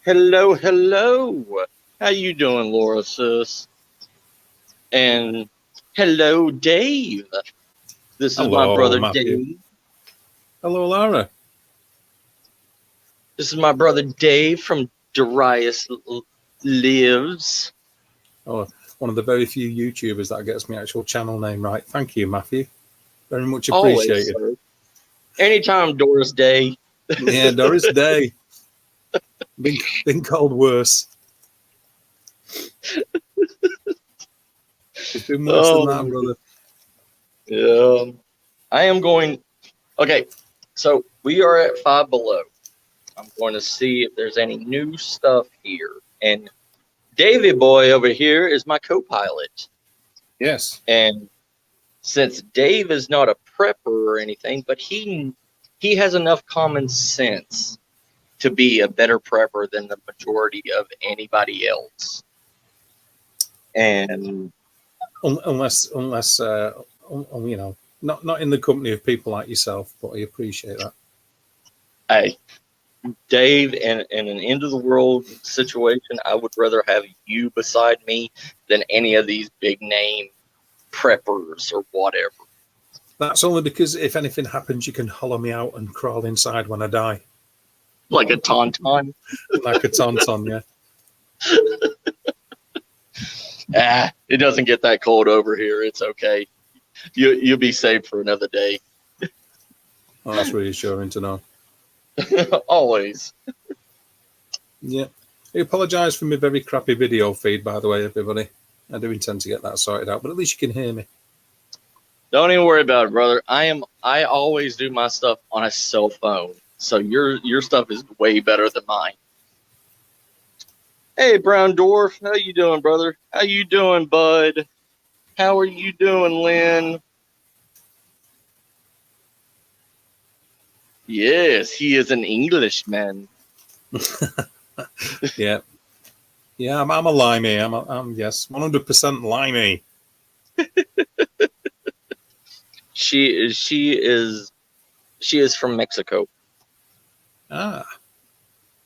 Hello, hello. How you doing, Laura, sis? And hello, Dave. This is my Hello, brother Matthew. Dave. Hello, Lara. This is my brother Dave from Darius Lives. Oh, one of the very few YouTubers that gets my actual channel name right. Thank you, Matthew. Very much Always, appreciated. sir. Anytime Doris Day. Yeah, Doris Day. Been called worse. It's been worse than that, Oh, brother. yeah. I am going. Okay, so we are at Five Below. I'm going to see if there's any new stuff here. And Davy Boy over here is my co-pilot. Yes. And since Dave is not a prepper or anything, but he has enough common sense to be a better prepper than the majority of anybody else. And Unless you know, not in the company of people like yourself, but I appreciate that. I, Dave, in an end of the world situation, I would rather have you beside me than any of these big name preppers or whatever. That's only because if anything happens, you can hollow me out and crawl inside when I die. Like a tauntaun. Like a tauntaun, yeah. It doesn't get that cold over here. It's okay. You'll be saved for another day. Oh, that's reassuring to know. Always. Yeah. I apologise for my very crappy video feed, by the way, everybody. I do intend to get that sorted out, but at least you can hear me. Don't even worry about it, brother. I always do my stuff on a cell phone, so your stuff is way better than mine. Hey, Brown Dwarf, how you doing, brother? How you doing, bud? How are you doing, Lynn? Yes, he is an Englishman. Yeah. Yeah, I'm a limey. I'm yes, 100% limey. She is from Mexico. Ah.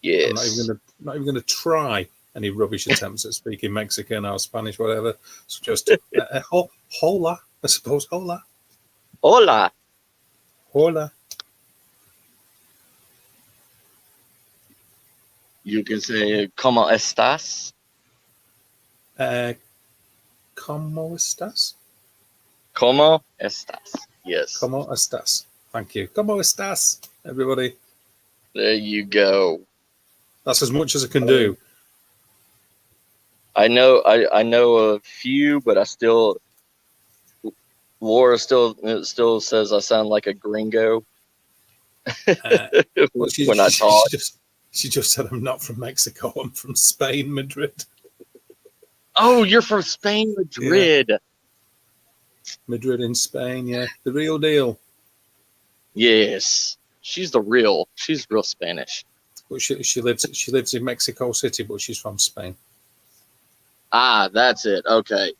Yes. I'm not even gonna try any rubbish attempts at speaking Mexican or Spanish, whatever. So just hola, I suppose. Hola. Hola. Hola. You can say ¿Cómo estás? ¿Cómo estás? ¿Cómo estás? Yes. ¿Cómo estás? Thank you. ¿Cómo estás, everybody? There you go. That's as much as I can do. I know a few, but Laura still says I sound like a gringo Well, when I talk. She just said I'm not from Mexico. I'm from Spain, Madrid. Oh, you're from Spain, Madrid. Yeah. Madrid in Spain, yeah, the real deal. Yes, she's real Spanish. But she lives in Mexico City, but she's from Spain. Ah, that's it. Okay.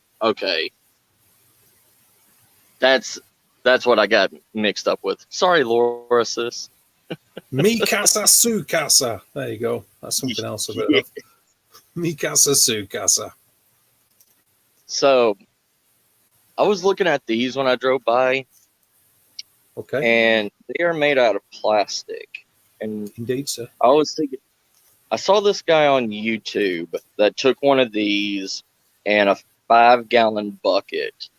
That's what I got mixed up with. Sorry, Laura, sis. Mi casa, su casa. There you go. That's something else a bit of. Mi casa, su casa. So, I was looking at these when I drove by. Okay. And they are made out of plastic. And Indeed, sir. I was thinking, I saw this guy on YouTube that took one of these and a 5-gallon bucket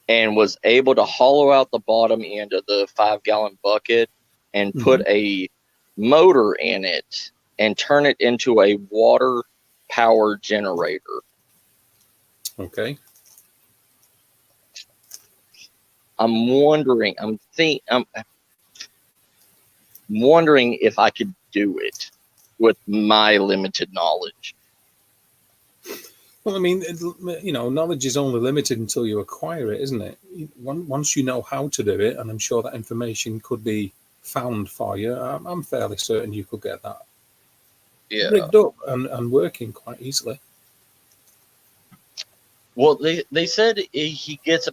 and was able to hollow out the bottom end of the 5-gallon bucket and put a motor in it and turn it into a water power generator. Okay. I'm wondering if I could do it with my limited knowledge. Well, I mean, knowledge is only limited until you acquire it, isn't it? Once you know how to do it, and I'm sure that information could be found for you, I'm fairly certain you could get that rigged up and working quite easily. Well, they said he gets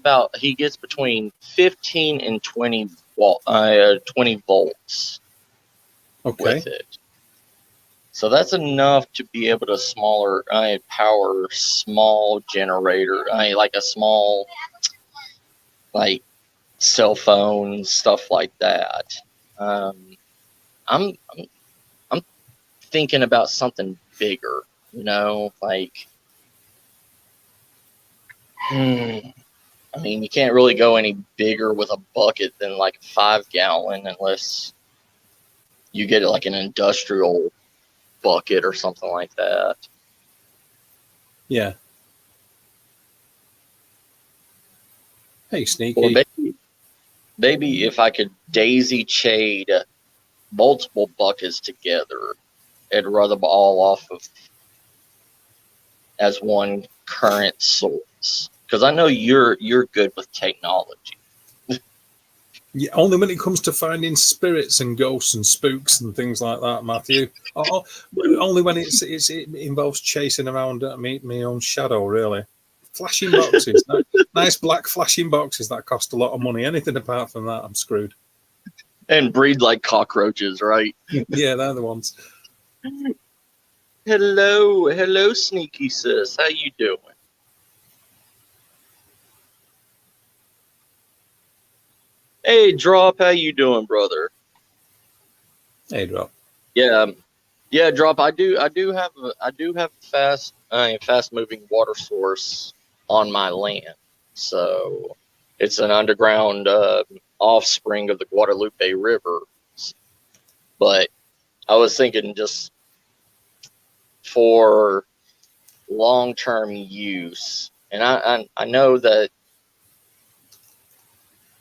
between 15 and 20 volts Okay. with it. So that's enough to be able to power small generator. Like a small, like, cell phone, stuff like that. Um, I'm I'm thinking about something bigger. Like, I mean, you can't really go any bigger with a bucket than like a 5 gallon unless you get like an industrial bucket or something like that. Yeah. Hey, Or Sneaky. maybe if I could daisy chain multiple buckets together and run them all off of as one current source. Because I know you're good with technology. Yeah, only when it comes to finding spirits and ghosts and spooks and things like that, Matthew. Only when it involves chasing around me own shadow, really. Flashing boxes, nice black flashing boxes that cost a lot of money. Anything apart from that, I'm screwed. And breed like cockroaches, right? Yeah, they're the ones. Hello, sneaky sis. How you doing? Hey, Drop. How you doing, brother? Hey, Drop. Yeah, Drop. I do have a fast moving water source on my land. So it's an underground offspring of the Guadalupe River. But I was thinking just for long-term use, and I know that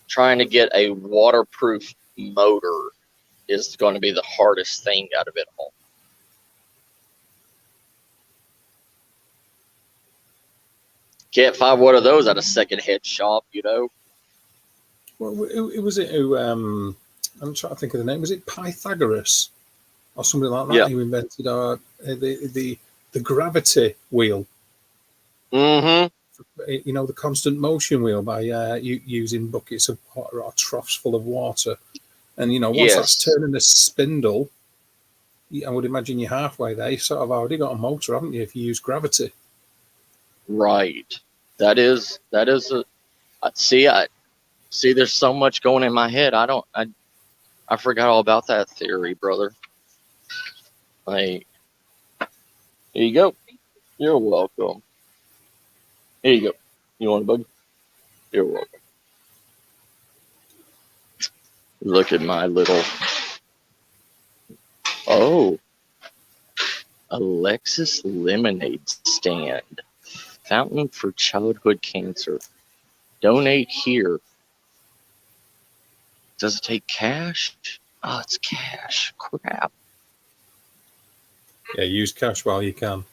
trying to get a waterproof motor is going to be the hardest thing out of it all. Can't find one of those at a secondhand shop, Well, who was it who, I'm trying to think of the name. Was it Pythagoras or something like that? Yeah. Who invented the gravity wheel? Mm-hmm. The constant motion wheel by using buckets of water or troughs full of water. And, once that's turning a spindle, I would imagine you're halfway there. You've sort of already got a motor, haven't you, if you use gravity? Right. That is I see there's so much going in my head. I forgot all about that theory, brother. Like, here you go. You're welcome. Here you go. You want a bug? You're welcome. Look at my little. Oh, Alexis lemonade stand. Fountain for childhood cancer. Donate here. Does it take cash? Oh, it's cash. Crap. Yeah, use cash while you can.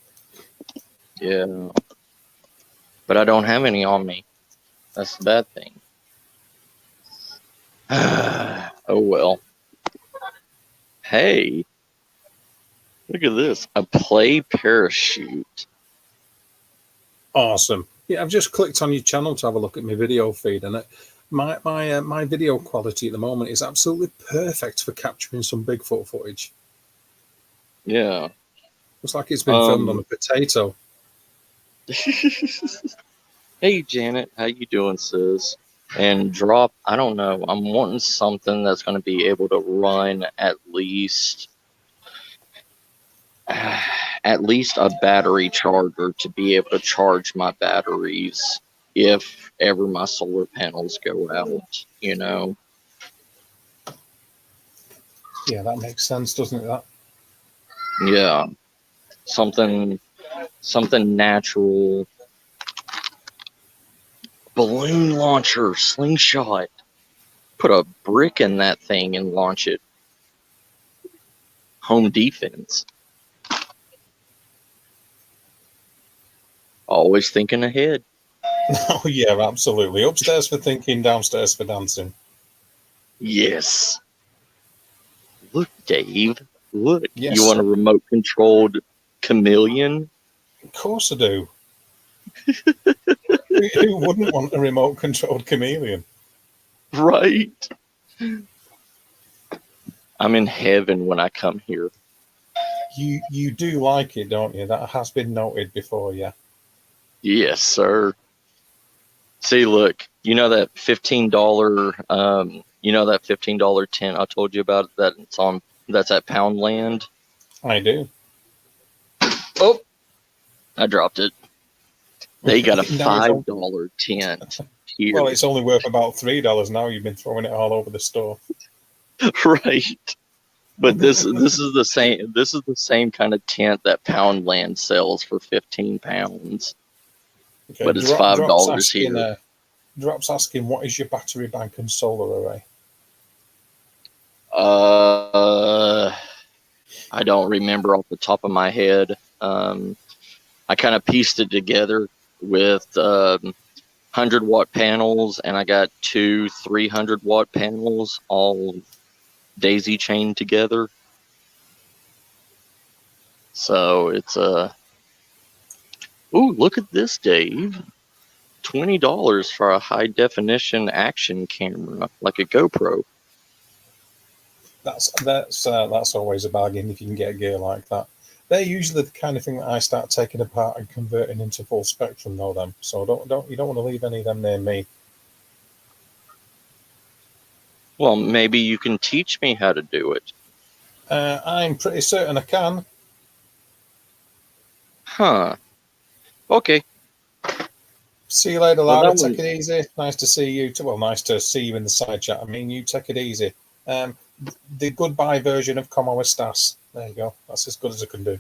Yeah. But I don't have any on me. That's the bad thing. Oh well. Hey, look at this. A play parachute. Awesome. Yeah, I've just clicked on your channel to have a look at my video feed, and my video quality at the moment is absolutely perfect for capturing some Bigfoot footage. Yeah. Looks like it's been filmed on a potato. Hey, Janet. How you doing, sis? And Drop, I don't know. I'm wanting something that's going to be able to run at least a battery charger to be able to charge my batteries if ever my solar panels go out, Yeah, that makes sense, doesn't it? That. Yeah. Something natural. Balloon launcher, slingshot. Put a brick in that thing and launch it. Home defense. Always thinking ahead. Oh yeah, absolutely. Upstairs for thinking, downstairs for dancing. Yes. Look, Dave. Look. Yes, You want a sir. remote controlled chameleon? Of course I do. Who wouldn't want a remote controlled chameleon? Right. I'm in heaven when I come here. You do like it, don't you? That has been noted before, yeah. Yes, sir. See, look, you know that $15, that $15 tent I told you about that's at Poundland. I do. Oh, I dropped it. They got a Now it's $5 tent here. well, it's only worth about $3 now. You've been throwing it all over the store. Right. But this is the same kind of tent that Poundland sells for 15 pounds. Okay, But it's Drop's $5 asking. here. Drop's asking, what is your battery bank and solar array? I don't remember off the top of my head. I kind of pieced it together with 100-watt panels, and I got two 300-watt panels all daisy chained together. So it's ooh, look at this, Dave. $20 for a high definition action camera, like a GoPro. That's always a bargain if you can get a gear like that. They're usually the kind of thing that I start taking apart and converting into full spectrum, though. Them, so you don't want to leave any of them near me. Well, maybe you can teach me how to do it. I'm pretty certain I can. Huh. Okay. See you later, Well, Lara. that Take was it easy. Nice to see you. Well, nice to see you in the side chat. I mean, you take it easy. The goodbye version of Como Estas. There you go. That's as good as I can do.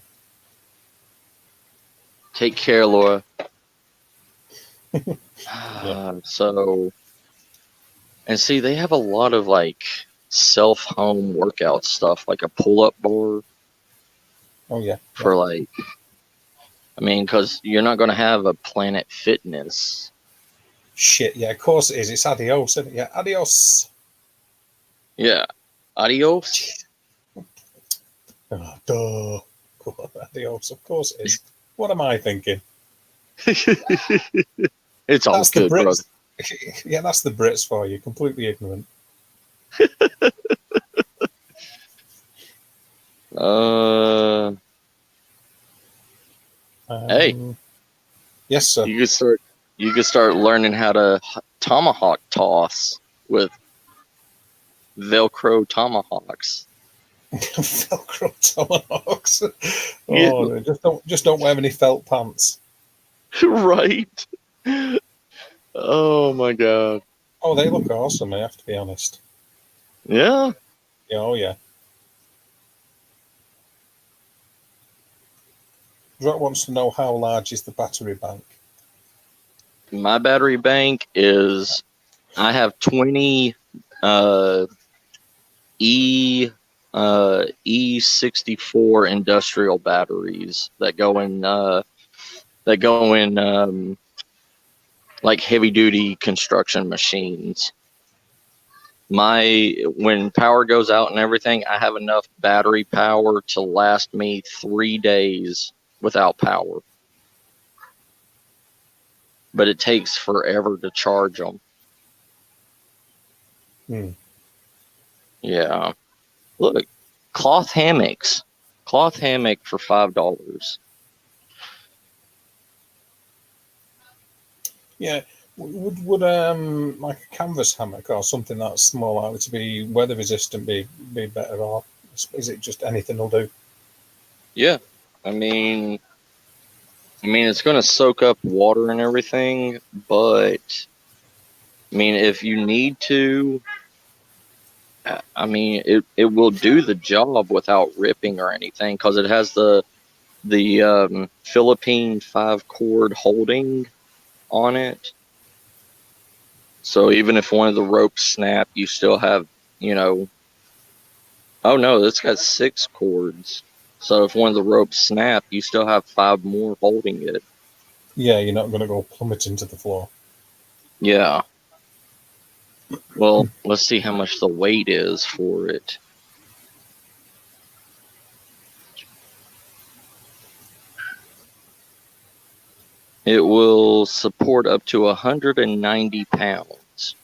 take care, Laura. Yeah. So, and see, they have a lot of like self-home workout stuff, like a pull-up bar Oh yeah. for like, I mean, because you're not going to have a Planet Fitness. Shit. Yeah. Of course it is. It's adios. Isn't it? Yeah. Adios. Yeah. Adios. Oh, duh. Adios. Of course it is. What am I thinking? It's all That's the good, brother. Brits. Yeah, that's the Brits for you. Completely ignorant. Hey, Yes, sir. you could start learning how to tomahawk toss with Velcro tomahawks. Velcro tomahawks. Yeah. Oh, just don't wear any felt pants. Right. Oh my god. Oh, they look awesome. I have to be honest. Yeah. Yeah, oh yeah. Drop wants to know how large is the battery bank. My battery bank is, I have 20 E64 industrial batteries that go in like heavy duty construction machines. When power goes out and everything, I have enough battery power to last me 3 days without power. But it takes forever to charge them. Yeah. Look, cloth hammocks. Cloth hammock for $5. Yeah. Would like a canvas hammock or something that's more likely to be weather resistant be better, or is it just anything will do? Yeah. I mean it's going to soak up water and everything, but I mean, if you need to, I mean, it will do the job without ripping or anything, because it has the Philippine 5-cord holding on it. So even if one of the ropes snap, you still have, oh no, it's got 6 cords. So if one of the ropes snap, you still have 5 more holding it. Yeah, you're not going to go plummeting to the floor. Yeah. Well, let's see how much the weight is for it. It will support up to 190 pounds.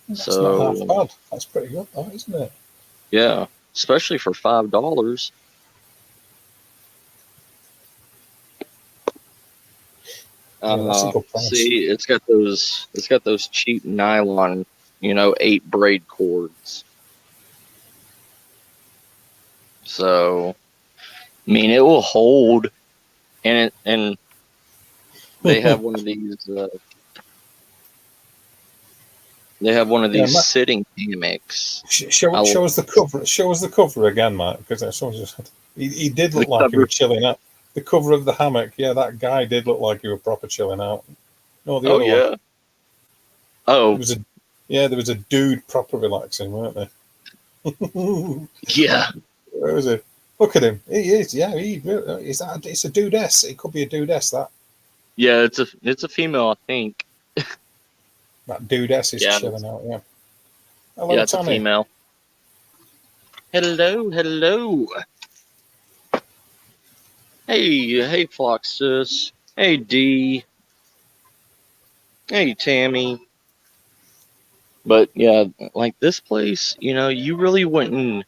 That's not half bad. That's pretty good, though, isn't it? Yeah, especially for $5. Yeah, that's a good price. See, it's got those cheap nylon, 8 braid cords. So, I mean, it will hold, and they have one of these. They have one of Yeah, these sitting hammocks. show us the cover. Show us the cover again, Matt, because he did The look like he cover. was chilling out. The cover of the hammock, yeah, that guy did look like he was proper chilling out. No, the Oh other one. yeah. Oh There was a dude proper relaxing, weren't there? yeah. Where was he? Look at him. He is, yeah. It's a dudess. It could be a dudess. Yeah. It's a female, I think. That dudess is Yeah. chilling out. Yeah. Yeah, Hello, it's a Tommy. female. Hello, hello. Hey, Floxus. Hey, D. Hey, Tammy. But yeah, like this place, you really wouldn't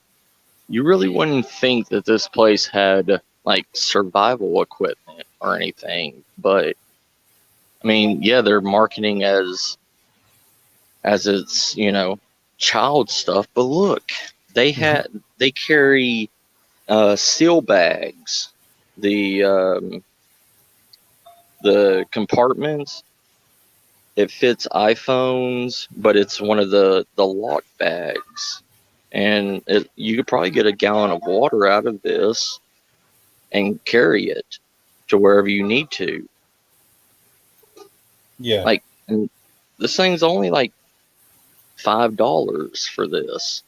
think that this place had like survival equipment or anything. But I mean, yeah, they're marketing as it's, child stuff. But look, they carry seal bags, the the compartments. It fits iPhones, but it's one of the lock bags, and you could probably get a gallon of water out of this and carry it to wherever you need to. Yeah. Like, and this thing's only like $5 for this.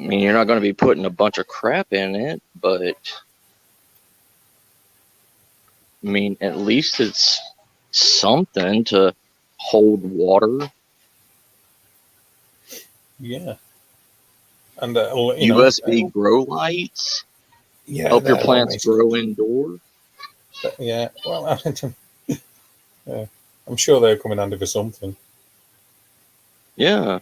I mean, you're not going to be putting a bunch of crap in it, but I mean, at least it's something to hold water. Yeah. And USB grow lights yeah, help your plants grow indoors. yeah. Well, yeah, I'm sure they're coming handy for something. Yeah.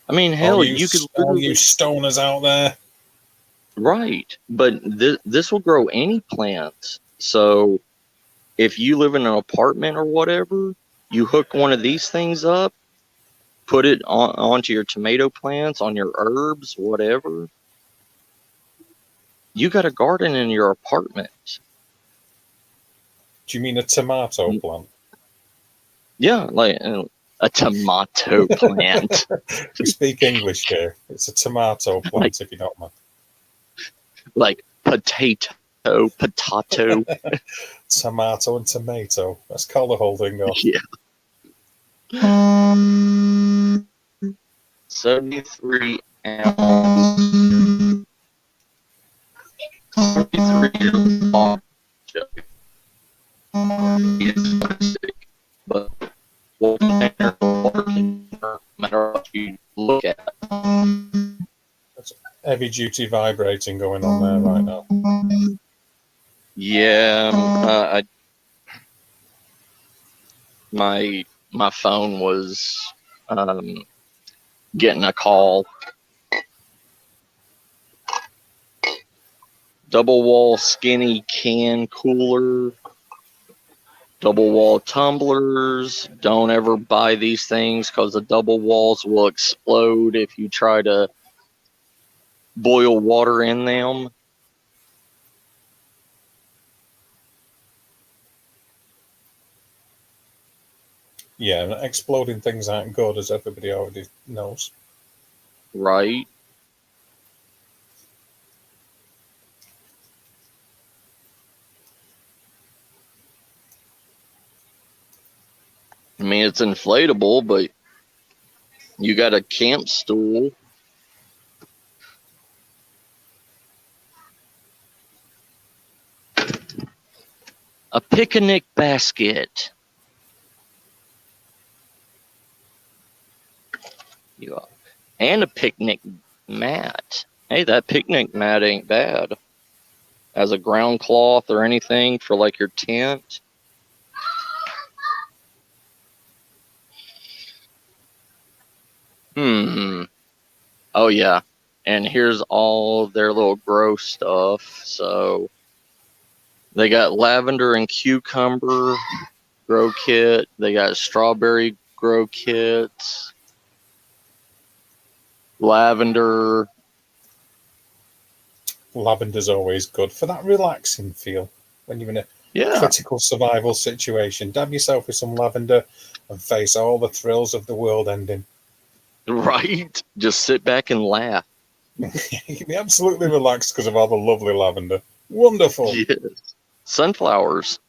I mean, hell, you could all you literally. stoners out there. Right. But this will grow any plants. So if you live in an apartment or whatever, you hook one of these things up, put it onto your tomato plants, on your herbs, whatever. You got a garden in your apartment. Do you mean a tomato plant? Yeah, like a tomato plant. We speak English here. It's a tomato plant, Like, if you don't mind. like potato. Tomato and tomato. Let's call the whole thing off. Yeah. 73 ounce. 73 ounce jug. It's plastic, but water container, no matter what you look at. That's heavy duty vibrating going on there right now. Yeah, my phone was getting a call. Double wall skinny can cooler. Double wall tumblers. Don't ever buy these things because the double walls will explode if you try to boil water in them. Yeah, exploding things aren't good, as everybody already knows. Right. I mean, it's inflatable, but you got a camp stool. A picnic basket. And a picnic mat. Hey, that picnic mat ain't bad. As a ground cloth or anything for like your tent. Oh yeah. And here's all their little grow stuff. So They got lavender and cucumber grow kit. They got strawberry grow kits. Lavender. Lavender's always good for that relaxing feel when you're in a Yeah, critical survival situation. Dab yourself with some lavender and face all the thrills of the world ending. right. Just sit back and laugh. You can be absolutely relaxed because of all the lovely lavender. Wonderful. Yes. Sunflowers.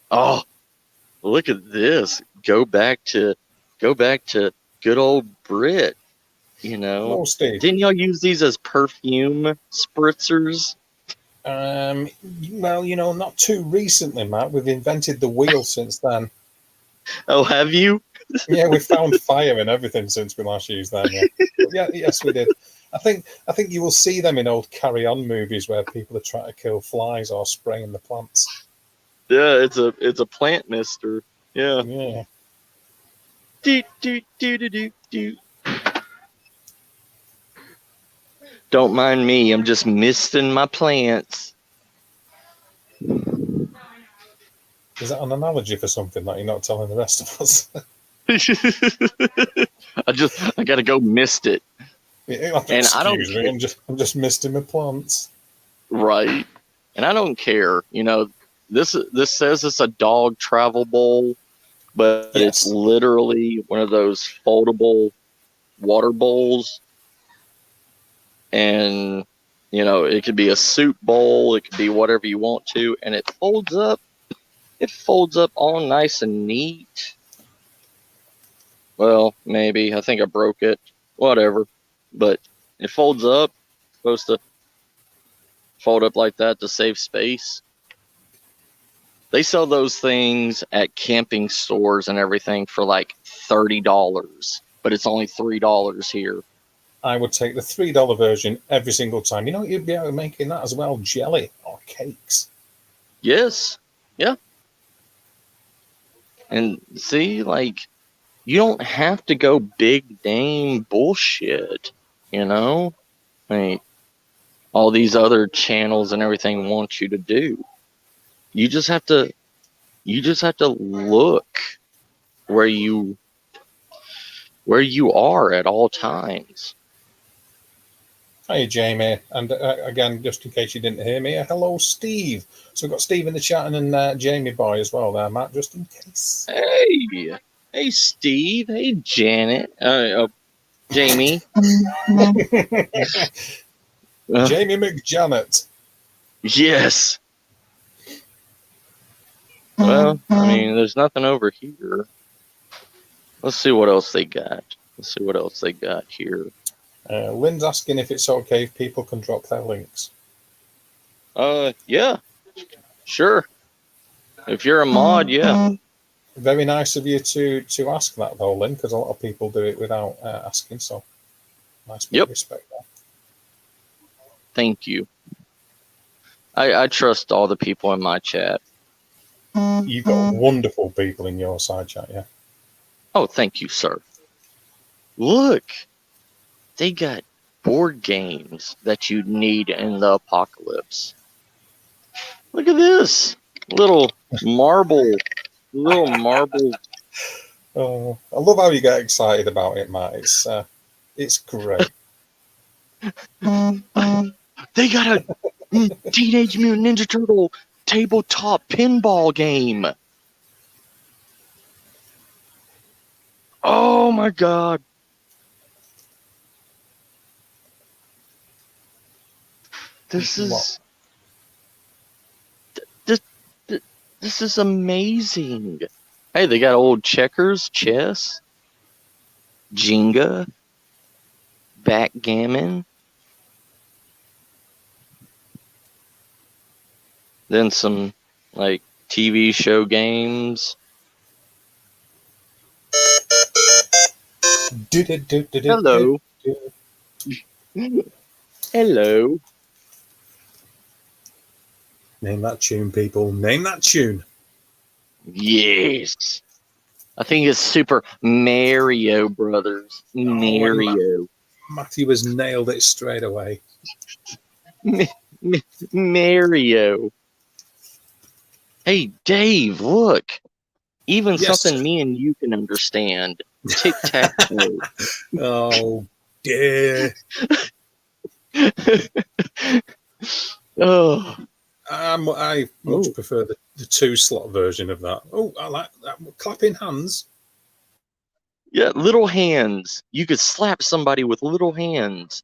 Oh, look at this. Go back to good old Brit, you know. Hello, Steve. Didn't y'all use these as perfume spritzers? Well, not too recently, Matt. We've invented the wheel since then. Oh, have you? Yeah, we found fire and everything since we last used them. Yeah, but yeah, yes, we did. I think you will see them in old Carry On movies where people are trying to kill flies or spraying the plants. Yeah, it's a plant mister. Yeah. Yeah. Do, do, do, do, do, do. Don't mind me. I'm just misting my plants. Is that an analogy for something that you're not telling the rest of us? I gotta go mist it. Yeah, And I don't excuse me, I'm just misting my plants. Right. And I don't care. This says it's a dog travel bowl, but it's Yes. literally one of those foldable water bowls. And it could be a soup bowl, it could be whatever you want to, and it folds up. It folds up all nice and neat. Well, maybe. I think I broke it. Whatever. But it folds up. Supposed to fold up like that to save space. They sell those things at camping stores and everything for like $30, but it's only $3 here. I would take the $3 version every single time. You'd be able to making that as well, jelly or cakes. Yes. Yeah. And see, like, you don't have to go big name bullshit, Like, all these other channels and everything want you to do. You just have to look where you are at all times. Hi, Jamie. And again, just in case you didn't hear me, hello, Steve. So we've got Steve in the chat and then Jamie Boy as well there, Matt, just in case. Hey, Steve. Hey, Janet. Jamie. Jamie McJanet. Yes. Well, I mean, there's nothing over here. Let's see what else they got. Here. Lynn's asking if it's okay if people can drop their links. Yeah, sure. If you're a mod, yeah. Very nice of you to ask that though, Lynn, because a lot of people do it without asking. So nice bit of respect there. Thank you. I trust all the people in my chat. You've got wonderful people in your side chat, yeah. Oh, thank you, sir. Look, they got board games that you need in the apocalypse. Look at this little marble. Oh, I love how you get excited about it, Matt. It's great. They got a Teenage Mutant Ninja Turtle tabletop pinball game. Oh my god. This is amazing. Hey, they got old checkers, chess, Jenga, backgammon. Then some like TV show games. Hello. Hello. Name that tune, people. Name that tune. Yes. I think it's Super Mario Brothers. Mario. Matthew has nailed it straight away. Mario. Hey, Dave, look. Even Yes. something me and you can understand. Tic-tac-toe. Oh, dear. Oh. I much prefer the 2-slot version of that. Oh, I like that. Clapping hands. Yeah, little hands. You could slap somebody with little hands.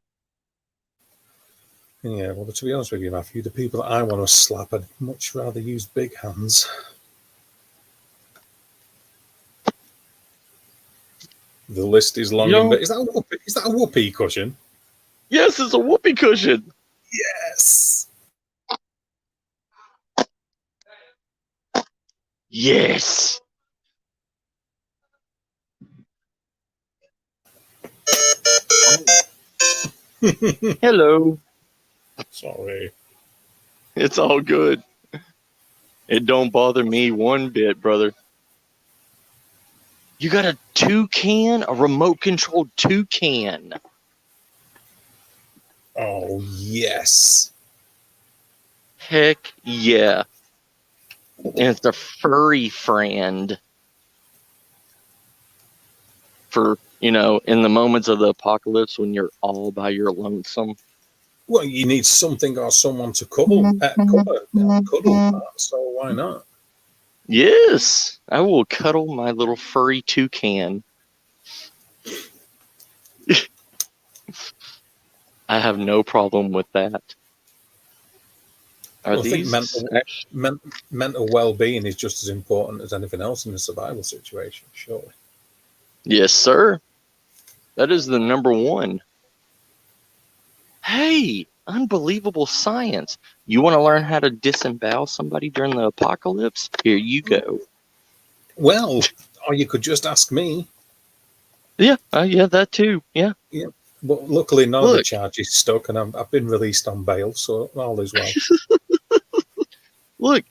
Yeah, well, to be honest with you, Matthew, the people that I want to slap, I'd much rather use big hands. The list is long and is that a whoopee cushion? Yes, it's a whoopee cushion. Yes. Yes. Hello. Sorry. It's all good. It don't bother me one bit, brother. You got a toucan? A remote-controlled toucan. Oh, yes. Heck yeah. And it's a furry friend. For, in the moments of the apocalypse when you're all by your lonesome. Well, you need something or someone to cuddle, so why not? Yes, I will cuddle my little furry toucan. I have no problem with that. I think mental well-being is just as important as anything else in a survival situation, surely. Yes, sir. That is the number one. Hey, unbelievable science. You want to learn how to disembowel somebody during the apocalypse? Here you go. Well, or you could just ask me. Yeah, that too. Yeah. Yeah. But luckily, none of the charges stuck, and I've been released on bail, so all is well. Look,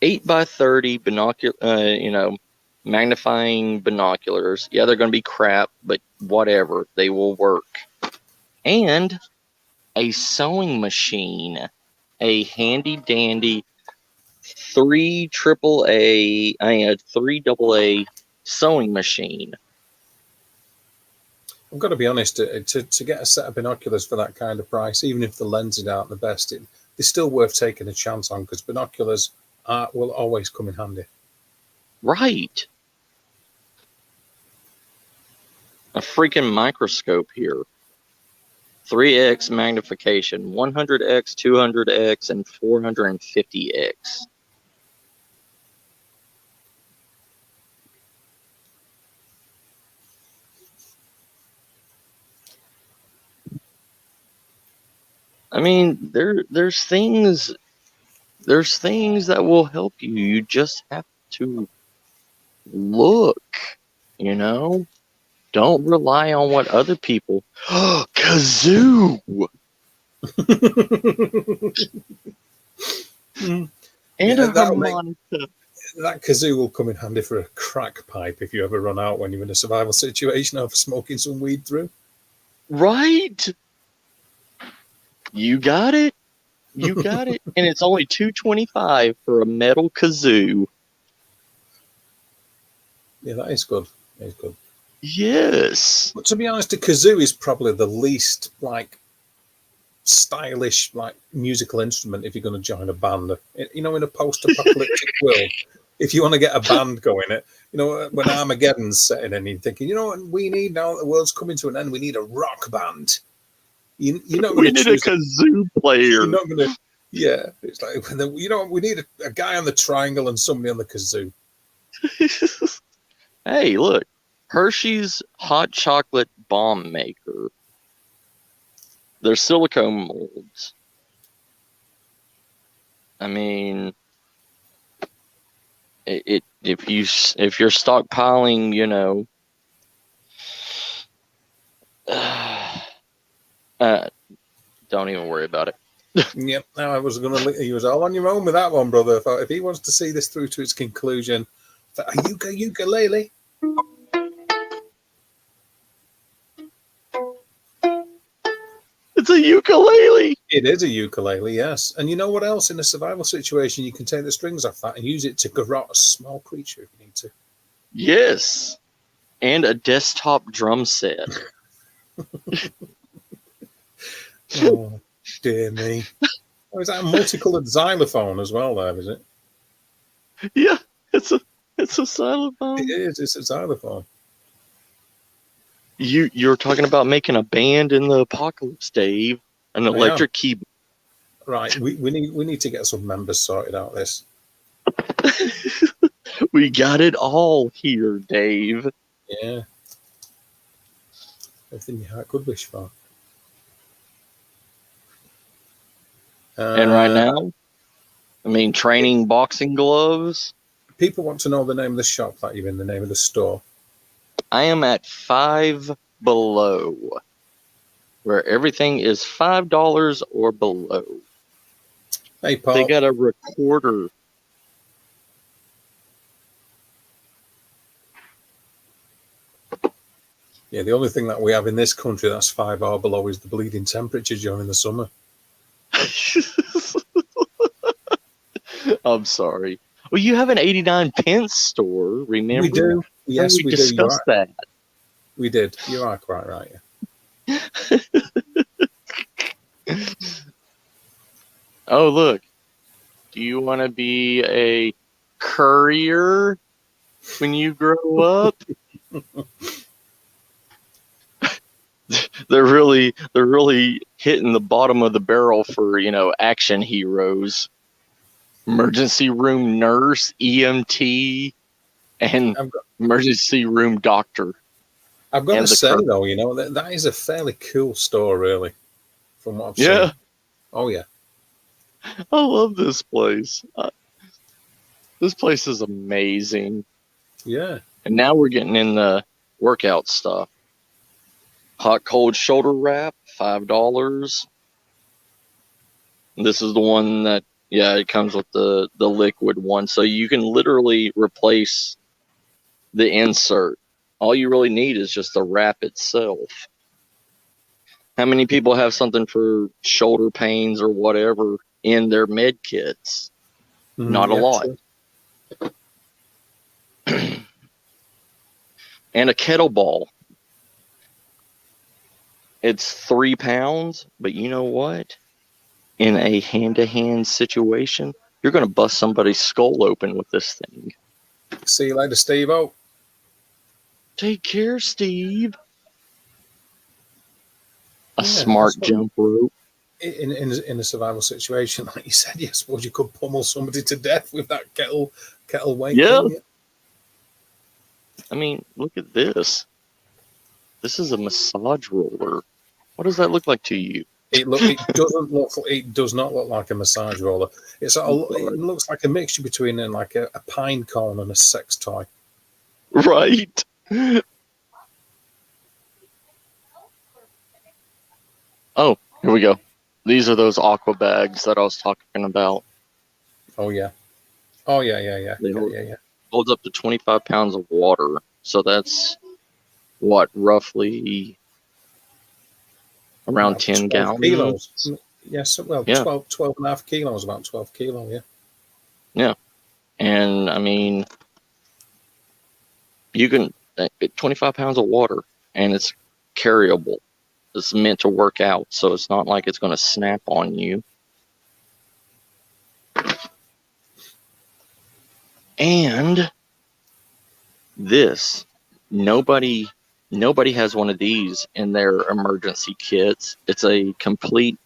8x30 binocular, magnifying binoculars. Yeah, they're going to be crap, but whatever, they will work. And a sewing machine, a handy dandy 3 AA sewing machine. I've got to be honest, to get a set of binoculars for that kind of price, even if the lenses aren't the best, they're still worth taking a chance on, because binoculars will always come in handy. Right. A freaking microscope here. 3x magnification, 100x, 200x, and 450x. I mean, there's things that will help you. You just have to look, Don't rely on what other people. Kazoo! And a harmonica. That kazoo will come in handy for a crack pipe if you ever run out when you're in a survival situation over smoking some weed through. Right? You got it. You got it. And it's only $225 for a metal kazoo. Yeah, that is good. That is good. Yes. But to be honest, a kazoo is probably the least stylish musical instrument if you're going to join a band. In a post-apocalyptic world, if you want to get a band going, when Armageddon's setting in, you're thinking, what we need now that the world's coming to an end, we need a rock band. We need a kazoo player. You're not going to. Yeah, it's like we need a guy on the triangle and somebody on the kazoo. Hey, look, Hershey's hot chocolate bomb maker. They're silicone molds. I mean, if you're stockpiling, don't even worry about it. Yep. No, I was going to. He was all on your own with that one, brother. If he wants to see this through to its conclusion, a ukulele. It's a ukulele. It is a ukulele, yes. And you know what else? In a survival situation, you can take the strings off that and use it to garrote a small creature if you need to. Yes. And a desktop drum set. Oh, dear me. Oh, is that a multicolored xylophone as well there, is it? Yeah, it's a It xylophone. is. It's a xylophone. You're talking about making a band in the apocalypse, Dave. An electric keyboard. Right. We need to get some members sorted out this. We got it all here, Dave. Yeah. Everything your heart could wish for. And right now, I mean, training boxing gloves. People want to know the name of the shop that you're in, the name of the store. I am at Five Below, where everything is $5 or below. Hey, Paul. They got a recorder. Yeah, the only thing that we have in this country that's 5 or below is the bleeding temperature during the summer. I'm sorry. Well, you have an 89 pence store, remember? We do. Yes, we do. discussed that. We did. You are quite right. Yeah. Oh, look. Do you want to be a courier when you grow up? They're really hitting the bottom of the barrel for, action heroes. Emergency room nurse, EMT, and emergency room doctor. I've got to say, though, that is a fairly cool store, really, from what I've seen. Yeah. Oh, yeah. I love this place. This place is amazing. Yeah. And now we're getting in the workout stuff. Hot cold shoulder wrap, $5. This is the one that, it comes with the liquid one. So you can literally replace the insert. All you really need is just the wrap itself. How many people have something for shoulder pains or whatever in their med kits? Not a lot. And a kettlebell. It's 3 pounds, but you know what? In a hand-to-hand situation, you're going to bust somebody's skull open with this thing. See you later, Steve-O. Take care, Steve. A smart jump rope. In a survival situation, like you said, I suppose you could pummel somebody to death with that kettle weight. Yeah. Thing, yeah. I mean, look at this. This is a massage roller. What does that look like to you? It does not look like a massage roller. It looks like a mixture between like a pine cone and a sex toy. Right. Oh, here we go. These are those Aqua Bags that I was talking about. Oh yeah. Yeah. Holds up to 25 pounds of water. So that's what, roughly around 10 gallons? Kilos. Yes, well, yeah. 12 and a half kilos, about 12 kilo, yeah. Yeah. And I mean, you can, 25 pounds of water, and it's carryable. It's meant to work out, so it's not like it's going to snap on you. And this, nobody has one of these in their emergency kits. It's a complete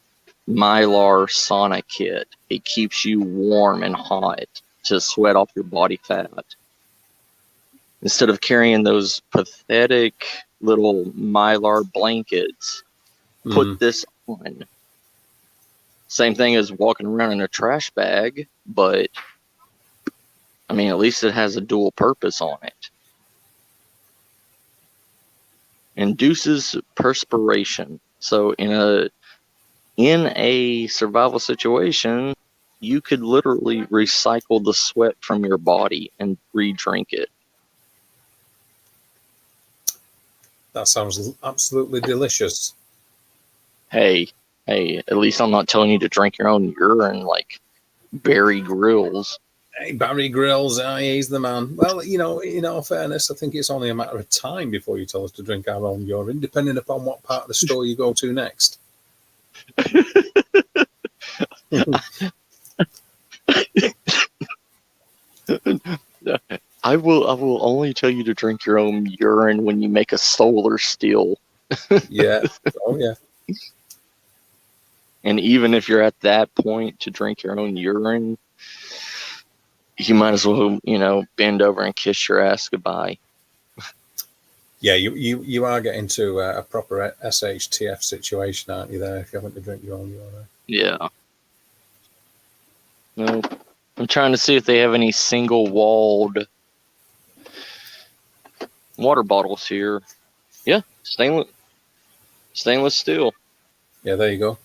Mylar sauna kit. It keeps you warm and hot to sweat off your body fat. Instead of carrying those pathetic little Mylar blankets, put this on. Same thing as walking around in a trash bag, but I mean, at least it has a dual purpose on it. Induces perspiration. So in a survival situation, you could literally recycle the sweat from your body and re-drink it. That sounds absolutely delicious. Hey, Hey, at least I'm not telling you to drink your own urine like Barry Grylls. Hey, Barry Grylls, he's the man. Well, in all fairness, I think it's only a matter of time before you tell us to drink our own urine, depending upon what part of the store you go to next. I will only tell you to drink your own urine when you make a solar steel. Yeah. Oh, yeah. And even if you're at that point to drink your own urine, you might as well, bend over and kiss your ass goodbye. Yeah, you are getting to a proper SHTF situation, aren't you, there, if you haven't to drink your own urine? Yeah. No. I'm trying to see if they have any single-walled water bottles here. Yeah, stainless steel. Yeah, there you go.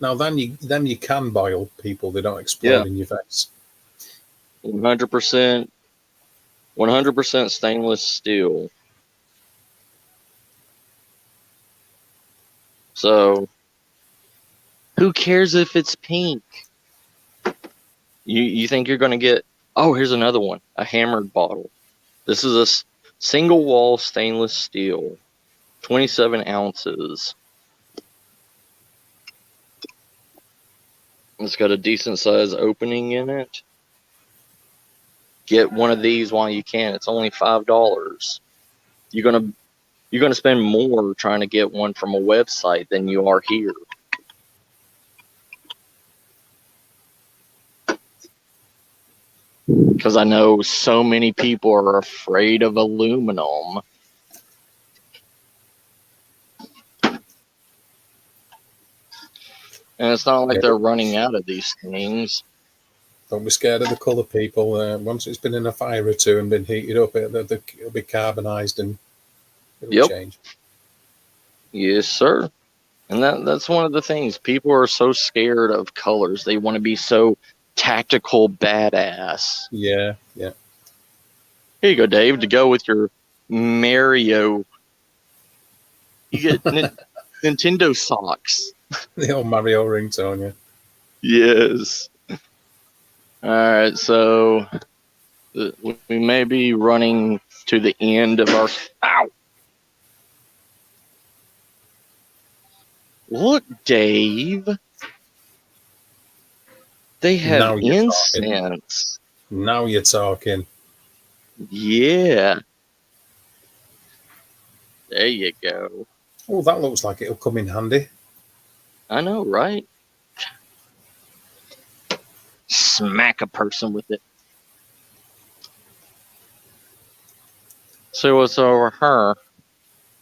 Now, then you can boil people. They don't explode in your face. 100% stainless steel. So, who cares if it's pink? You think you're going to get... Oh, here's another one. A hammered bottle. This is a single-wall stainless steel. 27 ounces. It's got a decent size opening in it. Get one of these while you can. It's only $5. You're gonna spend more trying to get one from a website than you are here. Because I know so many people are afraid of aluminum. And it's not like they're running out of these things. Don't be scared of the colour, people. Once it's been in a fire or two and been heated up, it'll be carbonised and it'll change. Yes, sir. And that's one of the things. People are so scared of colors. They want to be so tactical badass. Yeah, yeah. Here you go, Dave, to go with your Mario. You get Nintendo socks. The old Mario ringtone, yeah. Yes. All right, so we may be running to the end of our... Ow! Look, Dave. They have incense. Now you're talking. Yeah. There you go. Oh, that looks like it'll come in handy. I know, right? Smack a person with it. So what's over her?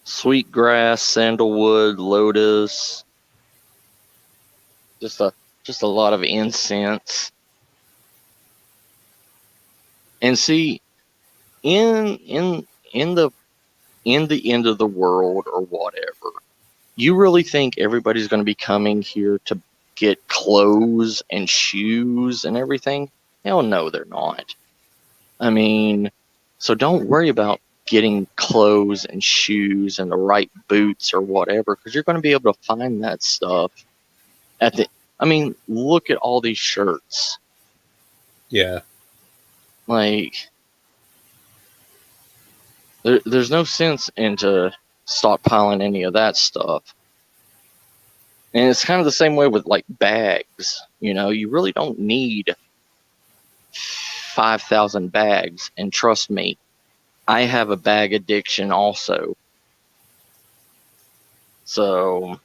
Sweetgrass, sandalwood, lotus. Just a lot of incense. And see, in the end of the world or whatever, you really think everybody's going to be coming here to get clothes and shoes and everything? Hell no, they're not. I mean, so don't worry about getting clothes and shoes and the right boots or whatever, because you're going to be able to find that stuff look at all these shirts. Yeah. Like, there's no sense into stockpiling any of that stuff. And it's kind of the same way with, like, bags. You really don't need 5,000 bags. And trust me, I have a bag addiction also. So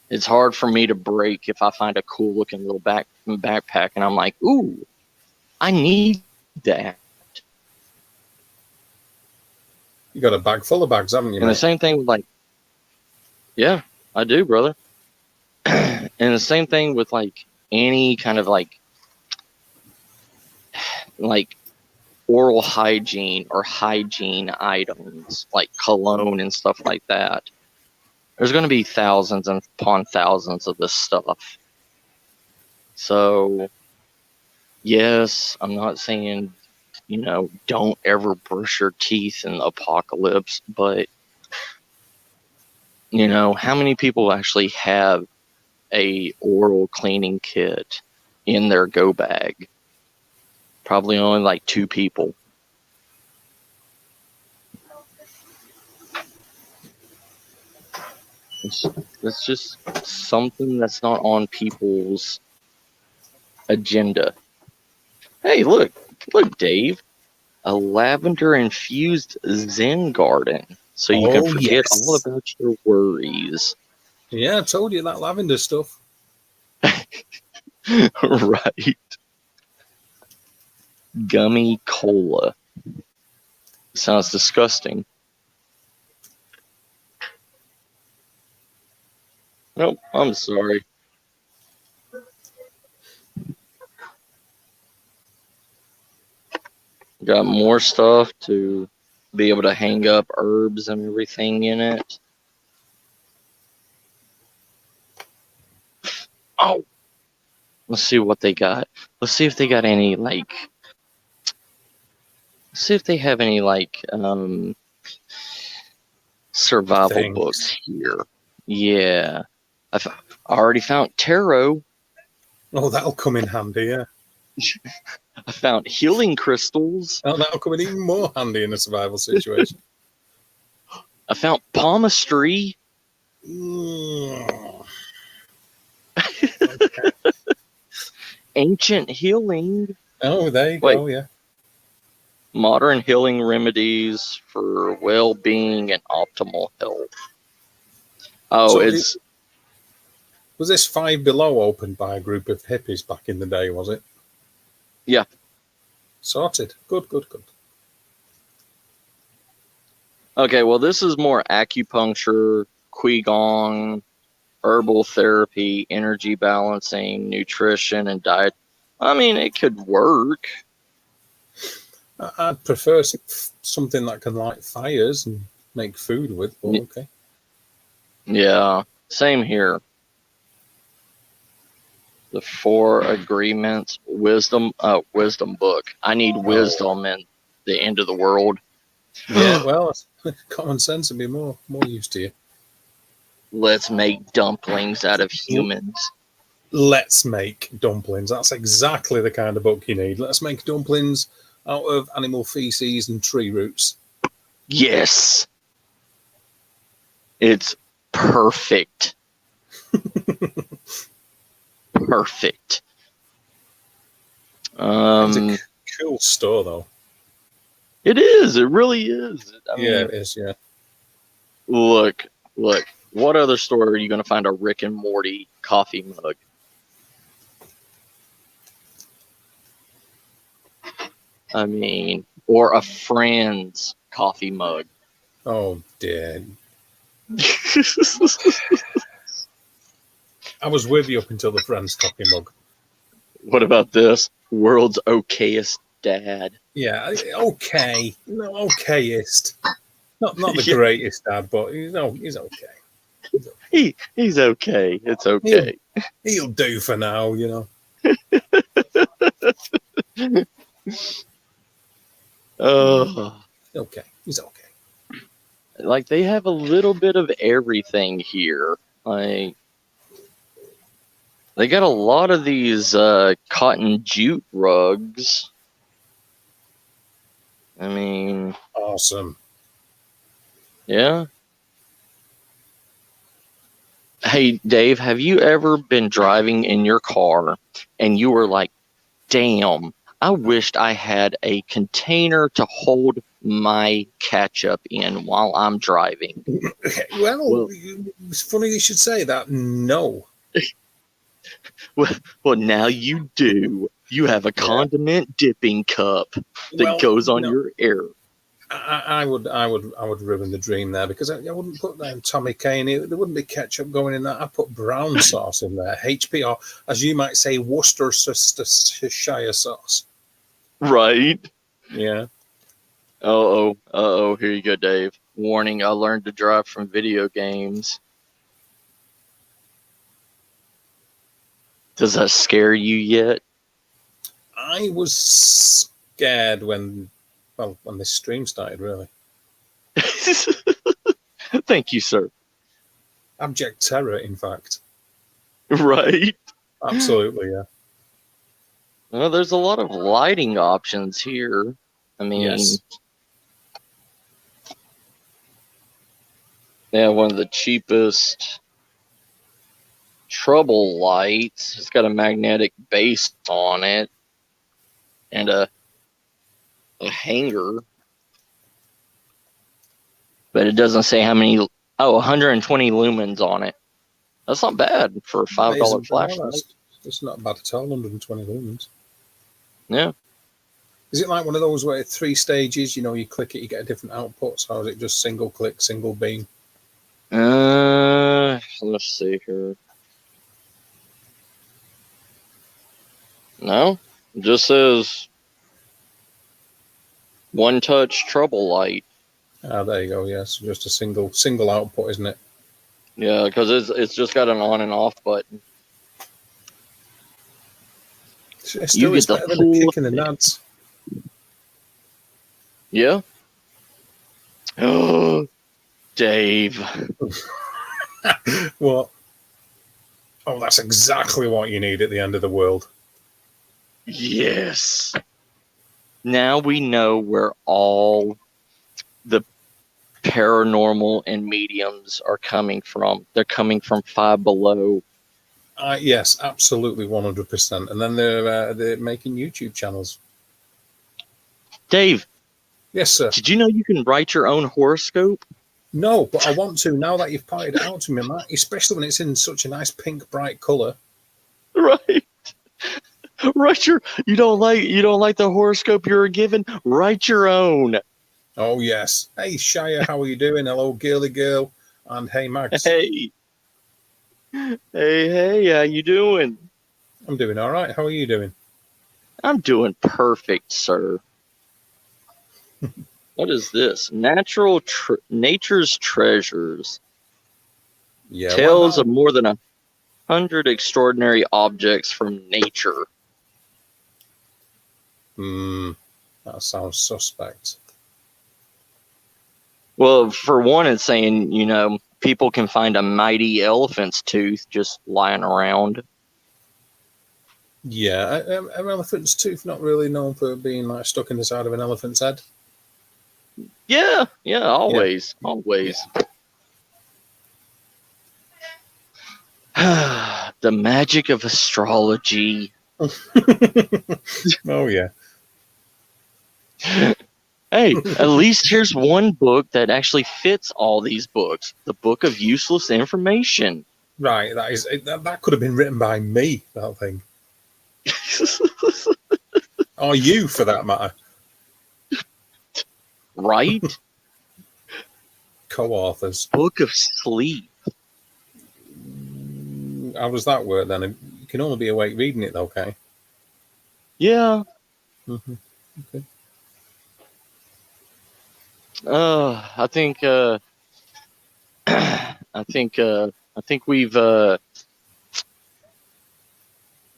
it's hard for me to break if I find a cool looking little backpack and I'm like, ooh, I need that. You got a bag full of bags, haven't you? And the same thing with, like, yeah, I do, brother. And the same thing with, like, any kind of like oral hygiene or hygiene items, like cologne and stuff like that. There's going to be thousands and upon thousands of this stuff. So, yes, I'm not saying, don't ever brush your teeth in the apocalypse, but You know, how many people actually have a oral cleaning kit in their go bag? Probably only like 2 people. It's just something that's not on people's agenda. Hey, look, Dave, a lavender infused Zen garden, so you can Oh, forget all yes. about your worries. Yeah, I told you that lavender stuff. Right. Gummy cola. Sounds disgusting. Nope, I'm sorry. Got more stuff to be able to hang up herbs and everything in it. Oh, let's see what they got. Let's see if they got any like. See if they have any like survival books Things. here. Yeah, I already found tarot. Oh, that'll come in handy, yeah. I found healing crystals. Oh, that'll come in even more handy in a survival situation. I found palmistry. Mm. Okay. Ancient healing. Oh, there you Wait, go, yeah. modern healing remedies for well-being and optimal health. Oh, So, it's was this Five Below opened by a group of hippies back in the day, was it? yeah. Sorted. Good, good, good. Okay, well, this is more acupuncture, qigong, herbal therapy, energy balancing, nutrition, and diet. I mean, it could work. I'd prefer something that can light fires and make food with, but okay. Yeah, same here. The 4 agreements, wisdom book. I need wisdom in the end of the world. Yeah, well, common sense would be more used to you. Let's make dumplings out of humans. Let's make dumplings. That's exactly the kind of book you need. Let's make dumplings out of animal feces and tree roots. Yes. It's perfect. Perfect. It's a cool store, though. It is. It really is. I mean, it is. Yeah. look. What other store are you going to find a Rick and Morty coffee mug? I mean, or a Friends coffee mug. Oh dear. I was with you up until the Friends coffee mug. What about this? World's okayest dad. Yeah. Okay. No, okayest. Not the greatest dad, but he's okay. He's okay. It's okay. He'll do for now, you know. Okay. He's okay. Like they have a little bit of everything here. Like they got a lot of these cotton jute rugs. I mean, Awesome. yeah. Hey, Dave, have you ever been driving in your car and you were like, damn, I wished I had a container to hold my ketchup in while I'm driving? Well, it's funny you should say that. No. Well, now you do. You have a condiment dipping cup that goes on your air. I would ruin the dream there because I wouldn't put Tommy Kane. There wouldn't be ketchup going in that. I'd put brown sauce in there, HP, or as you might say, Worcestershire sauce. Right. Yeah. Oh, here you go, Dave. Warning, I learned to drive from video games. Does that scare you yet? I was scared when this stream started, really. Thank you, sir. Abject terror, in fact. Right? Absolutely, yeah. Well, there's a lot of lighting options here. I mean, Yes. yeah, one of the cheapest trouble lights. It's got a magnetic base on it and a hanger, but it doesn't say how many. Oh, 120 lumens on it. That's not bad for a That $5 isn't, no, flashlight. that's not bad at all, 120 lumens. Yeah. Is it like one of those where it's 3 stages, you click it, you get a different output, or is it just single click, single beam? Let's see here. No, it just says one touch trouble light. Ah, there you go, yes. Just a single output, isn't it? Yeah, because it's just got an on and off button. Still, it's better than a kick in the nads. Yeah. Oh, Dave. What? Oh, that's exactly what you need at the end of the world. Yes. Now we know where all the paranormal and mediums are coming from. They're coming from Five Below. Yes, absolutely, 100%. And then they're making YouTube channels. Dave. Yes, sir. Did you know you can write your own horoscope? No, but I want to now that you've pointed it out to me, Matt. Especially when it's in such a nice pink, bright color. Right. You don't like the horoscope you were given? Write your own. Oh yes. Hey Shia, how are you doing? Hello, girly girl, and hey Max. Hey, how you doing? I'm doing all right. How are you doing? I'm doing perfect, sir. What is this? Nature's treasures. Yeah. Tales of more than 100 extraordinary objects from nature. That sounds suspect. Well, for one, it's saying, people can find a mighty elephant's tooth just lying around. Yeah, an elephant's tooth not really known for being like stuck in the side of an elephant's head. Yeah, always. Yeah. The magic of astrology. Oh yeah. Hey, at least here's one book that actually fits all these books. The Book of Useless Information. Right, that could have been written by me, that thing. Or you, for that matter. Right? Co-authors. Book of Sleep. How does that work then? You can only be awake reading it, though, okay? Yeah. Mm-hmm. Okay. I think we've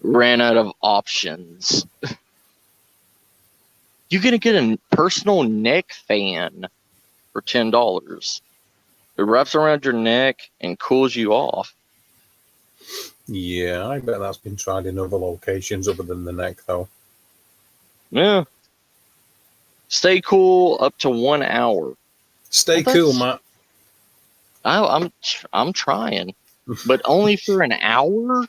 ran out of options. You're gonna get a personal neck fan for $10. It wraps around your neck and cools you off. Yeah, I bet that's been tried in other locations other than the neck, though. Yeah. Stay cool up to 1 hour. Stay cool, Matt. I'm trying, but only for an hour.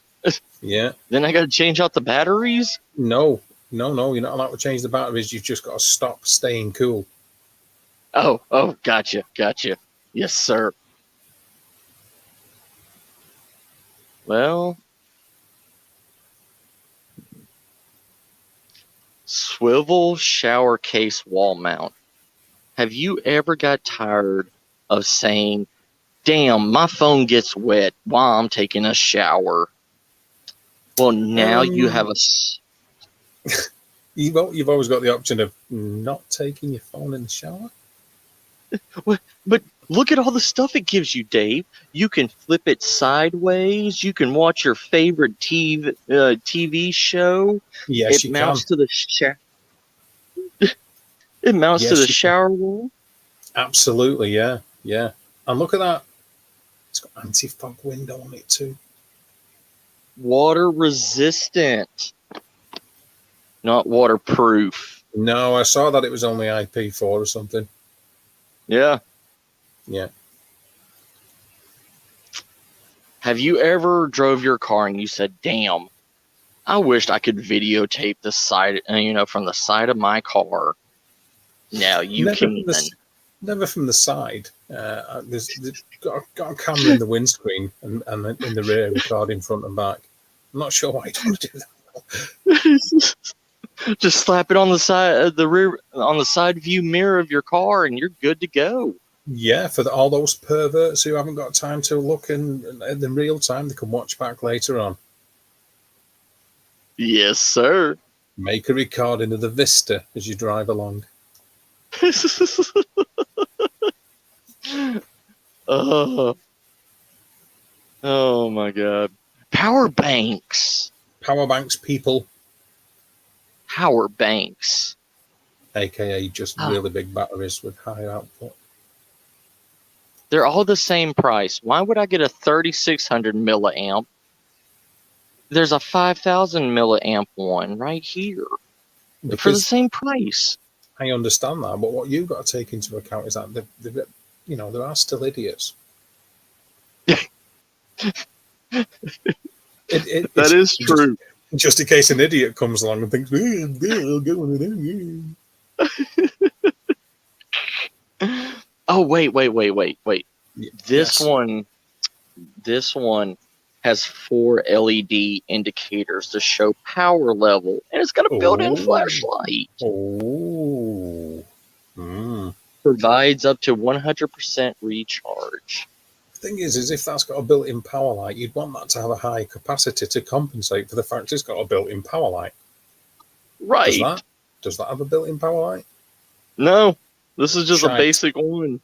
Yeah. Then I got to change out the batteries. No, you're not allowed to change the batteries. You've just got to stop staying cool. Oh, gotcha. Yes, sir. Well, swivel shower case wall mount. Have you ever got tired of saying, "Damn, my phone gets wet while I'm taking a shower"? Well, now you have You've always got the option of not taking your phone in the shower. But look at all the stuff it gives you, Dave. You can flip it sideways. You can watch your favorite TV show. Yes, It mounts to the shower wall. Absolutely, yeah. And look at that It's got anti-fog window on it too. Water resistant, not waterproof. No, I saw that it was only IP4 or something. Yeah. Yeah. Have you ever drove your car and you said, damn, I wished I could videotape the side, from the side of my car. Now you can. Never from the side. There's got a camera in the windscreen and in the rear recording front and back. I'm not sure why you don't want to do that. Just slap it on the side, the rear, on the side view mirror of your car, and you're good to go. Yeah, for all those perverts who haven't got time to look in the real time, they can watch back later on. Yes, sir. Make a recording of the vista as you drive along. Oh my God. Power banks. Power banks, people. Power banks. AKA just really big batteries with high output. They're all the same price. Why would I get a 3600 milliamp? There's a 5000 milliamp one right here for the same price. I understand that, but what you've got to take into account is that there are still idiots. That is true. Just in case an idiot comes along and thinks, I'll go on it. Oh, wait. This one has 4 LED indicators to show power level, and it's got a built-in flashlight. Oh. Provides up to 100% recharge. The thing is if that's got a built-in power light, you'd want that to have a high capacity to compensate for the fact it's got a built-in power light. Right. Does that have a built-in power light? No. This is just a basic one.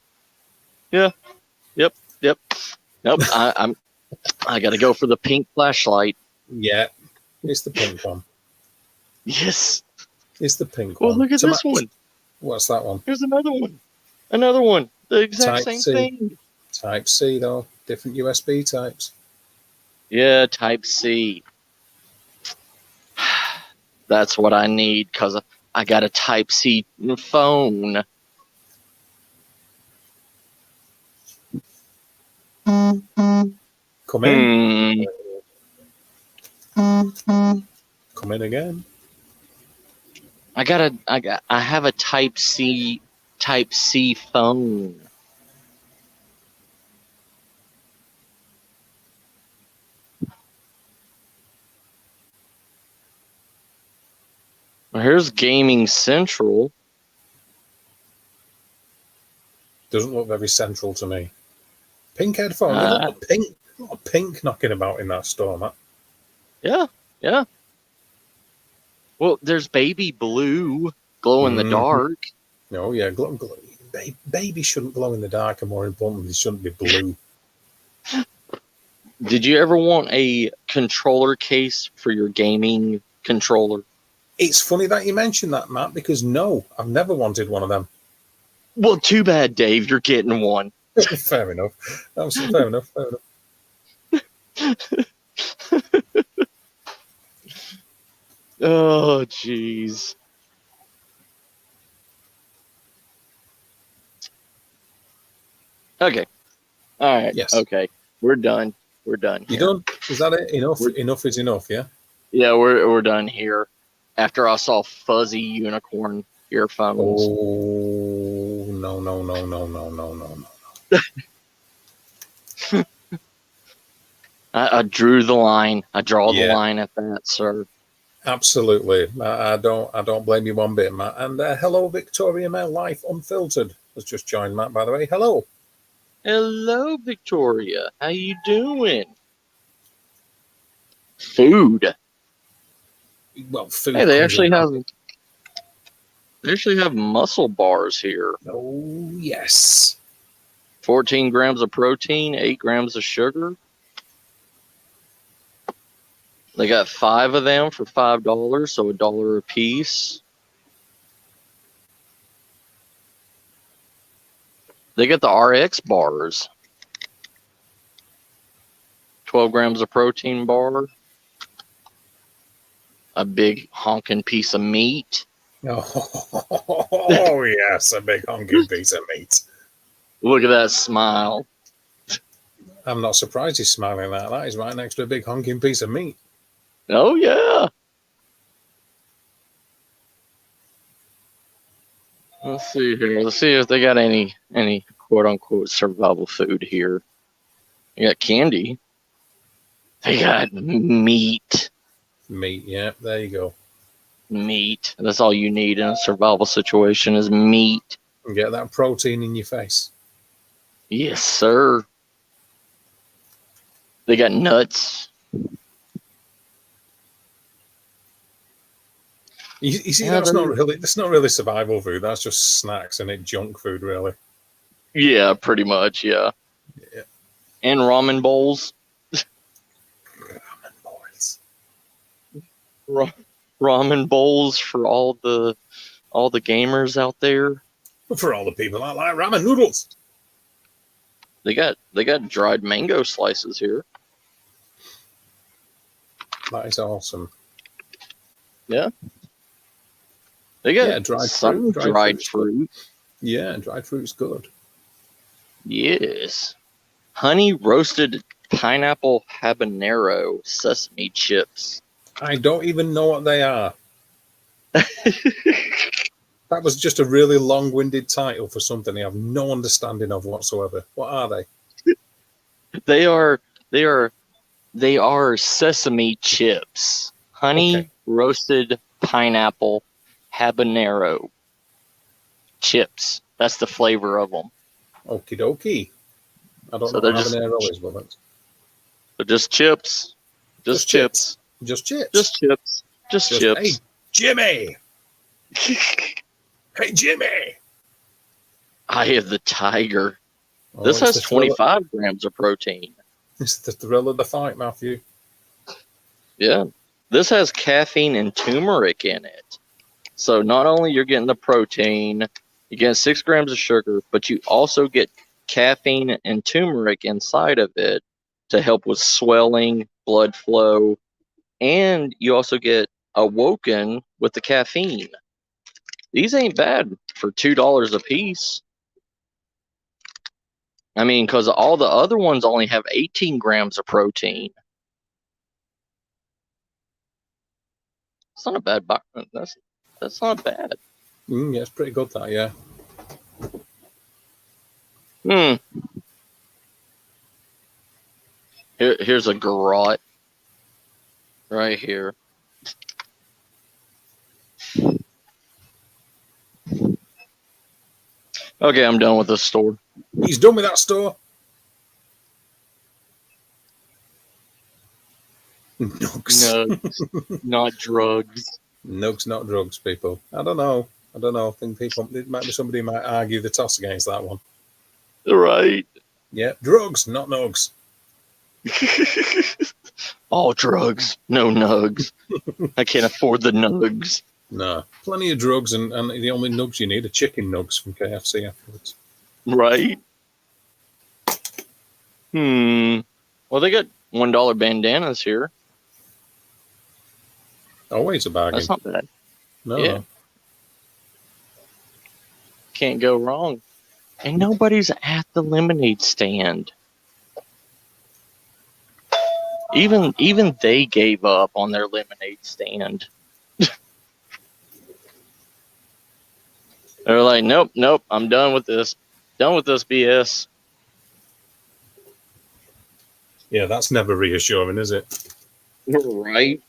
Yeah. Yep. Nope. I gotta go for the pink flashlight. Yeah. It's the pink one. Yes. It's the pink one. Well, look at this one. What's that one? Here's another one. Another one. The exact same thing. Type C, though. Different USB types. Yeah, Type C. That's what I need because I got a Type C phone. Come in. Come in again. I have a Type C phone. Well, here's Gaming Central. Doesn't look very central to me. Pink headphone. There's a lot of pink knocking about in that store, Matt. Yeah. Well, there's baby blue, glow in the dark. Oh, yeah. Baby shouldn't glow in the dark, and more importantly, they shouldn't be blue. Did you ever want a controller case for your gaming controller? It's funny that you mentioned that, Matt, because no, I've never wanted one of them. Well, too bad, Dave. You're getting one. Fair enough. Fair enough. Oh, jeez. Okay. All right. Yes. Okay. We're done. You done? Is that it? Enough is enough, yeah? Yeah, we're done here. After I saw fuzzy unicorn earphones. Oh, no. I drew the line. I draw the line at that, sir. Absolutely. I don't blame you one bit, Matt. And hello, Victoria Mail Life Unfiltered has just joined, Matt, by the way. Hello. Hello, Victoria. How you doing? Food. Well, food. Hey, they actually have muscle bars here. Oh, yes. 14 grams of protein, 8 grams of sugar. They got 5 of them for $5, so $1 a piece. They got the RX bars. 12 grams of protein bar. A big honking piece of meat. Oh, yes, a big honking piece of meat. Look at that smile. I'm not surprised he's smiling like that. He's right next to a big honking piece of meat. Oh, yeah. Let's see here. Let's see if they got any quote-unquote survival food here. They got candy. They got meat. Meat, yeah, there you go. Meat. That's all you need in a survival situation is meat. And get that protein in your face. Yes, sir. They got nuts. You see, Yeah, that's not really survival food. That's just snacks and junk food, really. Yeah, pretty much, yeah. Yeah. And ramen bowls. Ramen bowls. Ramen bowls for all the gamers out there. For all the people that like ramen noodles. They got dried mango slices here. That is awesome. Yeah. They got dried fruit. Yeah, dried fruit's good. Yes. Honey roasted pineapple habanero sesame chips. I don't even know what they are. That was just a really long-winded title for something I have no understanding of whatsoever. What are they? They are sesame chips. Honey roasted pineapple habanero chips. That's the flavor of them. Okie dokie. I don't know what habanero is, but they're just chips. Just chips. Just chips. Just chips. Just chips. Hey, Jimmy. Hey, Jimmy. Eye of the tiger. This has 25 grams of protein. It's the thrill of the fight, Matthew. Yeah. This has caffeine and turmeric in it. So not only you're getting the protein, you get 6 grams of sugar, but you also get caffeine and turmeric inside of it to help with swelling, blood flow, and you also get awoken with the caffeine. These ain't bad for $2 a piece. I mean, because all the other ones only have 18 grams of protein. It's not a bad box. That's not bad. Yeah, it's pretty good, that, yeah. Here's a garrote right here. Okay, I'm done with this store. He's done with that store. Nugs, not drugs. Nugs, not drugs, people. I don't know. I think it might be somebody who might argue the toss against that one. Right. Yeah, drugs, not nugs. All drugs, no nugs. I can't afford the nugs. No, plenty of drugs, and the only nugs you need are chicken nugs from KFC afterwards. Right. Well, they got $1 bandanas here. Always a bargain. That's not bad. No. Yeah. Can't go wrong. And nobody's at the lemonade stand. Even they gave up on their lemonade stand. They're like, nope, I'm done with this. Done with this BS. Yeah, that's never reassuring, is it? Right.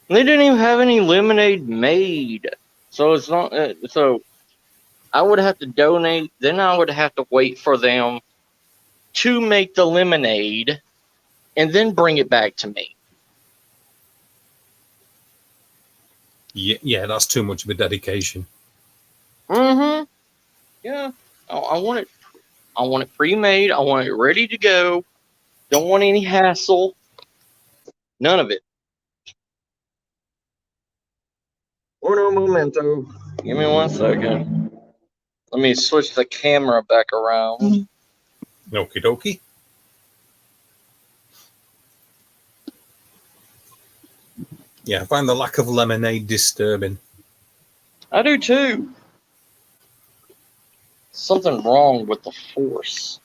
They didn't even have any lemonade made. So it's not. So I would have to donate. Then I would have to wait for them to make the lemonade and then bring it back to me. Yeah, that's too much of a dedication. Yeah. I want it pre-made. I want it ready to go. Don't want any hassle. None of it. Uno momento. Give me 1 second. Let me switch the camera back around. Okie dokie. Yeah, I find the lack of lemonade disturbing. I do too. Something wrong with the force.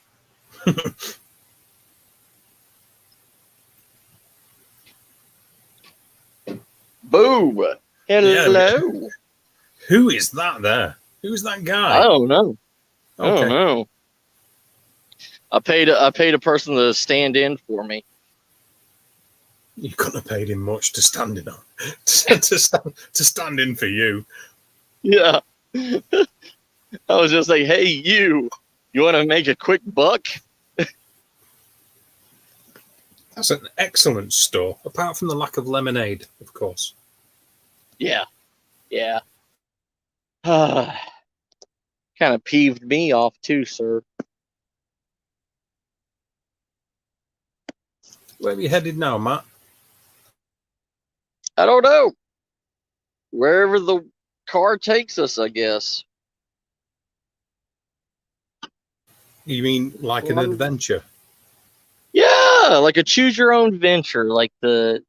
Boo! Yeah, Hello. who is that there? Who's that I guy? don't know. I don't Okay. know. I paid a person to stand in for me. You couldn't have paid him much to stand in on. to stand in for you. Yeah. I was just like, hey, you want to make a quick buck? That's an excellent store, apart from the lack of lemonade, of course. Yeah. Yeah. Kind of peeved me off too, sir. Where are you headed now, Matt? I don't know. Wherever the car takes us, I guess. You mean like an adventure? Yeah, like a choose your own venture, like the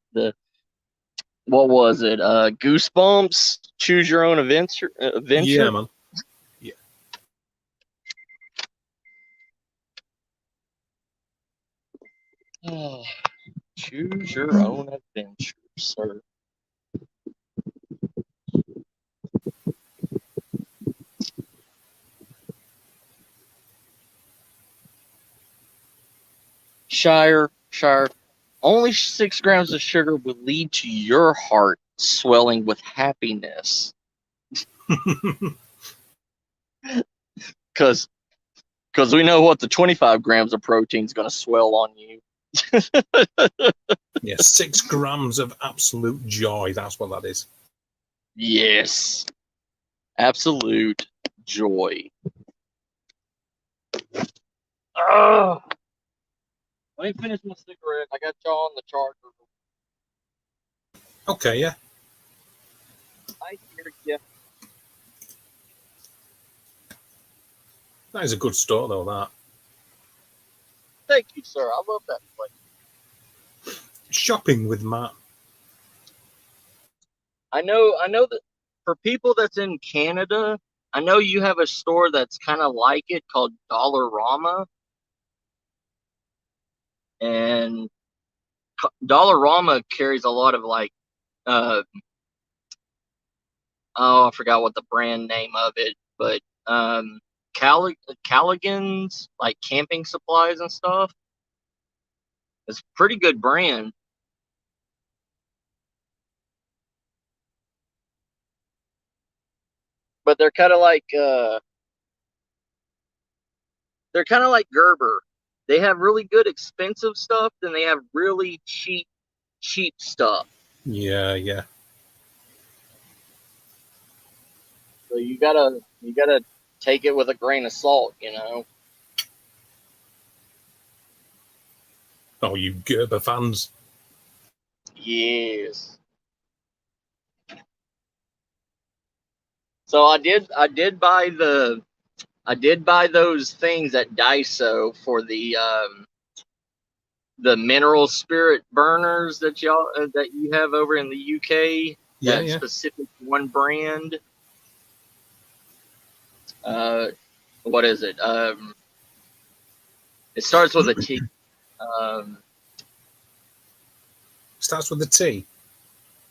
what was it? Goosebumps, choose your own adventure. Yeah, man. Yeah. Choose your own adventure, sir. Shire. Only 6 grams of sugar would lead to your heart swelling with happiness. Because we know what the 25 grams of protein is going to swell on you. Yeah, 6 grams of absolute joy. That's what that is. Yes. Absolute joy. Oh, let me finish my cigarette. I got y'all on the charger. Okay, yeah. I hear you. That is a good store, though, that. Thank you, sir. I love that place. Shopping with Matt. I know that for people that's in Canada, I know you have a store that's kind of like it called Dollarama, and Dollarama carries a lot of like, uh, oh, I forgot what the brand name of it, but Callaghan's like camping supplies and stuff. It's a pretty good brand, but they're kind of like Gerber. They have really good expensive stuff, then they have really cheap stuff. Yeah, yeah. So you gotta take it with a grain of salt, you know. Oh, you Gerber fans. Yes. So I did buy those things at Daiso for the mineral spirit burners that you have over in the UK. Yeah, That yeah. specific one brand. What is it? It starts with a T. Um, Starts with a T.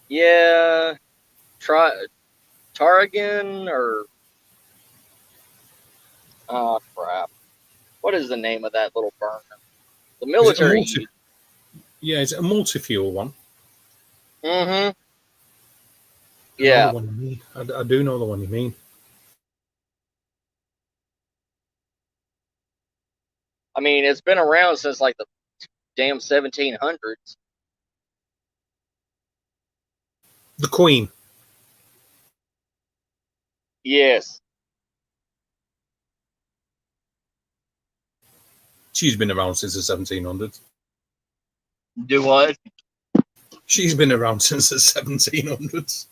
yeah, try Tarragon or oh crap. What is the name of that little burner? The Is it a military multi? use. Yeah, is it a multi-fuel one? Mm-hmm. I know the Yeah. one you mean. I do know the one you mean. I mean, it's been around since like the damn 1700s. The Queen. Yes. She's been around since the 1700s. Do what? She's been around since the 1700s.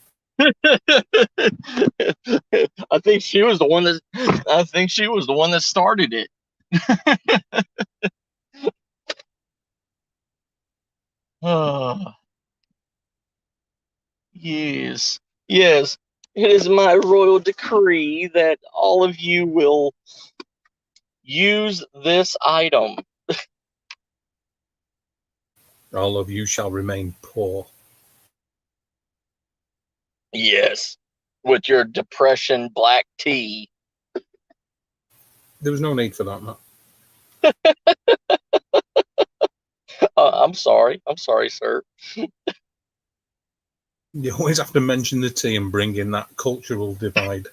I think she was the one that started it. Yes, yes. It is my royal decree that all of you will use this item. All of you shall remain poor. Yes, with your depression black tea. There was no need for that, Matt. I'm sorry. I'm sorry, sir. You always have to mention the tea and bring in that cultural divide.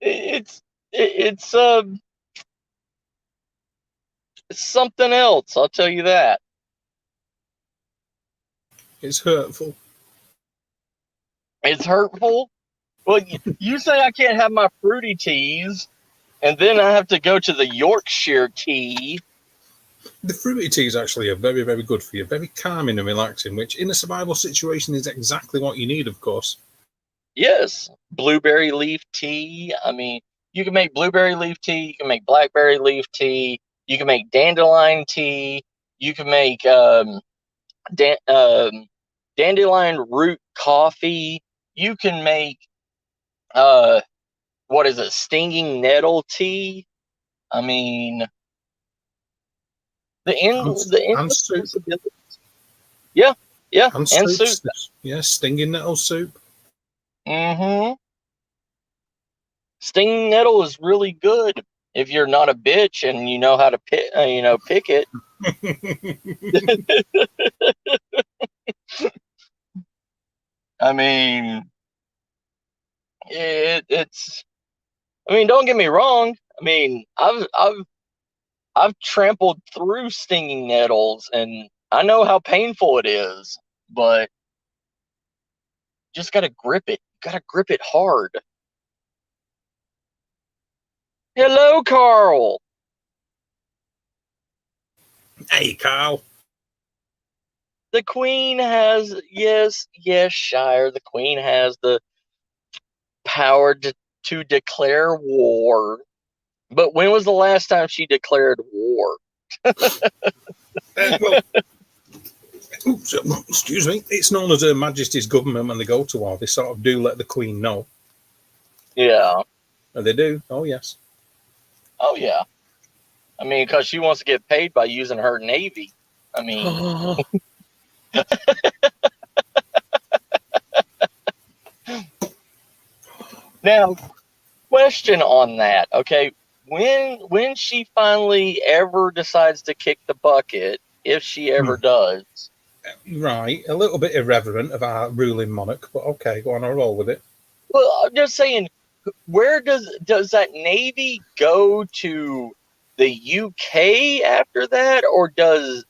It's it's something else. I'll tell you that. It's hurtful. It's hurtful. Well, you say I can't have my fruity teas, and then I have to go to the Yorkshire tea. The fruity teas actually are very, very good for you. Very calming and relaxing, which in a survival situation is exactly what you need, of course. Yes, blueberry leaf tea. I mean, you can make blueberry leaf tea. You can make blackberry leaf tea. You can make dandelion tea. You can make dan- um, dandelion root coffee. You can make uh, what is it? Stinging nettle tea. I mean, the And endless soup. possibilities. Yeah, yeah, And and soup. soup. Yeah, stinging nettle soup. Mm-hmm. Stinging nettle is really good if you're not a bitch and you know how to pick it. I mean, it's. I mean, don't get me wrong. I mean, I've trampled through stinging nettles, and I know how painful it is. But just gotta grip it. Gotta grip it hard. Hello, Carl. Hey, Carl. The Queen has yes, Shire. The Queen has the power to declare war. But when was the last time she declared war? Well, oops, excuse me. It's known as Her Majesty's government when they go to war. They sort of do let the Queen know. Yeah. And they do. Oh, yes. Oh, yeah. I mean, because she wants to get paid by using her navy. I mean, now, question on that. Okay, when she finally ever decides to kick the bucket, if she ever does. Right. A little bit irreverent of our ruling monarch, but okay, go on, I'll roll with it. Well, I'm just saying, where does that navy go to the UK after that, or does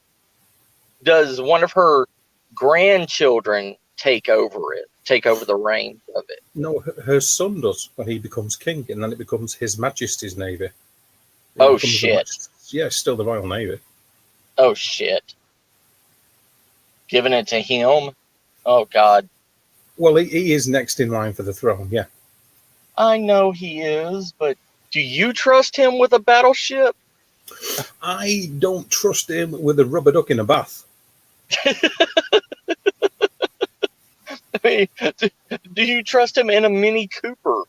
one of her grandchildren take over the reins of it? No, her son does when he becomes king, and then it becomes His Majesty's Navy. It Oh becomes the shit! yeah, still the Royal Navy. Oh shit! Giving it to him? Oh god! Well, he is next in line for the throne. Yeah, I know he is, but do you trust him with a battleship? I don't trust him with a rubber duck in a bath. I mean, do you trust him in a Mini Cooper?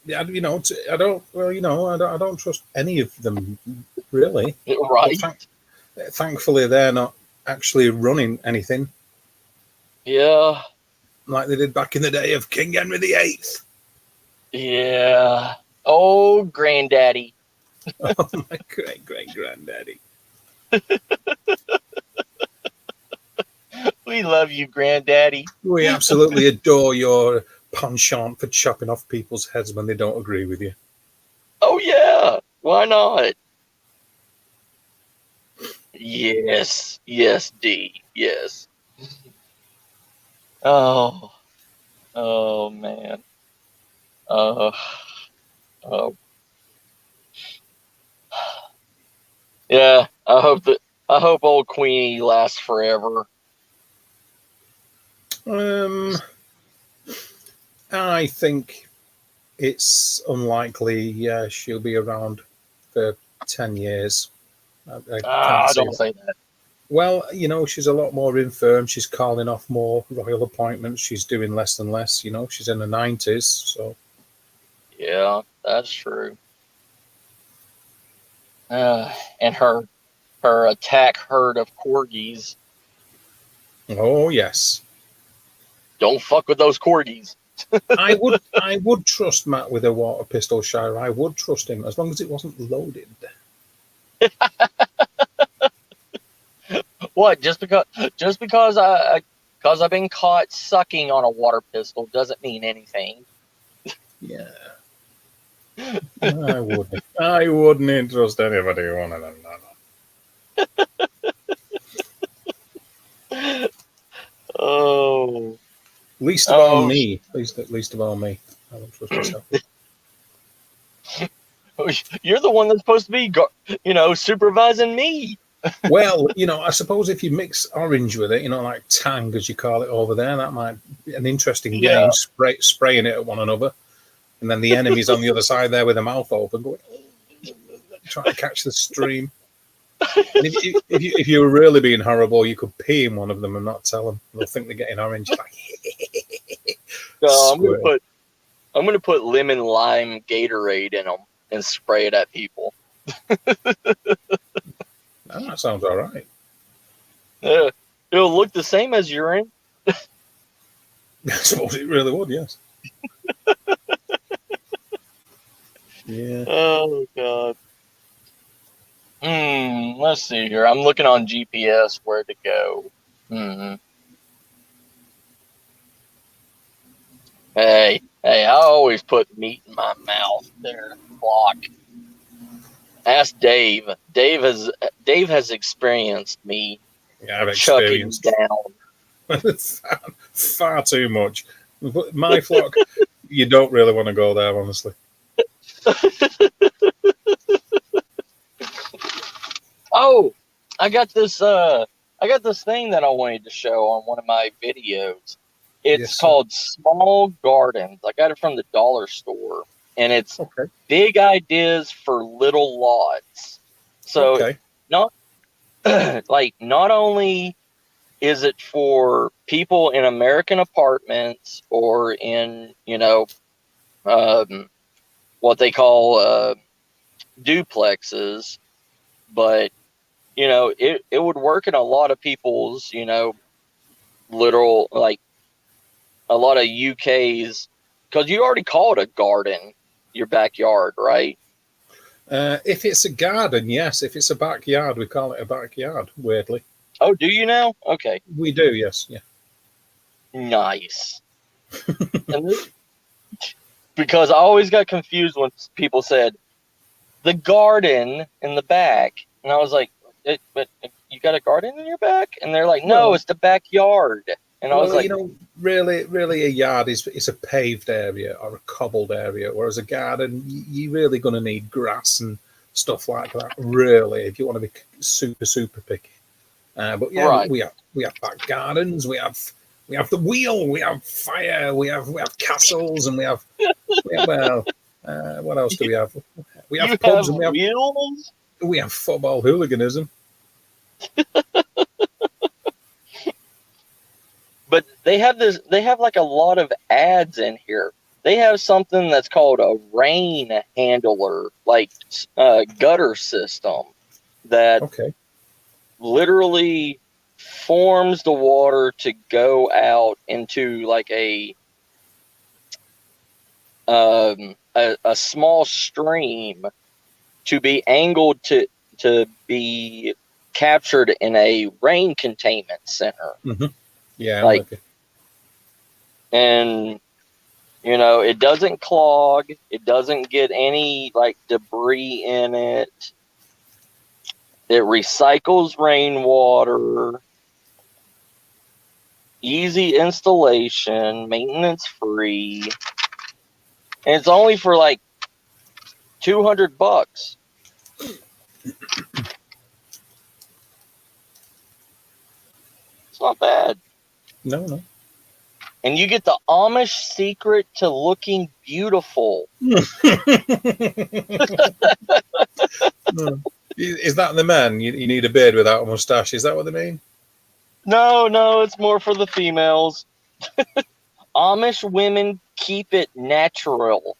Yeah, I don't. Well, I don't trust any of them really. But Right? thankfully, they're not actually running anything Yeah. like they did back in the day of King Henry VIII. Yeah. Oh, granddaddy. Oh, my great great granddaddy. We love you, granddaddy. We absolutely adore your penchant for chopping off people's heads when they don't agree with you. Oh, yeah. Why not? Yes. Yes, D. Yes. Oh. Oh, man. Oh. Oh. Yeah. I hope old Queenie lasts forever. Um, I think it's unlikely she'll be around for 10 years. I can't see Don't that. say that. Well, she's a lot more infirm. She's calling off more royal appointments. She's doing less and less. She's in the 90s. So, Yeah, that's true. And her attack herd of corgis. oh yes, Don't fuck with those corgis. I would trust Matt with a water pistol, Shire. I would trust him as long as it wasn't loaded. What? Because I've been caught sucking on a water pistol doesn't mean anything. Yeah, I wouldn't. I wouldn't trust anybody with one of them. No. Oh, Least of all me. Least of all me. I don't trust myself. you're the one that's supposed to be, supervising me. Well, I suppose if you mix orange with it, like tang, as you call it over there, that might be an interesting game. Spraying it at one another, and then the enemy's on the other side there with their mouth open, going, trying to catch the stream. And if you were really being horrible, you could pee in one of them and not tell them. They'll think they're getting orange. Like, I'm gonna put lemon lime Gatorade in them and spray it at people. That sounds all right. Yeah, it'll look the same as urine. I suppose it really would, yes. Yeah. Oh God. Let's see here. I'm looking on GPS where to go. Hey, I always put meat in my mouth there, clock. Ask Dave. Dave has experienced me I've chucking experienced down. far too much. My flock, you don't really want to go there, honestly. Oh, I got this thing that I wanted to show on one of my videos. It's called Small Gardens. I got it from the dollar store, and it's big ideas for little lots. So not only is it for people in American apartments or in what they call duplexes, but it would work in a lot of people's literal, like a lot of UK's, because you already call it a garden, your backyard, right? If it's a garden, yes. If it's a backyard, we call it a backyard, weirdly. Oh, do you now? Okay. We do, yes. Yeah. Nice. Because I always got confused when people said the garden in the back, and I was like, but you got a garden in your back? And they're like, no, it's the backyard. And I was like, really a yard is a paved area or a cobbled area, whereas a garden, you're really going to need grass and stuff like that, really, if you want to be super, super picky. But yeah, right. we have back gardens, we have the wheel, we have fire, we have castles, and we have what else do we have? We have pubs and we have football hooliganism. But they have like a lot of ads in here. They have something that's called a rain handler, like gutter system that literally forms the water to go out into like a small stream to be angled to be captured in a rain containment center. Mm-hmm. Yeah, and it doesn't clog. It doesn't get any like debris in it. It recycles rainwater. Easy installation, maintenance free, and it's only for like $200. It's not bad. No. And you get the Amish secret to looking beautiful. Is that the men? You need a beard without a mustache. Is that what they mean? No, it's more for the females. Amish women keep it natural.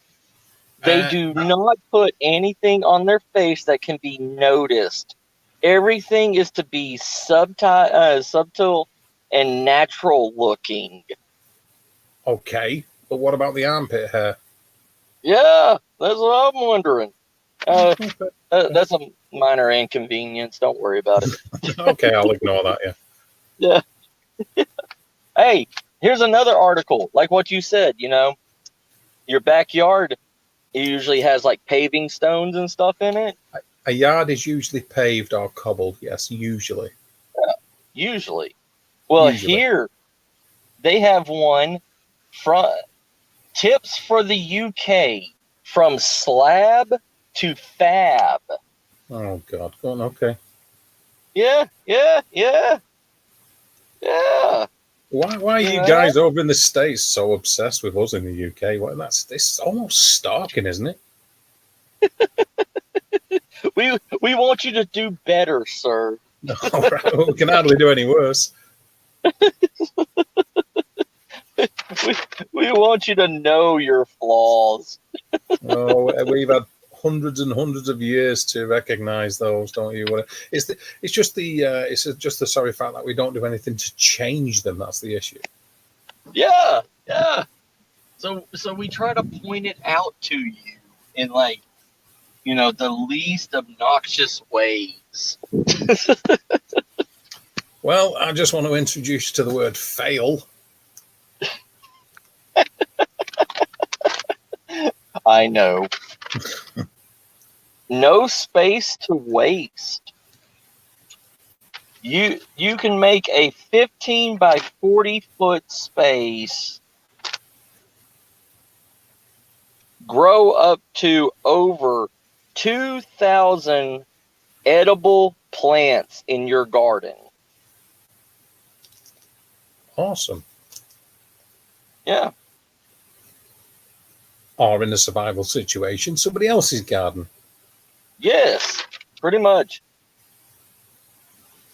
They do not put anything on their face that can be noticed. Everything is to be subtle and natural looking. Okay, but what about the armpit hair? Yeah, that's what I'm wondering. Okay. That's a minor inconvenience. Don't worry about it. Okay, I'll ignore that. Yeah. Yeah. Hey, here's another article. Like what you said, your backyard usually has like paving stones and stuff in it. A yard is usually paved or cobbled. Yes, usually. Usually. Well, Usually. here they have one from tips for the UK from slab to fab. Oh God. Go on. Okay. Yeah. Why are you guys over in the States so obsessed with us in the UK? Well, it's almost stalking, isn't it? We want you to do better, sir. All right. Well, we can hardly do any worse. We want you to know your flaws. Oh, we've had hundreds and hundreds of years to recognise those, don't you? It's just the sorry fact that we don't do anything to change them. That's the issue. Yeah. So we try to point it out to you in the least obnoxious ways. Well, I just want to introduce you to the word fail. I know. No space to waste. You can make a 15 by 40 foot space grow up to over 2,000 edible plants in your garden. Awesome. Yeah. Or in a survival situation, somebody else's garden. Yes, pretty much.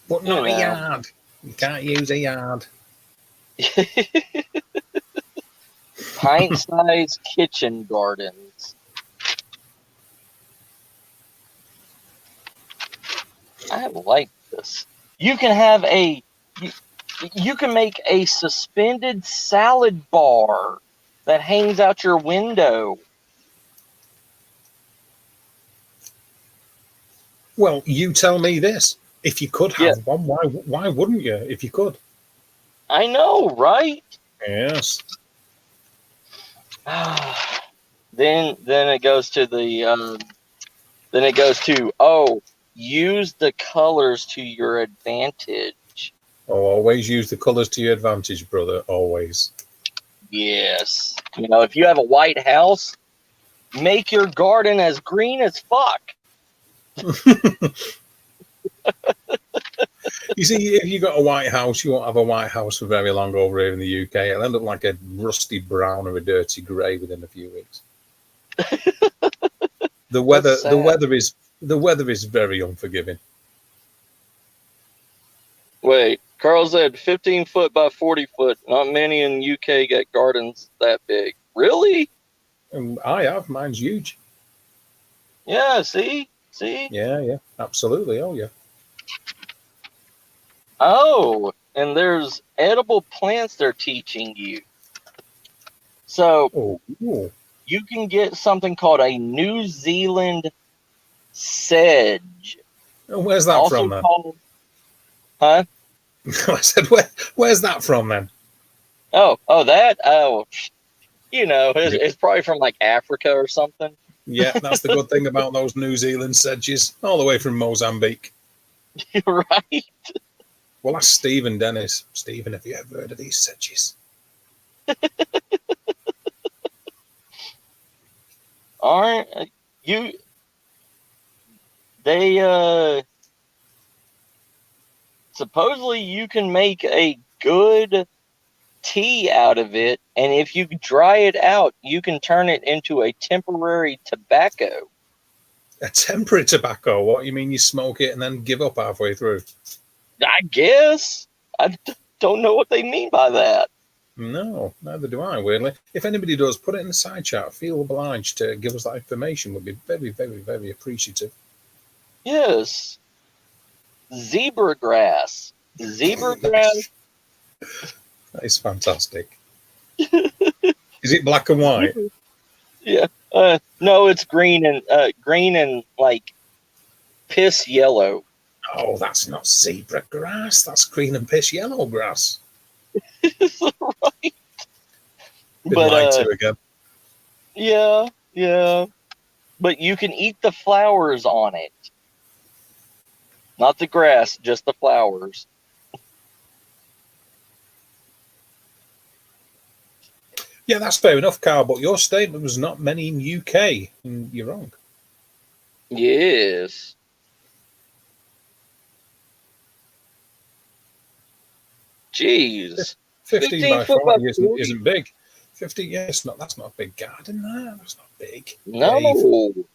But not a yard. You can't use a yard. Pint-sized kitchen gardens. I like this. You can have you can make a suspended salad bar that hangs out your window. Well, you tell me this. If you could have one, why wouldn't you? If you could. I know, right? Yes. Then it goes to use the colors to your advantage. Oh, always use the colours to your advantage, brother. Always. Yes. If you have a white house, make your garden as green as fuck. You see, if you got a white house, you won't have a white house for very long over here in the UK. It'll end up like a rusty brown or a dirty grey within a few weeks. The weather is very unforgiving. Wait, Carl said 15 foot by 40 foot. Not many in the UK get gardens that big. Really? I have. Mine's huge. Yeah, see? Yeah, absolutely. Oh, yeah. Oh, and there's edible plants they're teaching you. So you can get something called a New Zealand sedge. Where's that from, then? Huh? I said, where's that from, then? It's probably from like Africa or something. Yeah, that's the good thing about those New Zealand sedges, all the way from Mozambique. Right. Well, that's Stephen Dennis. Stephen, have you ever heard of these sedges? Aren't you? They supposedly you can make a good tea out of it, and if you dry it out, you can turn it into a temporary tobacco. A temporary tobacco? What, you mean you smoke it and then give up halfway through? I guess. Don't know what they mean by that. No, neither do I, weirdly. If anybody does, put it in the side chat. Feel obliged to give us that information. We'd be very, very, very appreciative. Yes. Zebra grass. Zebra grass. That is fantastic. Is it black and white? Yeah. No, it's green and like piss yellow. Oh, that's not zebra grass. That's green and piss yellow grass. Right. Been lied to again. Yeah. But you can eat the flowers on it. Not the grass, just the flowers. Yeah, that's fair enough, Carl, but your statement was not many in UK, and you're wrong. Yes. Jeez. 15 by 40 by isn't big. 50, yeah, that's not a big garden there. That's not big. No. If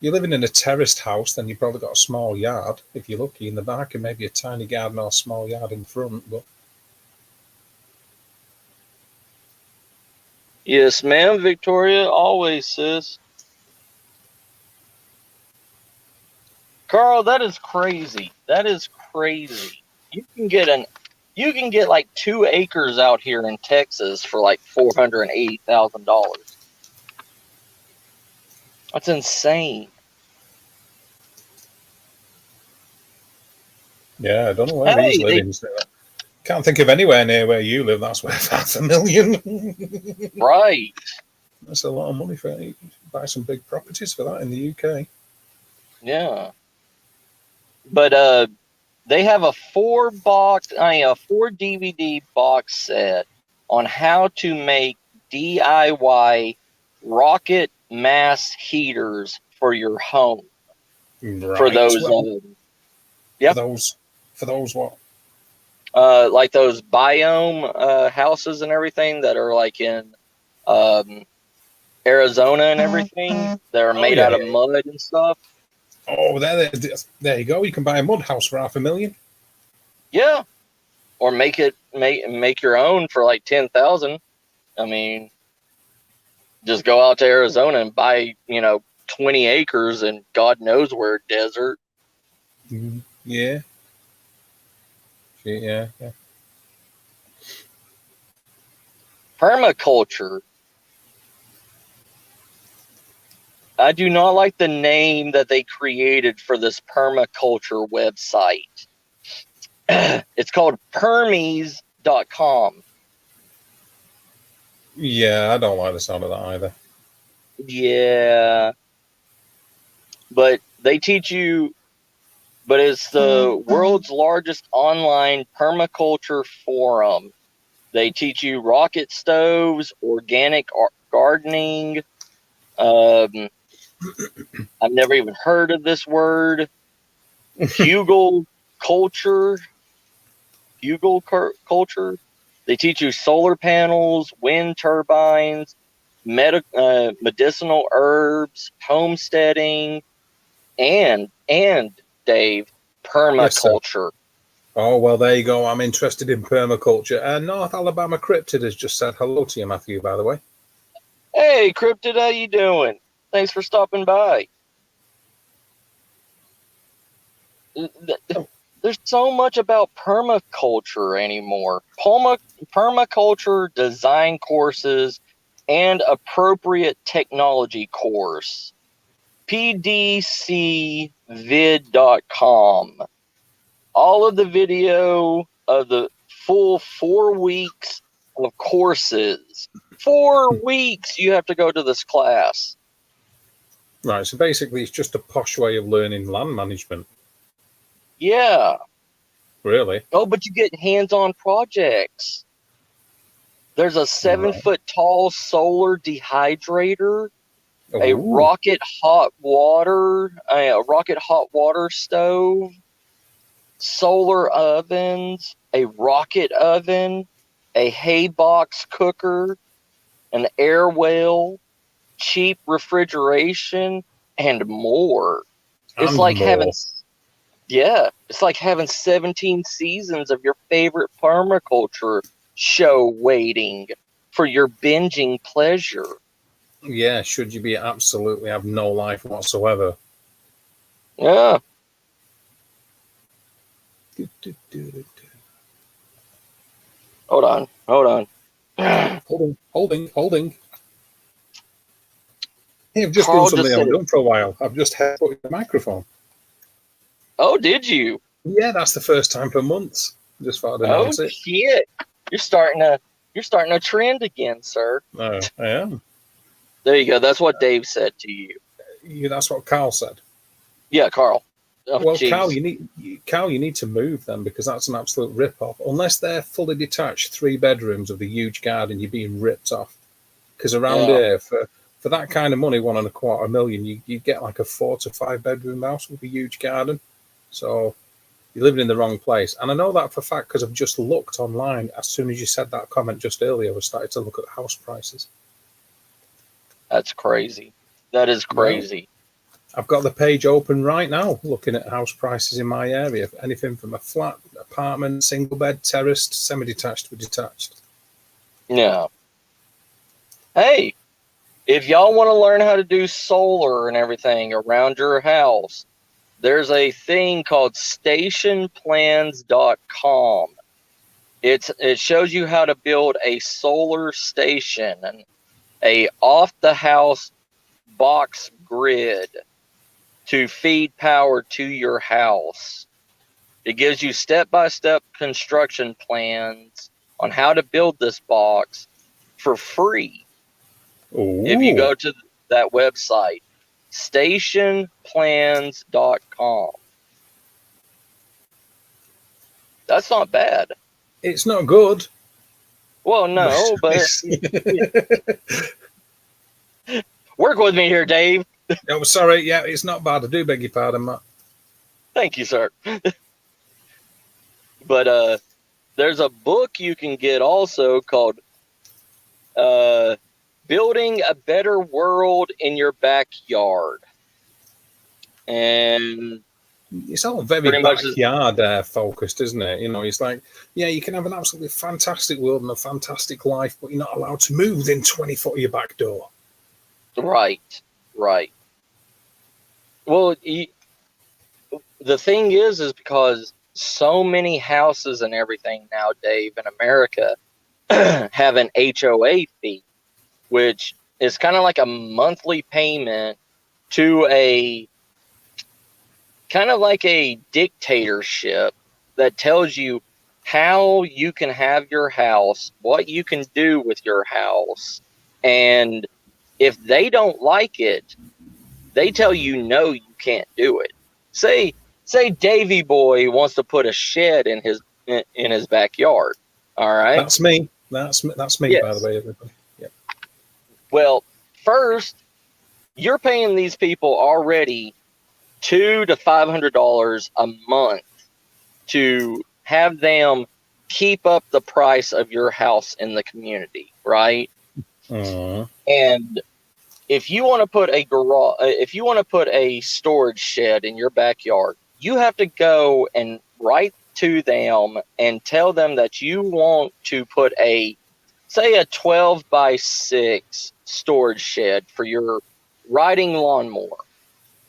you're living in a terraced house, then you've probably got a small yard, if you're lucky, in the back, and maybe a tiny garden or a small yard in front. But Yes, ma'am, Victoria. Always, sis. Carl, that is crazy. That is crazy. You can get like 2 acres out here in Texas for like $480,000. That's insane. yeah, I don't know where he's living. Can't think of anywhere near where you live that's worth $500,000. Right. That's a lot of money for you can buy some big properties for that in the UK. Yeah. But they have a 4 DVD box set on how to make DIY rocket mass heaters for your home. Right. For those yep. For those what? Like those biome houses and everything that are like in Arizona and everything that are made out of mud and stuff. Oh, there you go. You can buy a mud house for $500,000. Yeah, or make your own for like 10,000. I mean, just go out to Arizona and buy 20 acres and God knows where desert. Yeah. Permaculture. I do not like the name that they created for this permaculture website. It's called permies.com. Yeah, I don't like the sound of that either. Yeah. But they teach you, but it's the world's largest online permaculture forum. They teach you rocket stoves, organic gardening. I've never even heard of this word. Hugel culture. They teach you solar panels, wind turbines, medicinal herbs, homesteading, and Dave, permaculture. Yes, oh, well, there you go. I'm interested in permaculture. North Alabama Cryptid has just said hello to you, Matthew, by the way. Hey, Cryptid, how you doing? Thanks for stopping by. There's so much about permaculture anymore. Permaculture design courses and appropriate technology course. pdcvid.com. All of the video of the full 4 weeks of courses. 4 weeks you have to go to this class. Right, so basically it's just a posh way of learning land management. Yeah. Really? Oh, but you get hands-on projects. There's a 7-foot tall solar dehydrator, a rocket hot water stove, solar ovens, a rocket oven, a hay box cooker, an air wheel, cheap refrigeration, and more. It's And like having, more. yeah, it's like having 17 seasons of your favorite permaculture show waiting for your binging pleasure. Yeah, should you be absolutely have no life whatsoever. Yeah. Hold on. Holding. Hey, I've just done Carl just something I said, haven't done for a while. I've just headbutted the microphone. "Oh, did you? Yeah, that's the first time for months. Just thought I'd Oh announce it. shit! You're starting a trend again, sir." Oh, I am. There you go. That's what Dave said to you. Yeah, that's what Carl said. Yeah, Carl. Oh, Well, jeez. Carl, you need to move them because that's an absolute rip-off. Unless they're fully detached 3 bedrooms with a huge garden, you're being ripped off. Because around Yeah, here, for that kind of money, 1.25 million, you get like a 4 to 5 bedroom house with a huge garden. So you're living in the wrong place. And I know that for a fact because I've just looked online. As soon as you said that comment just earlier, I started to look at house prices. that's crazy. That is Well, crazy. I've got the page open right now, looking at house prices in my area. Anything from a flat, apartment, single bed, terraced, semi-detached, or detached. Yeah. Hey, if y'all want to learn how to do solar and everything around your house, there's a thing called stationplans.com. It shows you how to build a solar station and a off the house box grid to feed power to your house. It gives you step-by-step construction plans on how to build this box for free. If you Ooh, go to that website, stationplans.com. That's not bad. it's not good. Well, no, but work with me here, Dave. Oh, sorry. Yeah, it's not bad. I do beg your pardon, Matt. Thank you, sir. But there's a book you can get also called Building a Better World in Your Backyard. And It's all very pretty much, backyard focused, isn't it? You know, it's like, yeah, you can have an absolutely fantastic world and a fantastic life, but you're not allowed to move within 20 foot of your back door. right. Well, the thing is because so many houses and everything now, Dave, in America have an HOA fee, which is kind of like a monthly payment to a kind of like a dictatorship that tells you how you can have your house, what you can do with your house, and if they don't like it, they tell you no, you can't do it. Say Davy Boy wants to put a shed in his backyard. All right. That's me. That's me, by the Yes. way, everybody. Yeah. Well, first, you're paying these people already $200 to $500 a month to have them keep up the price of your house in the community, right? And if you want to put a garage, if you want to put a storage shed in your backyard, you have to go and write to them and tell them that you want to put say a 12x6 storage shed for your riding lawnmower.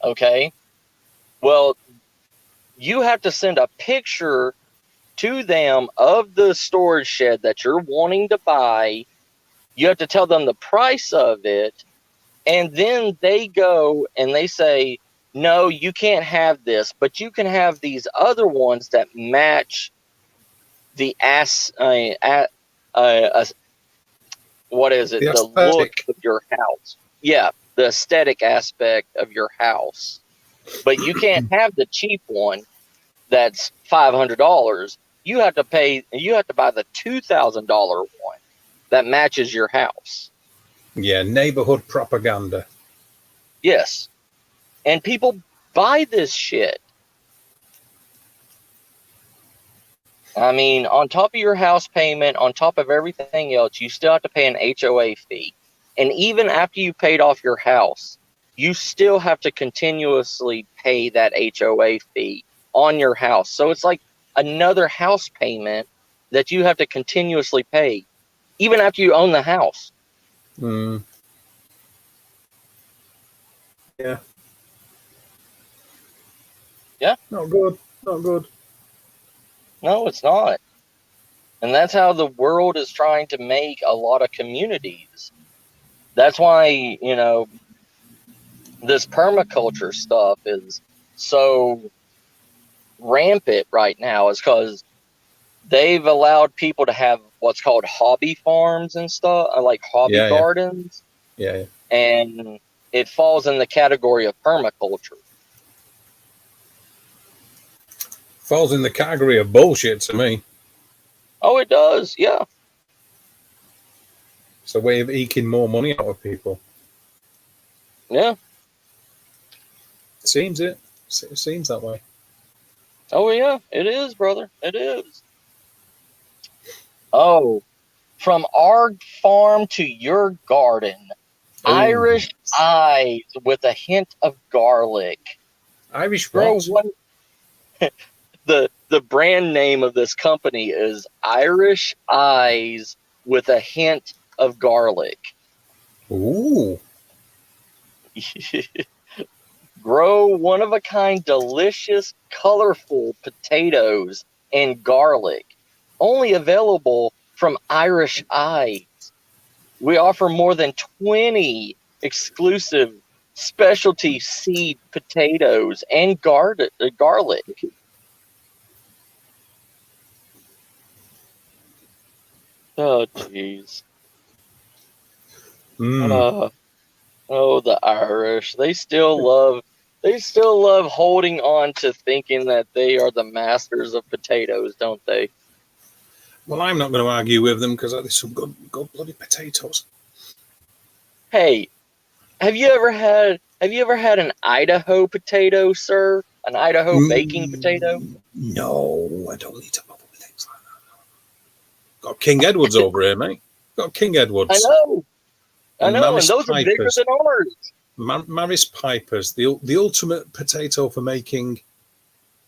Okay. Well, you have to send a picture to them of the storage shed that you're wanting to buy. You have to tell them the price of it. And then they go and they say, no, you can't have this, but you can have these other ones that match the what is The it? The look aesthetic. of your house. Yeah, the aesthetic aspect of your house. But you can't have the cheap one that's $500. You have to buy the $2,000 one that matches your house. Yeah, neighborhood propaganda. Yes. And people buy this shit. I mean, on top of your house payment, on top of everything else, you still have to pay an HOA fee. And even after you paid off your house, you still have to continuously pay that HOA fee on your house. So it's like another house payment that you have to continuously pay, even after you own the house. Mm. Yeah. Yeah. Not good. Not good. No, it's not. And that's how the world is trying to make a lot of communities. That's why, this permaculture stuff is so rampant right now, is because they've allowed people to have what's called hobby farms and stuff, like hobby Yeah, yeah. gardens, Yeah, and it falls in the category of permaculture. falls in the category of bullshit to me. Oh, it does, yeah. It's a way of eking more money out of people. Yeah. It seems it. It seems that way. Oh, yeah, it is, brother. It is. Oh, from our farm to your garden. Oh, Irish eyes with a hint of garlic. Irish Grow what? one. The brand name of this company is Irish Eyes with a hint of garlic. Ooh. Grow one of a kind, delicious, colorful potatoes and garlic. Only available from Irish Eyes. We offer more than 20 exclusive specialty seed potatoes and garlic. Oh, jeez. Mm. Oh, the Irish. They still love holding on to thinking that they are the masters of potatoes, don't they? Well, I'm not going to argue with them because there's some good bloody potatoes. Hey, have you ever had an Idaho potato, sir? An Idaho baking potato? No, I don't need to bother with things like that. Got King Edwards over here, mate. Got King I Edwards know. I and know, and Maris those are bigger Pipers. than ours. Maris Pipers, the ultimate potato for making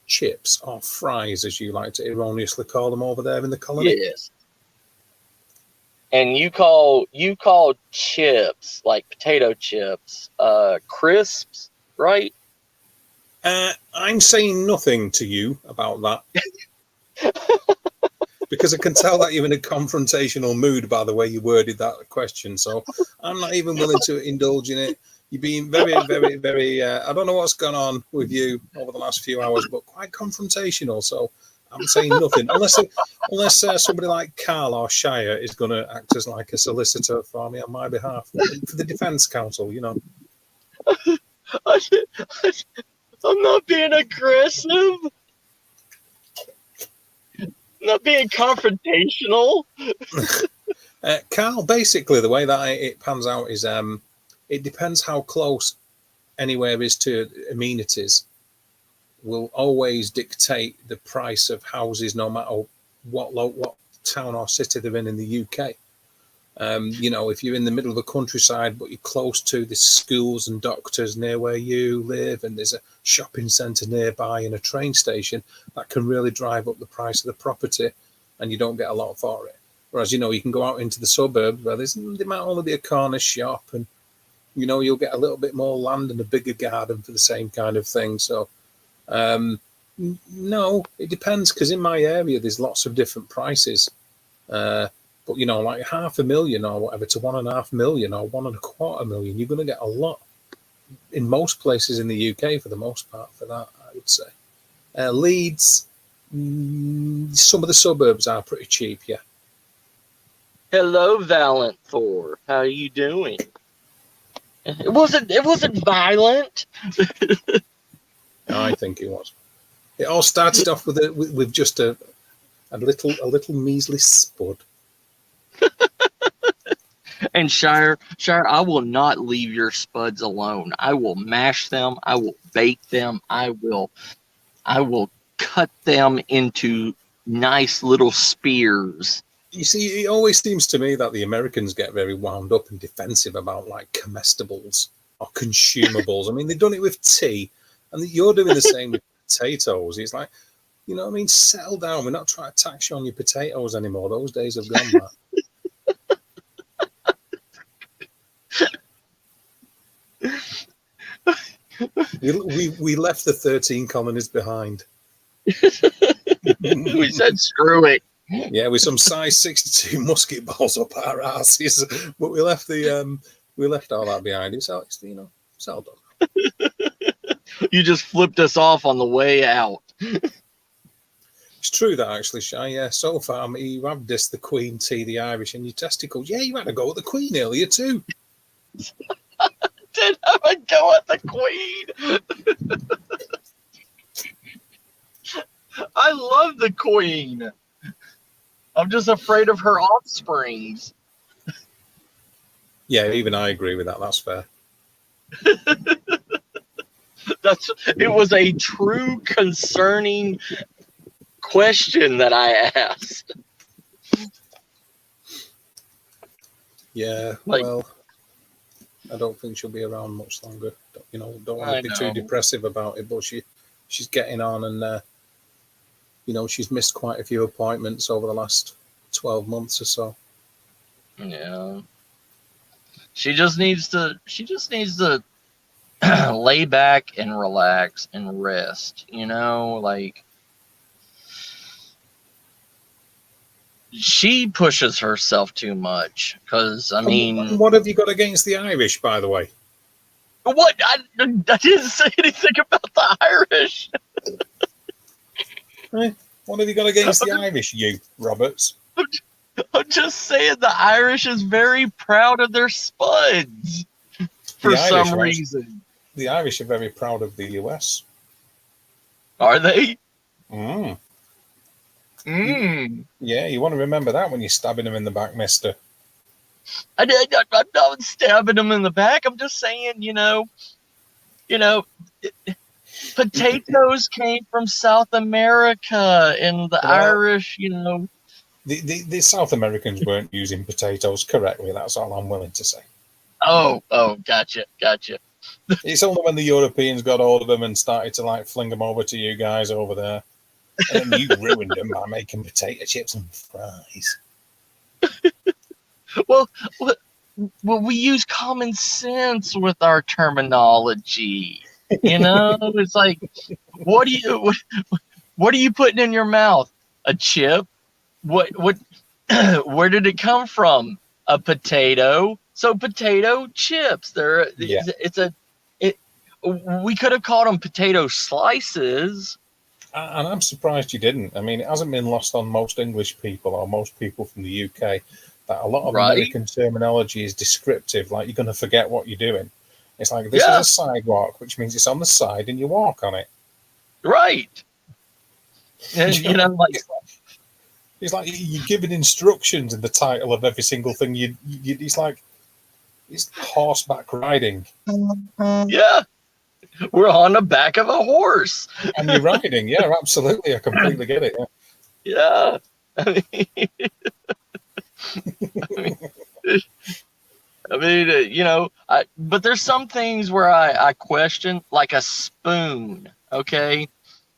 chips or fries, as you like to erroneously call them over there in the colony. Yes. And you call chips, like potato chips, crisps, right? I'm saying nothing to you about that because I can tell that you're in a confrontational mood by the way you worded that question. So I'm not even willing to indulge in it. You're being very, very, very. I don't know what's gone on with you over the last few hours, but quite confrontational. So I'm saying nothing unless somebody like Carl or Shire is going to act as like a solicitor for me on my behalf for the defence counsel. I'm not being aggressive. I'm not being confrontational. Carl, basically, the way that it pans out is it depends how close anywhere is to amenities will always dictate the price of houses, no matter what town or city they're in the UK. If you're in the middle of the countryside, but you're close to the schools and doctors near where you live, and there's a shopping centre nearby and a train station, that can really drive up the price of the property, and you don't get a lot for it. Whereas, you can go out into the suburbs where there might only be a corner shop, and you'll get a little bit more land and a bigger garden for the same kind of thing. So, no, it depends, because in my area there's lots of different prices. But like 500,000 or whatever to 1.5 million or 1.25 million, you're going to get a lot in most places in the UK for the most part for that, I would say. Leeds, some of the suburbs are pretty cheap, yeah. Hello, Valiant Thor. How are you doing? It wasn't violent. I think it was. It all started off with just a little measly spud. And Shire, I will not leave your spuds alone. I will mash them. I will bake them. I will cut them into nice little spears. You see, it always seems to me that the Americans get very wound up and defensive about like comestibles. or consumables. I mean, they've done it with tea, and you're doing the same with potatoes. It's like, you know what I mean? Settle down. We're not trying to tax you on your potatoes anymore. Those days have gone by. We left the 13 colonies behind. We said screw it. Yeah, with some size 62 musket balls up our asses, but we left all that behind. It's all done. You just flipped us off on the way out. It's true that actually, Shy. Yeah, so far you have dissed the Queen tea, the Irish, and your testicles. Yeah, you had a go at the Queen earlier too. Did have a go at the Queen. I love the Queen. I'm just afraid of her offsprings. Yeah, even I agree with that. That's fair. It was a true concerning question that I asked. Yeah, well, I don't think she'll be around much longer. Don't want to be too depressive about it, but she's getting on, and she's missed quite a few appointments over the last 12 months or so. Yeah. She just needs to lay back and relax and rest, she pushes herself too much because, I mean... What have you got against the Irish, by the way? What? I didn't say anything about the Irish. What have you got against the Irish, you, Roberts? I'm just saying the Irish is very proud of their spuds for some reason. The Irish are very proud of the US. Are they? Yeah, you want to remember that when you're stabbing them in the back, mister. I'm not stabbing them in the back. I'm just saying, potatoes came from South America, and the Irish, The South Americans weren't using potatoes correctly. That's all I'm willing to say. Oh, gotcha. It's only when the Europeans got hold of them and started to fling them over to you guys over there, and then you ruined them by making potato chips and fries. Well, we use common sense with our terminology. It's like, what are you putting in your mouth? A chip? What where did it come from? A potato. So potato chips. We could have called them potato slices. And I'm surprised you didn't. I mean, it hasn't been lost on most English people or most people from the UK that a lot of American terminology is descriptive, like you're going to forget what you're doing. It's like, this is a sidewalk, which means it's on the side and you walk on it. Right. And, it's like you're giving instructions in the title of every single thing. It's like, it's horseback riding. Yeah. We're on the back of a horse. And you're riding. Yeah, absolutely. I completely get it. Yeah. But there's some things where I question, like a spoon. Okay.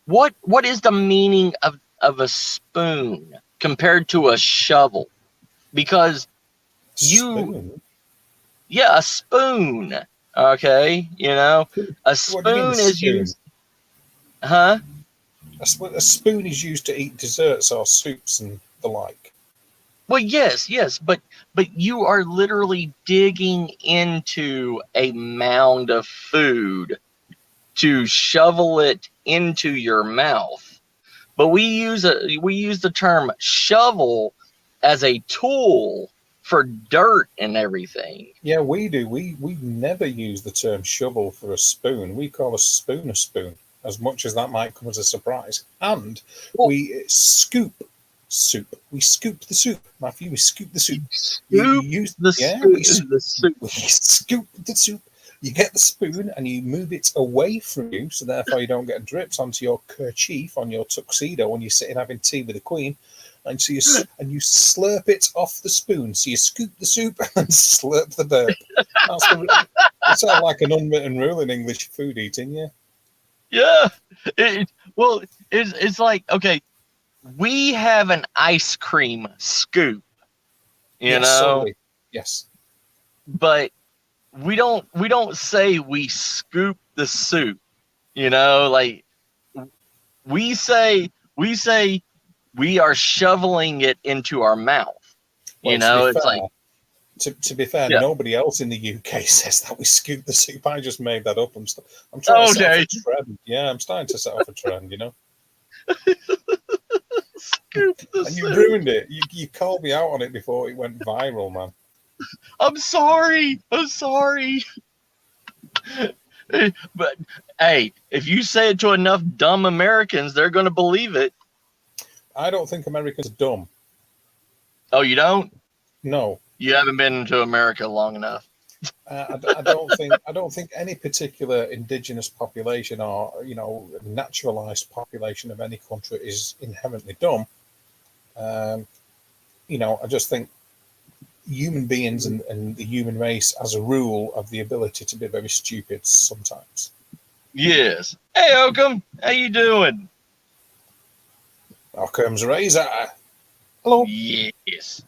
What is the meaning of a spoon compared to a shovel? Because a spoon. Okay, a spoon is used. Huh? A spoon is used to eat desserts or soups and the like. Well, yes, but you are literally digging into a mound of food to shovel it into your mouth. But we use the term shovel as a tool for dirt and everything. Yeah, we do. We never use the term shovel for a spoon. We call a spoon, as much as that might come as a surprise. And we scoop soup. We scoop the soup. Matthew, we scoop the soup. We scoop the soup. You get the spoon and you move it away from you, so therefore you don't get drips onto your kerchief on your tuxedo when you're sitting having tea with the Queen. And so you slurp it off the spoon. So you scoop the soup and slurp the burp. It's sort of like an unwritten rule in English food eating, yeah. Yeah. Well, it's like, okay, we have an ice cream scoop, Yes, sorry. Yes. but we don't say we scoop the soup, like we say we are shoveling it into our mouth. Well, to be It's fair, like, to be fair, yeah. nobody else in the UK says that we scoop the soup. I just made that up. I'm trying to set off Okay. a trend. Yeah, I'm starting to set off a trend, Scoop the And you soup. ruined it. You called me out on it before it went viral, man. I'm sorry. But hey, if you say it to enough dumb Americans, they're going to believe it. I don't think Americans are dumb. Oh, you don't? No. You haven't been to America long enough. I don't think any particular indigenous population or naturalized population of any country is inherently dumb. I just think human beings and the human race, as a rule, have the ability to be very stupid sometimes. Yes. Hey, Oakham, how you doing? Occam's razor. Hello. Yes.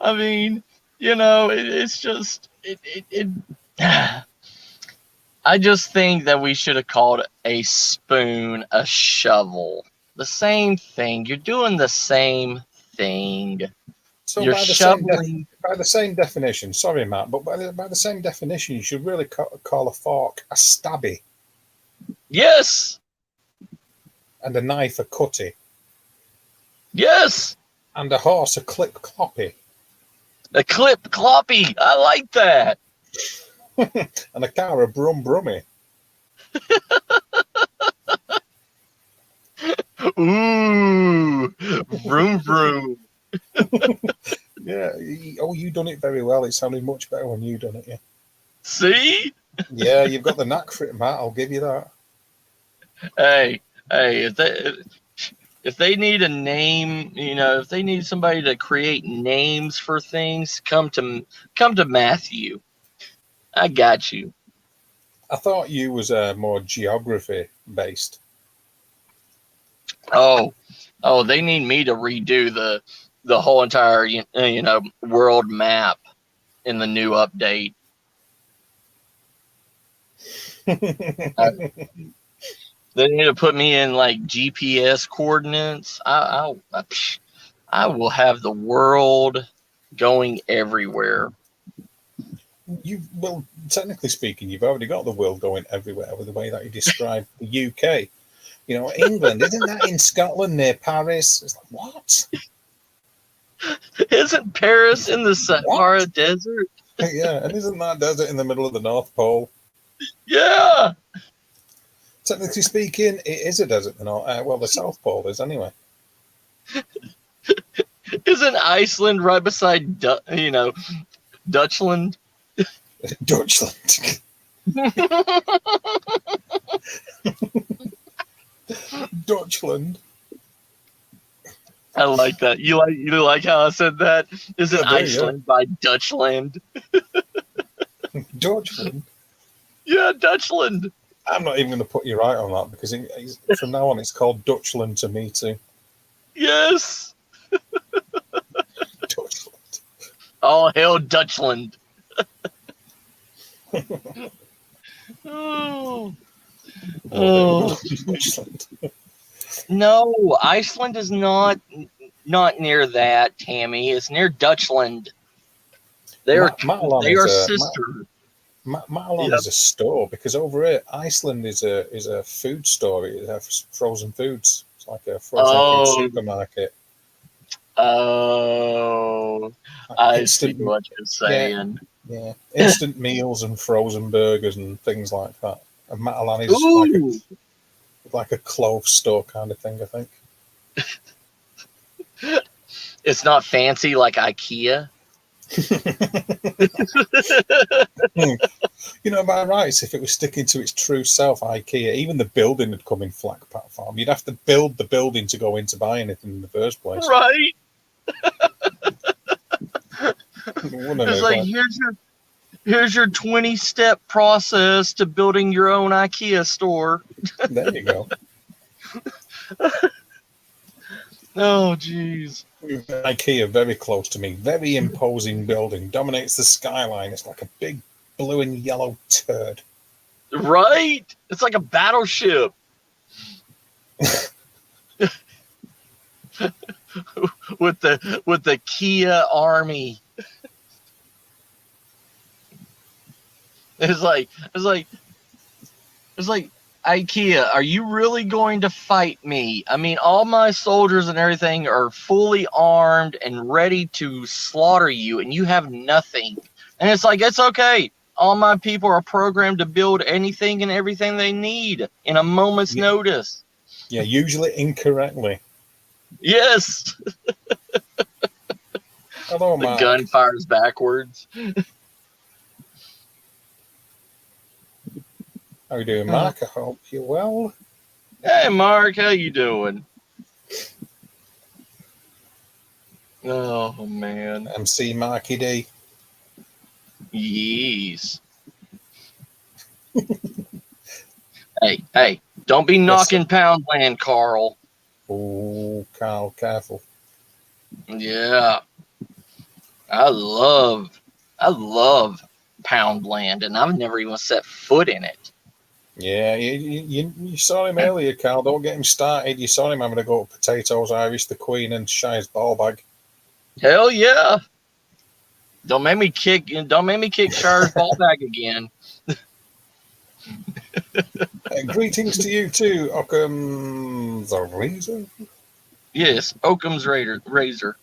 I mean, it's just it. I just think that we should have called a spoon a shovel. The same thing. You're doing the same thing. So You're by the same definition, sorry, Matt, but by the same definition, you should really call a fork a stabby. Yes. And a knife a cutty. Yes. And a horse a clip cloppy. A clip cloppy. I like that. And a car a brum brummy. Ooh, vroom vroom. Yeah. Oh, you done it very well. It sounded much better when you done it. Yeah. See? Yeah, you've got the knack for it, Matt. I'll give you that. Hey, if they need a name, if they need somebody to create names for things, come to Matthew. I got you. I thought you was more geography based. Oh, they need me to redo the whole entire world map in the new update. They need to put me in like GPS coordinates. I will have the world going everywhere. Well, technically speaking, you've already got the world going everywhere with the way that you describe the UK. England, isn't that in Scotland near Paris? It's like, what? Isn't Paris in the Sahara Desert? Yeah, and isn't that desert in the middle of the North Pole? Yeah. Technically speaking, it is a desert. Well, the South Pole is anyway. Isn't Iceland right beside Dutchland? Dutchland. Dutchland. I like that. You like how I said that? Isn't Iceland by Dutchland? Dutchland. Yeah, Dutchland. I'm not even going to put you right on that because from now on it's called Dutchland to me too. Yes. Dutchland. All hail Dutchland. Oh. Dutchland. No, Iceland is not near that, Tammy. It's near Dutchland. They are sisters. Mylar is a store because over here Iceland is a food store. It has frozen foods. It's like a frozen food supermarket. Oh, I see what you're saying. Yeah, instant meals and frozen burgers and things like that. And Mylar is like a clothes store kind of thing, I think. It's not fancy like IKEA. By rights, if it was sticking to its true self, IKEA, even the building would come in flat platform. You'd have to build the building to go in to buy anything in the first place. Right. Wouldn't It's it? like Like, here's your 20-step process to building your own IKEA store. there you go. Oh, jeez. IKEA very close to me. Very imposing building. Dominates the skyline. It's like a big blue and yellow turd. Right? It's like a battleship. with the Kia army. It's like IKEA, are you really going to fight me? I mean, all my soldiers and everything are fully armed and ready to slaughter you, and you have nothing. And it's like, it's okay. All my people are programmed to build anything and everything they need in a moment's notice. Yeah, usually incorrectly. Yes. Hello, The Mark. gun fires backwards. How you doing, Mark? I hope you're well. Hey, Mark, how you doing? Oh, man. MC Marky D. Yes. Hey, don't be knocking Poundland, Carl. Oh, Carl, careful. Yeah. I love Poundland, and I've never even set foot in it. Yeah, you saw him earlier, Carl. Don't get him started. You saw him having a go at Potatoes, Irish, the Queen, and Shire's ball bag. Hell yeah. Don't make me kick Shire's ball bag again. Greetings to you too, Occam's Razor. Yes, Occam's razor.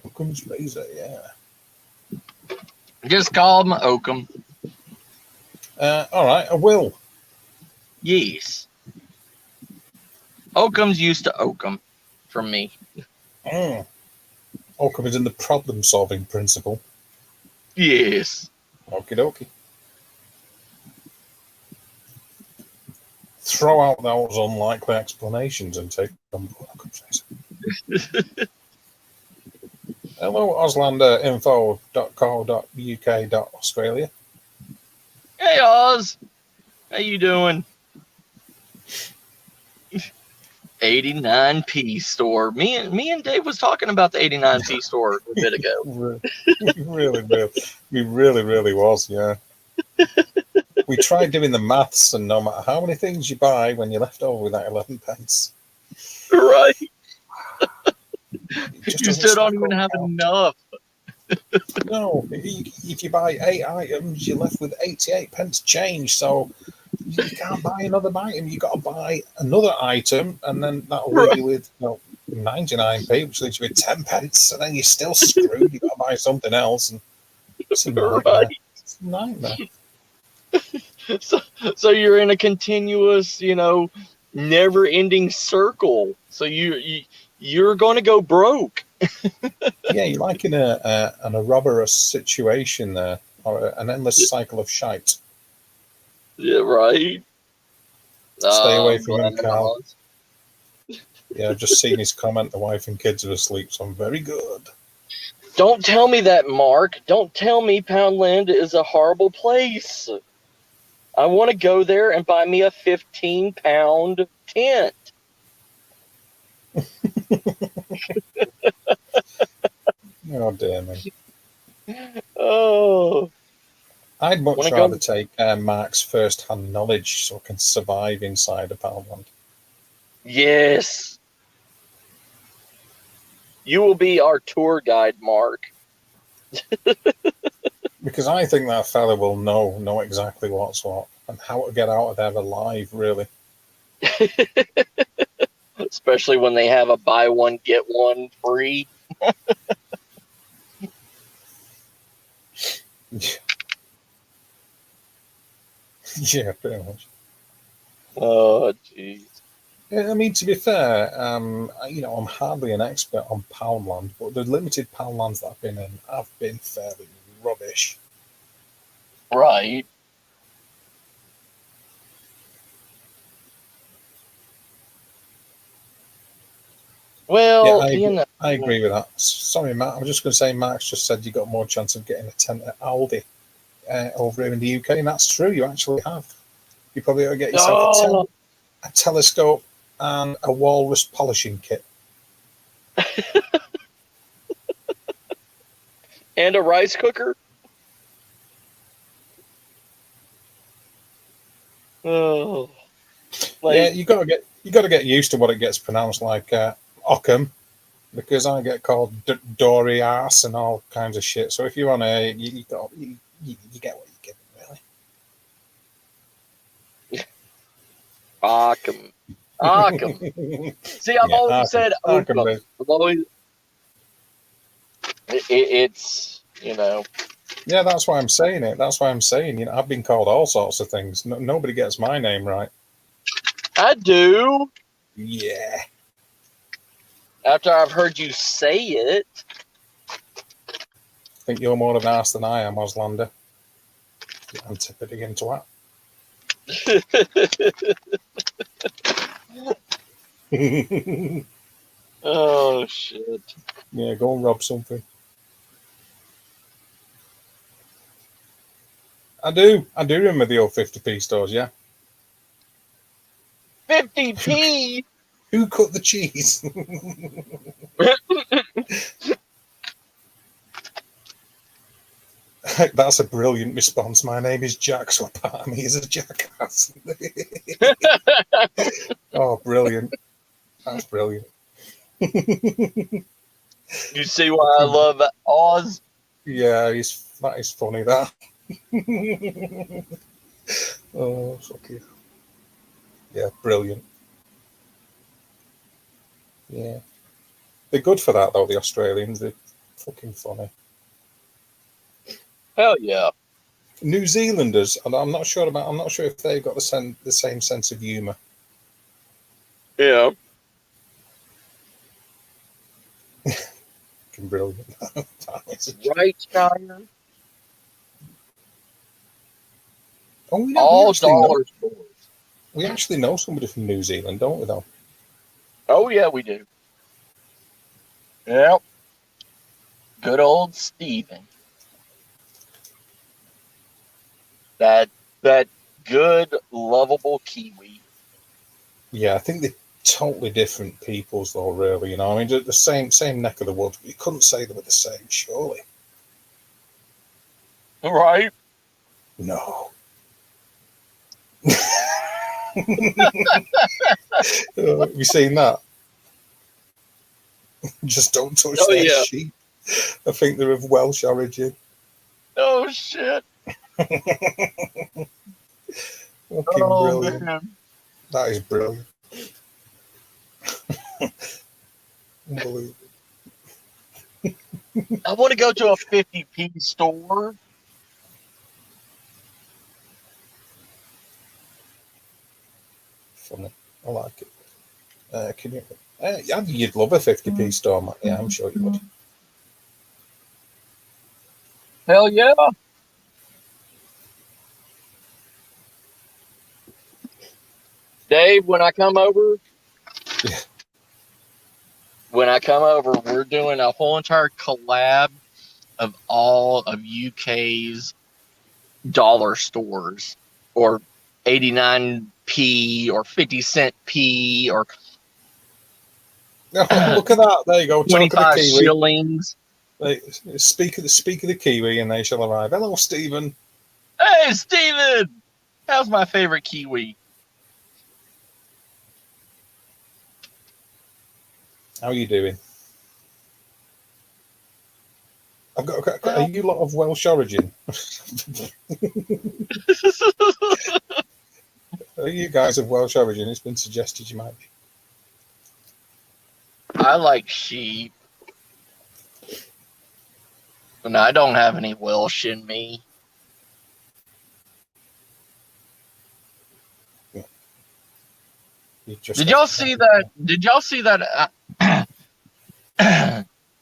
Occam's Razor, yeah. Just call him Occam. All right, I will. Yes. Occam's used to Occam from me. Occam is in the problem-solving principle. Yes. Okie dokie. Throw out those unlikely explanations and take them. Hello, auslanderinfo.co.uk.australia. Hey, Oz. How you doing? 89p store. Me and Dave was talking about the 89p store a bit ago. We really was, yeah. We tried doing the maths, and no matter how many things you buy, when you're left over with that 11 pence, Right. you still don't even have enough. No, if you buy 8 items, you're left with 88 pence change. So you can't buy another item. You got to buy another item, and then that'll leave you with 99p, which leaves you with 10 pence, and then you're still screwed. You got to buy something else, and it's a nightmare. Right. It's a nightmare. So you're in a continuous, never-ending circle. So you're going to go broke. Yeah, you're like in an Ouroboros situation there, or an endless cycle of shite. Yeah, right. Stay away from him, Carl. Oz. Yeah, I've just seen his comment. The wife and kids are asleep, so I'm very good. Don't tell me that, Mark. Don't tell me Poundland is a horrible place. I want to go there and buy me a 15-pound tent. Oh, dear me. Oh. I'd much rather take Mark's first-hand knowledge so I can survive inside a Poundland. Yes. You will be our tour guide, Mark. Because I think that fella will know exactly what's what and how to get out of there alive, really. Especially when they have a buy one, get one free. Yeah, pretty much. Oh, jeez. I mean, to be fair, I'm hardly an expert on Poundland, but the limited Poundlands that I've been in have been fairly rubbish. Right. Yeah, Well, you know, I agree with that. Sorry, Matt. I was just going to say, Max just said you got more chance of getting a tent at Aldi over here in the UK, and that's true. You actually have. You probably ought to get yourself a oh, tent, a telescope, and a walrus polishing kit. and a rice cooker. Oh, Yeah, like, you got to get used to what it gets pronounced like Ockham, because I get called Dory ass and all kinds of shit. So if you're on a, you get what you get, Arkham, Arkham. really. See, I've Yeah, always said Arkham. Oakham. I've always, it's, Yeah, that's why I'm saying it. That's why I'm saying, I've been called all sorts of things. No, nobody gets my name right. I do. Yeah. After I've heard you say it. I think you're more of an ass than I am, Oslander. You antipoding twat. Oh shit. Yeah, go and rob something. I do. I do remember the old 50p stores, yeah. 50p. Who cut the cheese? That's a brilliant response. My name is Jack, so part of me is a jackass. Oh, brilliant. That's brilliant. You see why I love Oz? Yeah, that is funny, that. Oh, fuck you. Yeah, brilliant. Yeah. They're good for that, though, the Australians. They're fucking funny. Hell yeah. New Zealanders, and I'm not sure if they've got the same sense of humour. Yeah. Fucking brilliant. Right, Shire. Oh, All dollar stores. we actually know somebody from New Zealand, don't we, though? Oh yeah, we do. Yep. Good old Steven. That good, lovable Kiwi. Yeah, I think they're totally different peoples, though, really. I mean, the same neck of the woods, but you couldn't say they were the same, surely. Right. No. Have you seen that? Just don't touch Oh their yeah. sheep. I think they're of Welsh origin. Oh shit. Fucking Oh brilliant. man. That is brilliant. Unbelievable. I want to go to a 50p store. Funny. I like it. Can you? You'd love a 50p store, man. Yeah, I'm sure you would. Hell yeah. Dave, when I come over, Yeah. we're doing a whole entire collab of all of UK's dollar stores, or 89p or 50-cent p or Oh, look at that. There you go. Talk of the 25 Kiwi. shillings. Speak of the Kiwi, and they shall arrive. Hello, Stephen. Hey, Steven! How's my favorite Kiwi? How are you doing? Are you lot of Welsh origin? Are you guys of Welsh origin? It's been suggested you might be. I like sheep. And I don't have any Welsh in me. Yeah. Did y'all see that? Did y'all see that?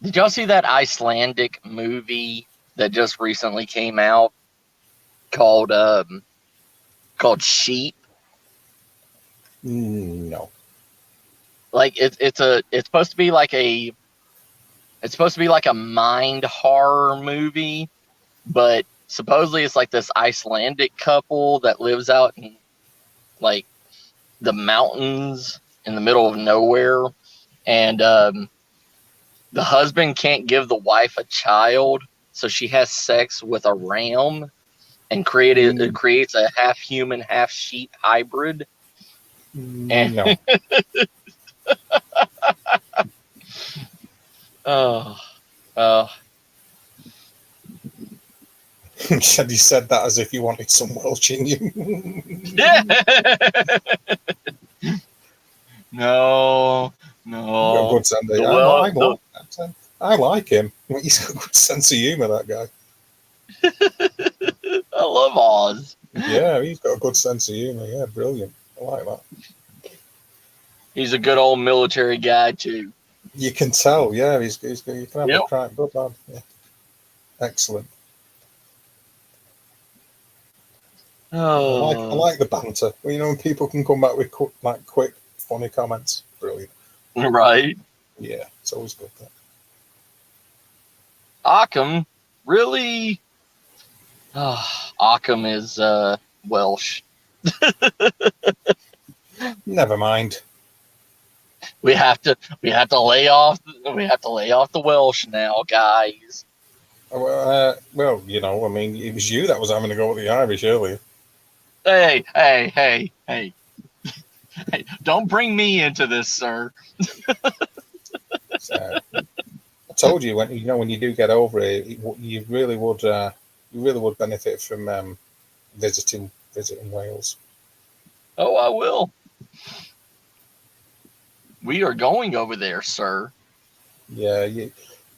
Did y'all see that Icelandic movie that just recently came out called Sheep? No. like it's supposed to be like a mind horror movie, but supposedly it's like this Icelandic couple that lives out in like the mountains in the middle of nowhere, and the husband can't give the wife a child, so she has sex with a ram and it creates a half human, half sheep hybrid. And No. oh, oh, You said that as if you wanted some Welsh in you. yeah. No, You've got a no. good sense. The well, the I like him. He's got a good sense of humour, that guy. I love Oz. Yeah, he's got a good sense of humour. Yeah, brilliant. I like that. He's a good old military guy too. You can tell. Yeah, you can have Yep. a crack. Good lad. Yeah, excellent. Oh, I like the banter. Well, you know, when people can come back with quick, funny comments. Brilliant. right. Yeah, it's always good. That. Occam, really? Oh, Occam is Welsh. Never mind. We have to lay off the Welsh now, guys. Well, you know, I mean, it was you that was having to go with the Irish earlier. Hey. Hey, don't bring me into this, sir. So, I told you when you do get over it, you really would benefit from visiting Wales. Oh, I will. We are going over there, sir. Yeah,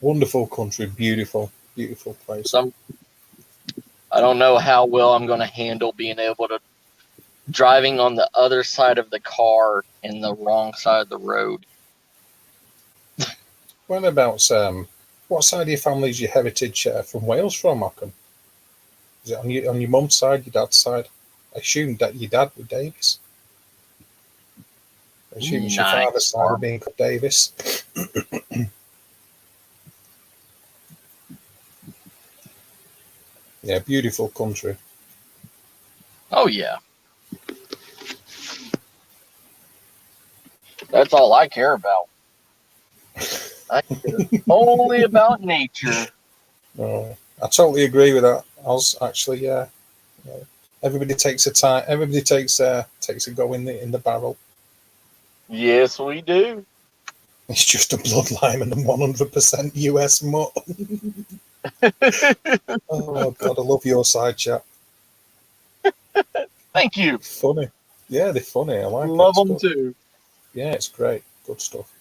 wonderful country, beautiful place. I don't know how well I'm going to handle being able to driving on the other side of the car in the wrong side of the road. Whereabouts? What side of your family is your heritage from Wales from, Occam? Is it on your mum's side, your dad's side? I assume that your dad was Davis. I assume it's your father's side of being Davis. Yeah, beautiful country. Oh yeah. That's all I care about. I care only about nature. Oh, I totally agree with that. Actually, yeah. Everybody takes a time. Everybody takes a go in the barrel. Yes, we do. It's just a bloodline and a 100% US mutt. Oh God, I love your side chat. Thank you. Funny. Yeah, they're funny. I like Love it. them too. Yeah, it's great. Good stuff.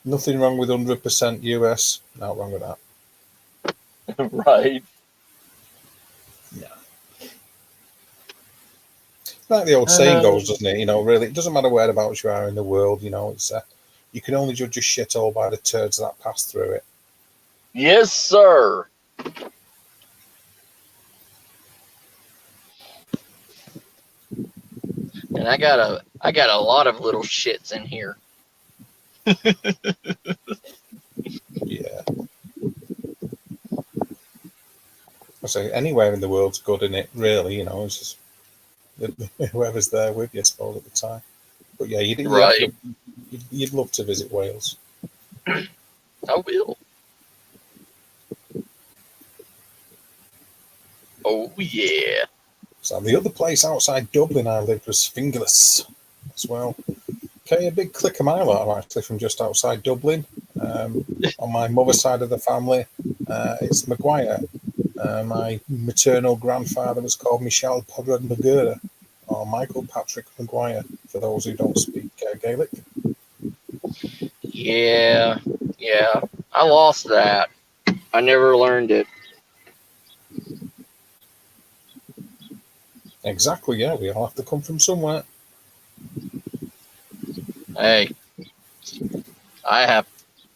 Nothing wrong with 100% US. Not wrong with that. Right. Yeah. Like the old saying goes, doesn't it? You know, really, it doesn't matter whereabouts you are in the world. You know, it's you can only judge a shithole by the turds that pass through it. Yes, sir. And I got a lot of little shits in here. Yeah. I say anywhere in the world's good in it, really. You know, it's just whoever's there with you, I suppose, at the time. But yeah, you'd love to visit Wales. I will. Oh yeah. So the other place outside Dublin I lived was Finglas as well. Okay, a big click of Mylar actually from just outside Dublin. On my mother's side of the family, it's Maguire. My maternal grandfather was called Michel Podred Magura, or Michael Patrick Maguire, for those who don't speak Gaelic. Yeah. I lost that. I never learned it. Exactly, yeah, we all have to come from somewhere. Hey, I have,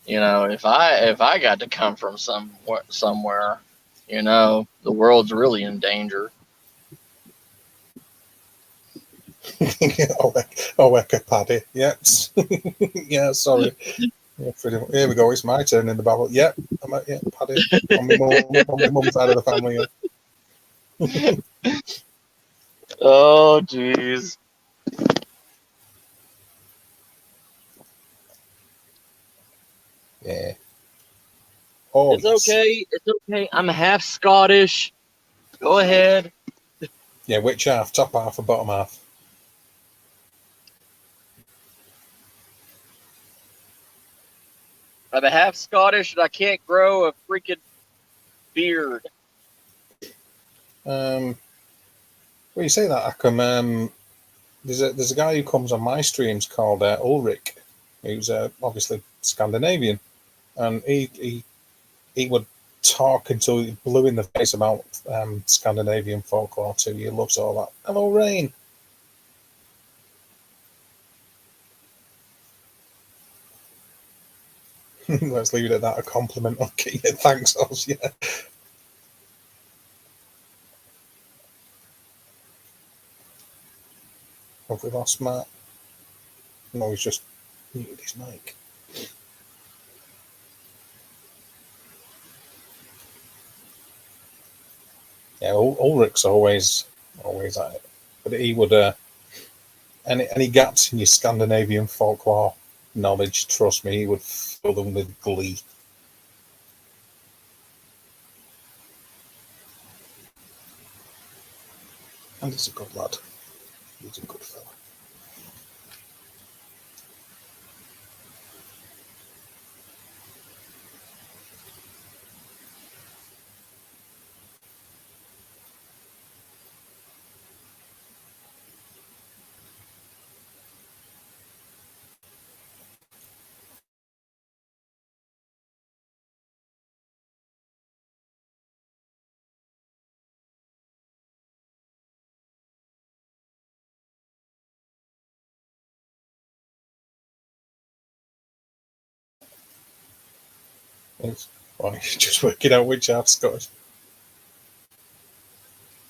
if I got to come from somewhere, the world's really in danger. Eka Paddy. Yep. Yeah, sorry. Yeah, here we go. It's my turn in the battle. Yep. Paddy. On my mum's side of the family. Yeah. Oh, jeez. Yeah. Oh, It's yes. okay. It's okay. I'm half Scottish. Go ahead. Yeah, which half? Top half or bottom half? I'm a half Scottish and I can't grow a freaking beard. Well, you say that, Akam. There's a guy who comes on my streams called Ulrich, who's obviously Scandinavian, and he would talk until he blew in the face about Scandinavian folklore too. He loves all that. Hello, Rain. Let's leave it at that. A compliment. Okay, yeah, thanks, Oz. Yeah. Have we lost Matt? No, he's just muted his mic. Yeah, Ulrich's always at it, but he would any gaps in your Scandinavian folklore knowledge, trust me, he would fill them with glee. And he's a good lad. He's a good fella. Well, he's just working out which half Scottish.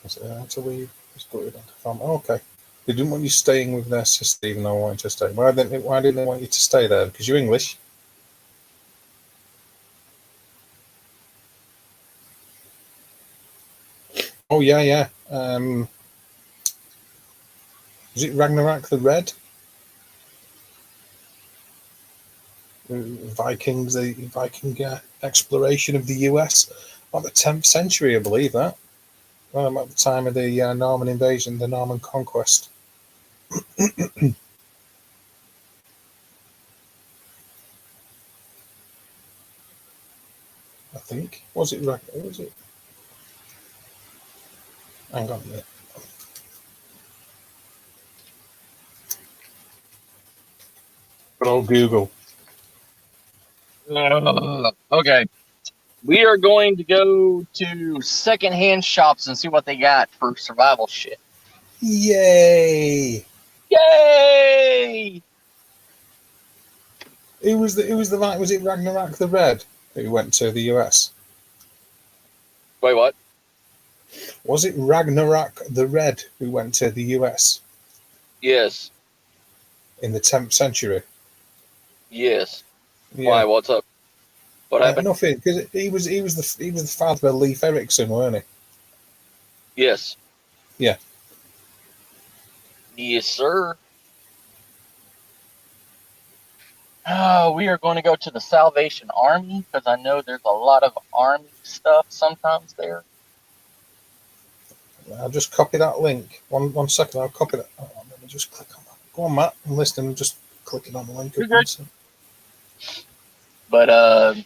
To leave. Just put it on the farm. Oh, okay. They didn't want you staying with their sister, even though I wanted to stay. Why didn't they want you to stay there? Because you're English. Oh yeah, yeah. Was it Ragnarok the Red? Vikings, the Viking exploration of the US, about the 10th century, I believe that. At the time of the Norman invasion, the Norman conquest. I think. Was it? Was it? Hang on a minute. Good old Google. Okay. We are going to go to secondhand shops and see what they got for survival shit. Yay! Yay! Was it Ragnarok the Red who went to the US? Wait, what? Was it Ragnarok the Red who went to the US? Yes. In the 10th century? Yes. Yeah. Why? What's up? What happened? Nothing, because he was the father of Leif Erikson, weren't he? Yes. Yeah. Yes, sir. Oh, we are going to go to the Salvation Army because I know there's a lot of army stuff sometimes there. I'll just copy that link. One second, I'll copy that. Oh, let me just click on that. Go on, Matt. I'm listening. I'm just clicking on the link. But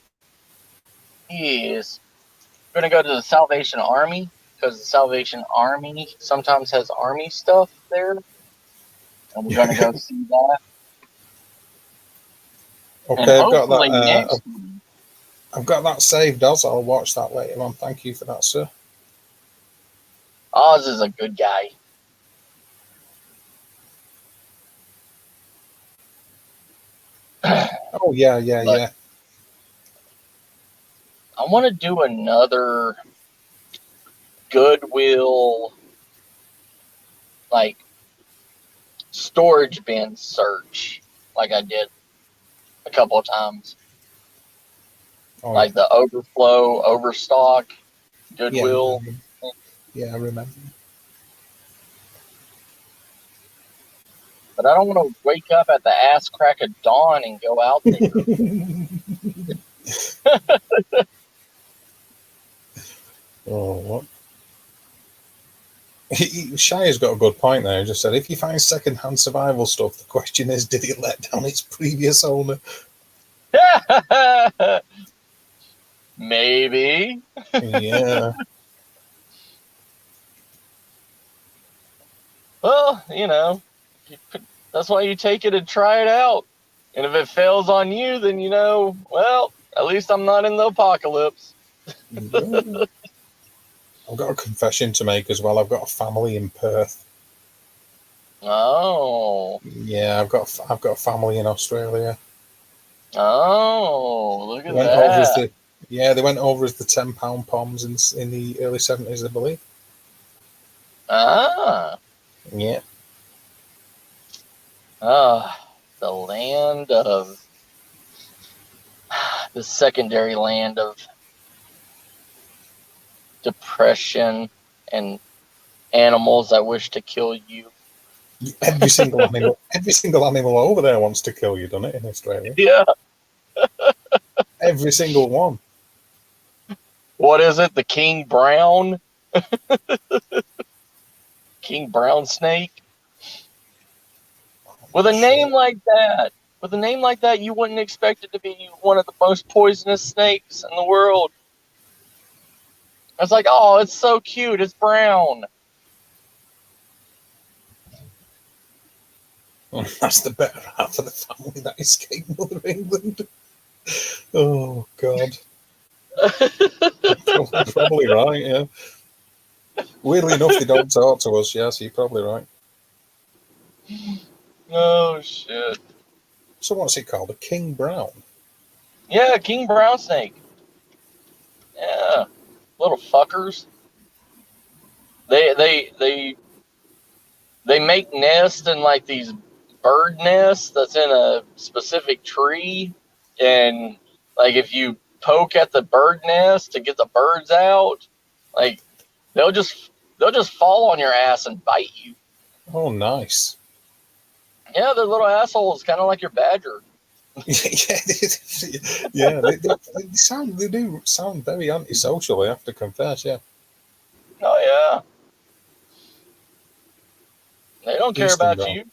he is going to go to the Salvation Army because the Salvation Army sometimes has army stuff there. And we're going to go see that. Okay, I've got that. I've got that saved, Oz. I'll watch that later on. Thank you for that, sir. Oz is a good guy. Oh, yeah. I want to do another Goodwill, like, storage bin search, like I did a couple of times. Oh, Like the overflow, overstock, yeah, Goodwill. yeah, I remember. But I don't want to wake up at the ass crack of dawn and go out there. Oh, what? Shire's got a good point there. He just said, if you find second-hand survival stuff, the question is, did it let down its previous owner? Maybe. Yeah. Well, that's why you take it and try it out. And if it fails on you, then well, at least I'm not in the apocalypse. Yeah. I've got a confession to make as well. I've got a family in Perth. Oh. Yeah, I've got a family in Australia. Oh, look They at went over as that. they went over as the £10 poms in the early 70s, I believe. Ah. Yeah. The land of the secondary land of depression and animals that wish to kill you. Every single animal over there wants to kill you, doesn't it, in Australia? Yeah. Every single one. What is it? The King Brown? King Brown snake? With a name like that, you wouldn't expect it to be one of the most poisonous snakes in the world. It's like, oh, it's so cute. It's brown. That's the better half of the family that escaped Mother England. Oh, God. Probably right, yeah. Weirdly enough, they don't talk to us, yeah, so you're probably right. Oh, shit. So what's it called? A King Brown? Yeah, King Brown snake. Yeah. Little fuckers. They make nests in like these bird nests that's in a specific tree, and like if you poke at the bird nest to get the birds out, like they'll just fall on your ass and bite you. Oh, nice. Yeah, they're little assholes, kind of like your badger. Yeah, they do sound very antisocial, I have to confess, yeah. Oh yeah, they don't care Eastern about Brown. you.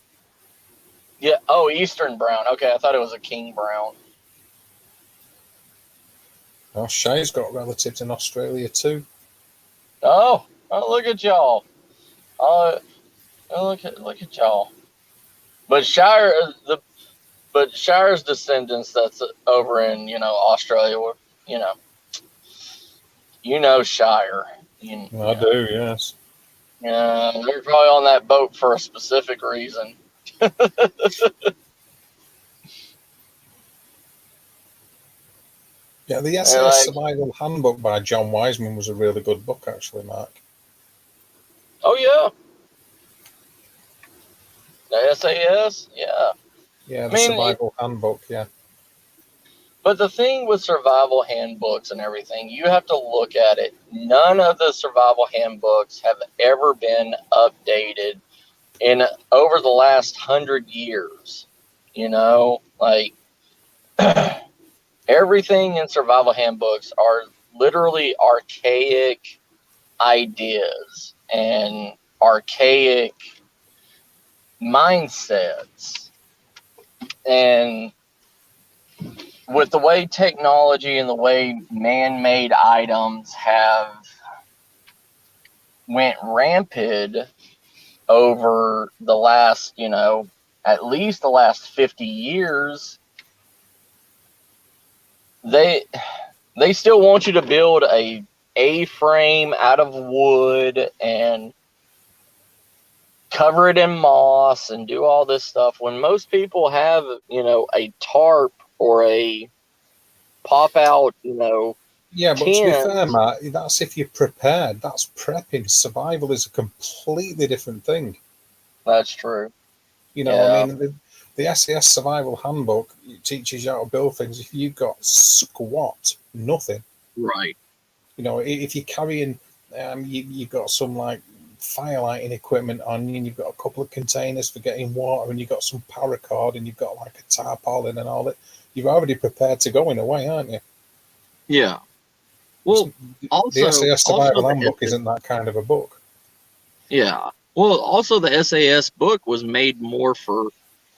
Yeah. Oh, Eastern Brown. Okay, I thought it was a King Brown. Oh, Shay's got relatives in Australia too. Oh, look at y'all. Oh, look at y'all. But Shire's descendants that's over in Australia were Shire. I do, yes. Yeah, they're probably on that boat for a specific reason. Yeah, the SAS Survival Handbook by John Wiseman was a really good book, actually, Mark. Oh yeah, the SAS, yeah. Yeah, the Survival Handbook, yeah. But the thing with survival handbooks and everything, you have to look at it. None of the survival handbooks have ever been updated in over the last 100 years. Like everything in survival handbooks are literally archaic ideas and archaic mindsets. And with the way technology and the way man-made items have went rampant over the last, at least the last 50 years, they still want you to build a A-frame out of wood and cover it in moss and do all this stuff when most people have, a tarp or a pop out, Yeah, but to be tent. fair, Matt, that's if you're prepared. That's prepping. Survival is a completely different thing. That's true. You know, I Yeah, mean, the SAS Survival Handbook teaches you how to build things. If you've got squat, nothing. right. You know, if you're carrying, you've got some like firelighting equipment on you, and you've got a couple of containers for getting water, and you've got some paracord, and you've got like a tarpaulin and all that. You're already prepared to go in a way, aren't you? Yeah. It's, Well, the also, SAS also Survival the Handbook isn't that kind of a book. yeah. Well, also the SAS book was made more for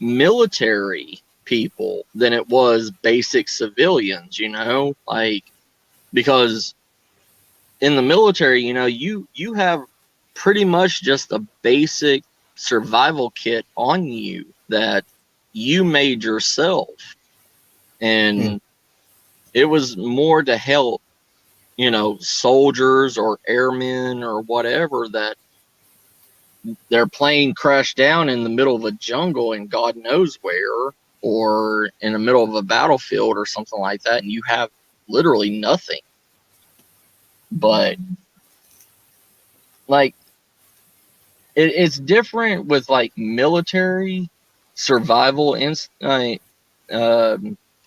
military people than it was basic civilians, like because in the military, you have pretty much just a basic survival kit on you that you made yourself. Hmm. And it was more to help, soldiers or airmen or whatever that their plane crashed down in the middle of a jungle and God knows where, or in the middle of a battlefield or something like that, and you have literally nothing. But like it's different with like military survival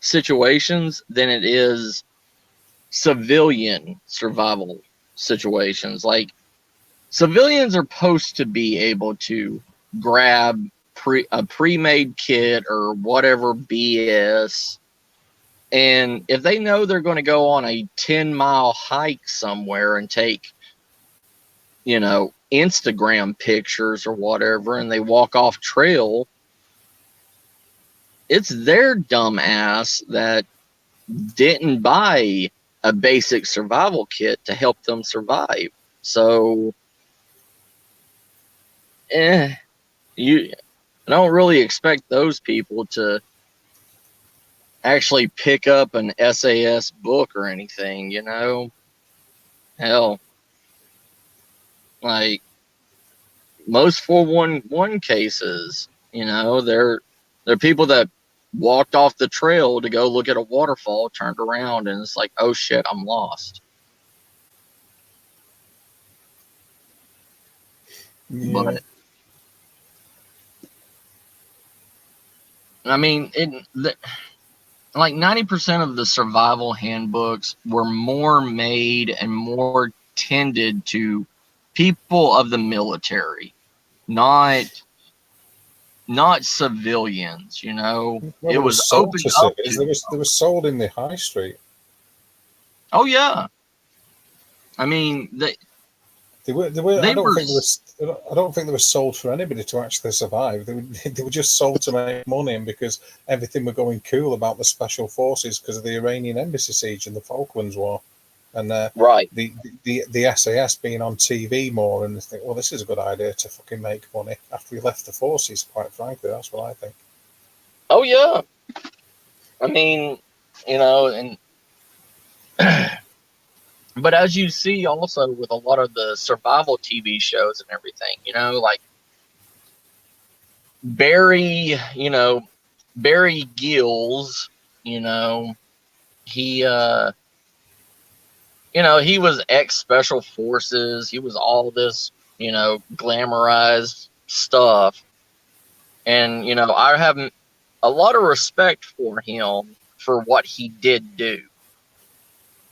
situations than it is civilian survival situations. Like civilians are supposed to be able to grab a pre-made kit or whatever BS, and if they know they're going to go on a 10-mile hike somewhere and take Instagram pictures or whatever, and they walk off trail, it's their dumb ass that didn't buy a basic survival kit to help them survive. So you I don't really expect those people to actually pick up an SAS book or anything. Hell, like most 411 cases, they're people that walked off the trail to go look at a waterfall, turned around, and it's like, oh shit, I'm lost. Yeah. But I mean, like 90% of the survival handbooks were more made and more tended to people of the military, not civilians. Well, It they were was sold opened to up civvies. to. They were sold in the high street. Oh yeah, I mean They were. They were. I they don't were. think they were. I don't think they were sold for anybody to actually survive. They were just sold to make money, and because everything were going cool about the special forces because of the Iranian embassy siege and the Falklands War, and Right. the SAS being on TV more, and they think, well, this is a good idea to fucking make money after we left the forces. Quite frankly, that's what I think. Oh yeah, I mean, and but as you see also with a lot of the survival TV shows and everything, like Barry, Barry Gills, you know, he he was ex special forces. He was all this, glamorized stuff. And, I have a lot of respect for him for what he did do.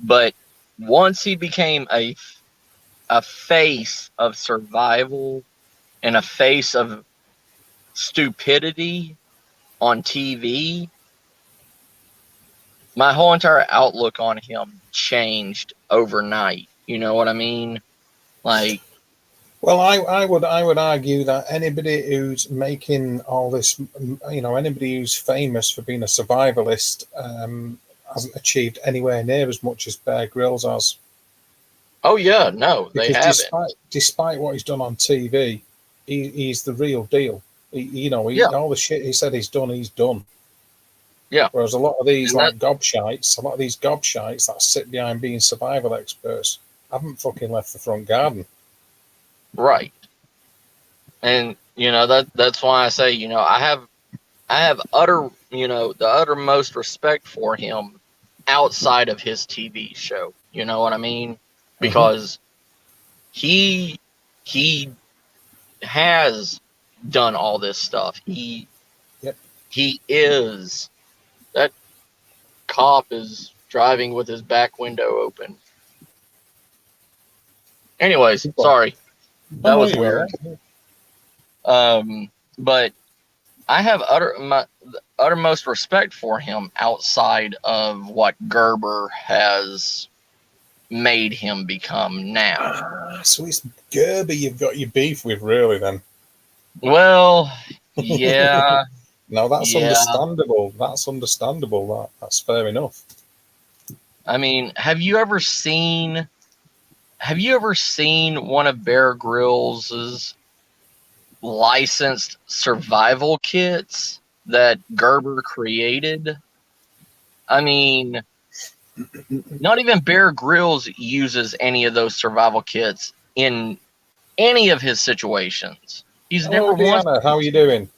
But once he became a face of survival and a face of stupidity on TV, my whole entire outlook on him changed overnight. You know what I mean? Like, Well, I would argue that anybody who's making all this, anybody who's famous for being a survivalist, hasn't achieved anywhere near as much as Bear Grylls has. oh yeah, no, they Because haven't. despite what he's done on TV, he's the real deal. Yeah, All the shit he said he's done. yeah, Whereas a lot of these and that gobshites that sit behind being survival experts haven't fucking left the front garden. right. And that's why I say, I have the uttermost respect for him outside of his TV show. You know what I mean? Mm-hmm. Because he he has done all this stuff. He Yep. is. That cop is driving with his back window open. Anyways, Well, sorry. oh That no, was you're all weird. right. But I have uttermost respect for him outside of what Gerber has made him become now. So it's Gerber you've got your beef with, really, then? Well, yeah, No, that's yeah. understandable. That's understandable. That's fair enough. I mean, have you ever seen one of Bear Grylls' licensed survival kits that Gerber created? I mean, not even Bear Grylls uses any of those survival kits in any of his situations. He's Hello, never once. Deanna. How are you doing?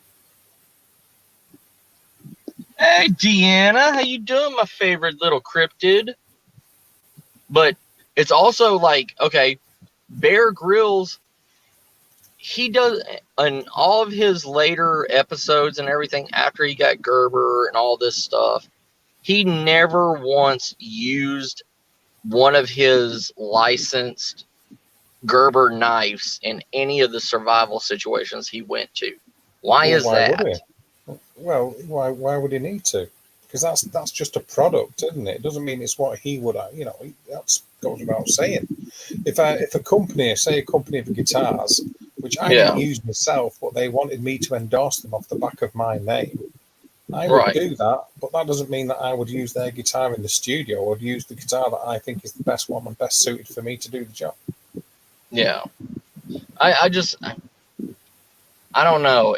Hey, Deanna, how you doing, my favorite little cryptid? But it's also like, okay, Bear Grylls, he does in all of his later episodes and everything after he got Gerber and all this stuff, he never once used one of his licensed Gerber knives in any of the survival situations he went to. Why Well, is why would that? he? Well, why would he need to? Because that's just a product, isn't it? It doesn't mean it's what he would. That goes without saying. If a company, say a company of guitars, which I Yeah, didn't use myself, but they wanted me to endorse them off the back of my name, I would right. do that. But that doesn't mean that I would use their guitar in the studio or use the guitar that I think is the best one and best suited for me to do the job. Yeah. I just, I don't know.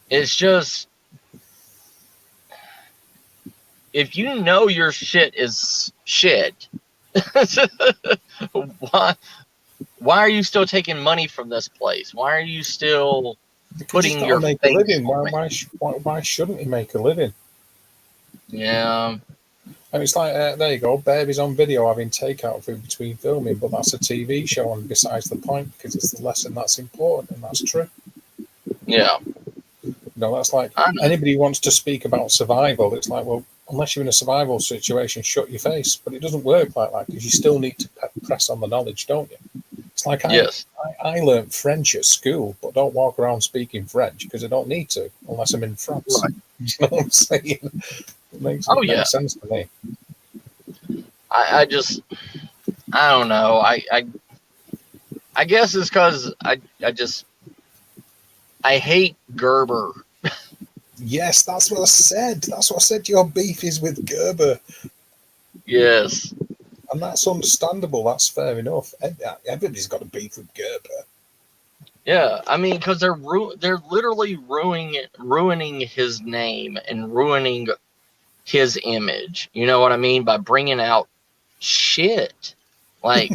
It's just, if you know your shit is shit, why why are you still taking money from this place? Why are you still Because he's putting got to your make a face living. on it? Why shouldn't he make a living? Yeah, And it's like, there you go, Baby's on video having takeout food between filming, but that's a TV show, and besides the point, because it's the lesson that's important, and that's true. yeah. That's like anybody who wants to speak about survival. It's like, well, unless you're in a survival situation, shut your face. But it doesn't work like that because you still need to press on the knowledge, don't you? It's like Yes. I learned French at school, but don't walk around speaking French because I don't need to unless I'm in France. Right. You know what I'm saying? Oh It yeah. makes sense to me. I just, I don't know. I guess it's because I hate Gerber. Yes, that's what I said. That's what I said. Your beef is with Gerber, Yes. and that's understandable. That's fair enough. Everybody's got a beef with Gerber. Yeah, I mean, because they're literally ruining his name and ruining his image. You know what I mean? By bringing out shit like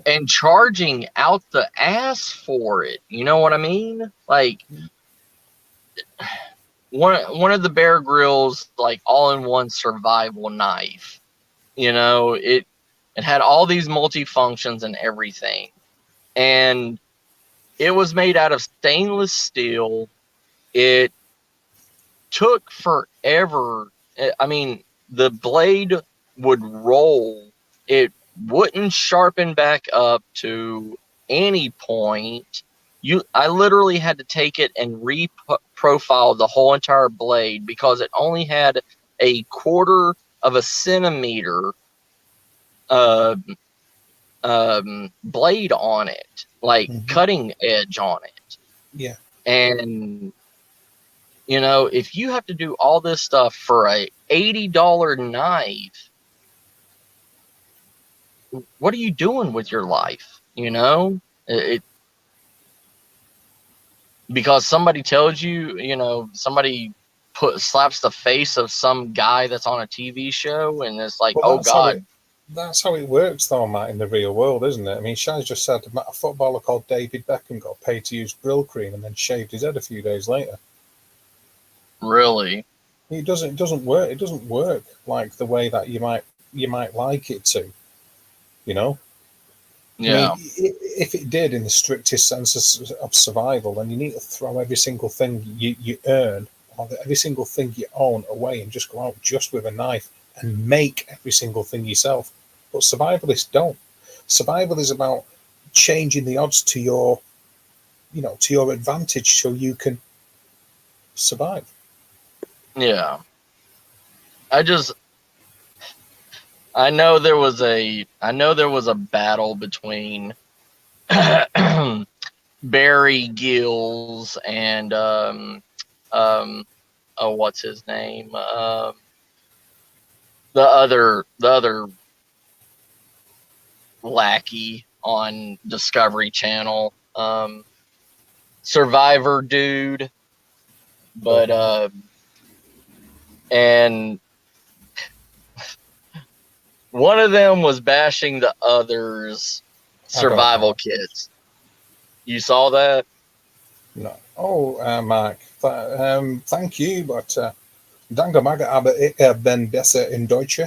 and charging out the ass for it. You know what I mean? Like one of the Bear Grylls like all-in-one survival knife. It had all these multi-functions and everything. And it was made out of stainless steel. It took forever. I mean, the blade would roll. It wouldn't sharpen back up to any point. I literally had to take it and re-profile the whole entire blade because it only had a quarter of a centimeter uh, blade on it, like Mm-hmm. cutting edge on it. Yeah. And if you have to do all this stuff for a $80 knife, what are you doing with your life? It because somebody tells you, somebody slaps the face of some guy that's on a TV show, and it's like, Well, oh God, that's how it works, though, Matt, in the real world, isn't it? I mean, Shaz just said a footballer called David Beckham got paid to use grill cream and then shaved his head a few days later. really? It doesn't work. It doesn't work like the way that you might like it to. You know, I mean, Yeah. if it did in the strictest sense of survival, then you need to throw every single thing you earn or every single thing you own away and just go out just with a knife and make every single thing yourself. But survivalists don't. Survival is about changing the odds to your, to your advantage so you can survive. Yeah. I just I know there was a battle between Barry Gills and um oh, what's his name? The other lackey on Discovery Channel. Survivor dude, but Oh, and one of them was bashing the other's I don't survival know. kits. You saw that? No. Oh, Mark, thank you, but danke, Mark, aber ich bin besser in Deutsche.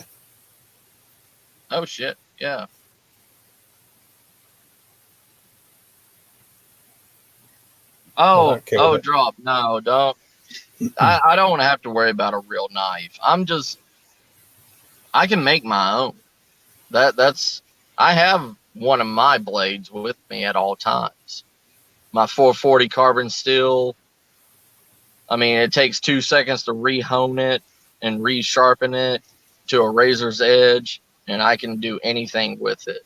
Oh shit. Yeah. Well, Oh, that killed it. drop. No, don't. I don't want to have to worry about a real knife. I can make my own. That's I have one of my blades with me at all times. My 440 carbon steel. I mean, it takes 2 seconds to re-hone it and re-sharpen it to a razor's edge, and I can do anything with it.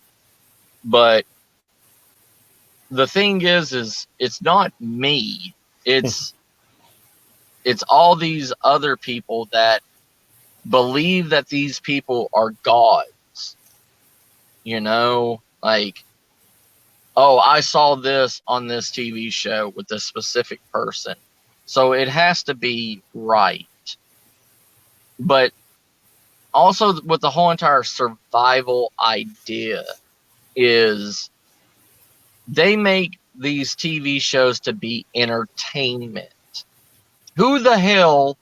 But the thing is it's not me. It's it's all these other people that believe that these people are gods. Like, oh, I saw this on this TV show with this specific person, so it has to be right. But also with the whole entire survival idea is they make these TV shows to be entertainment. Who the hell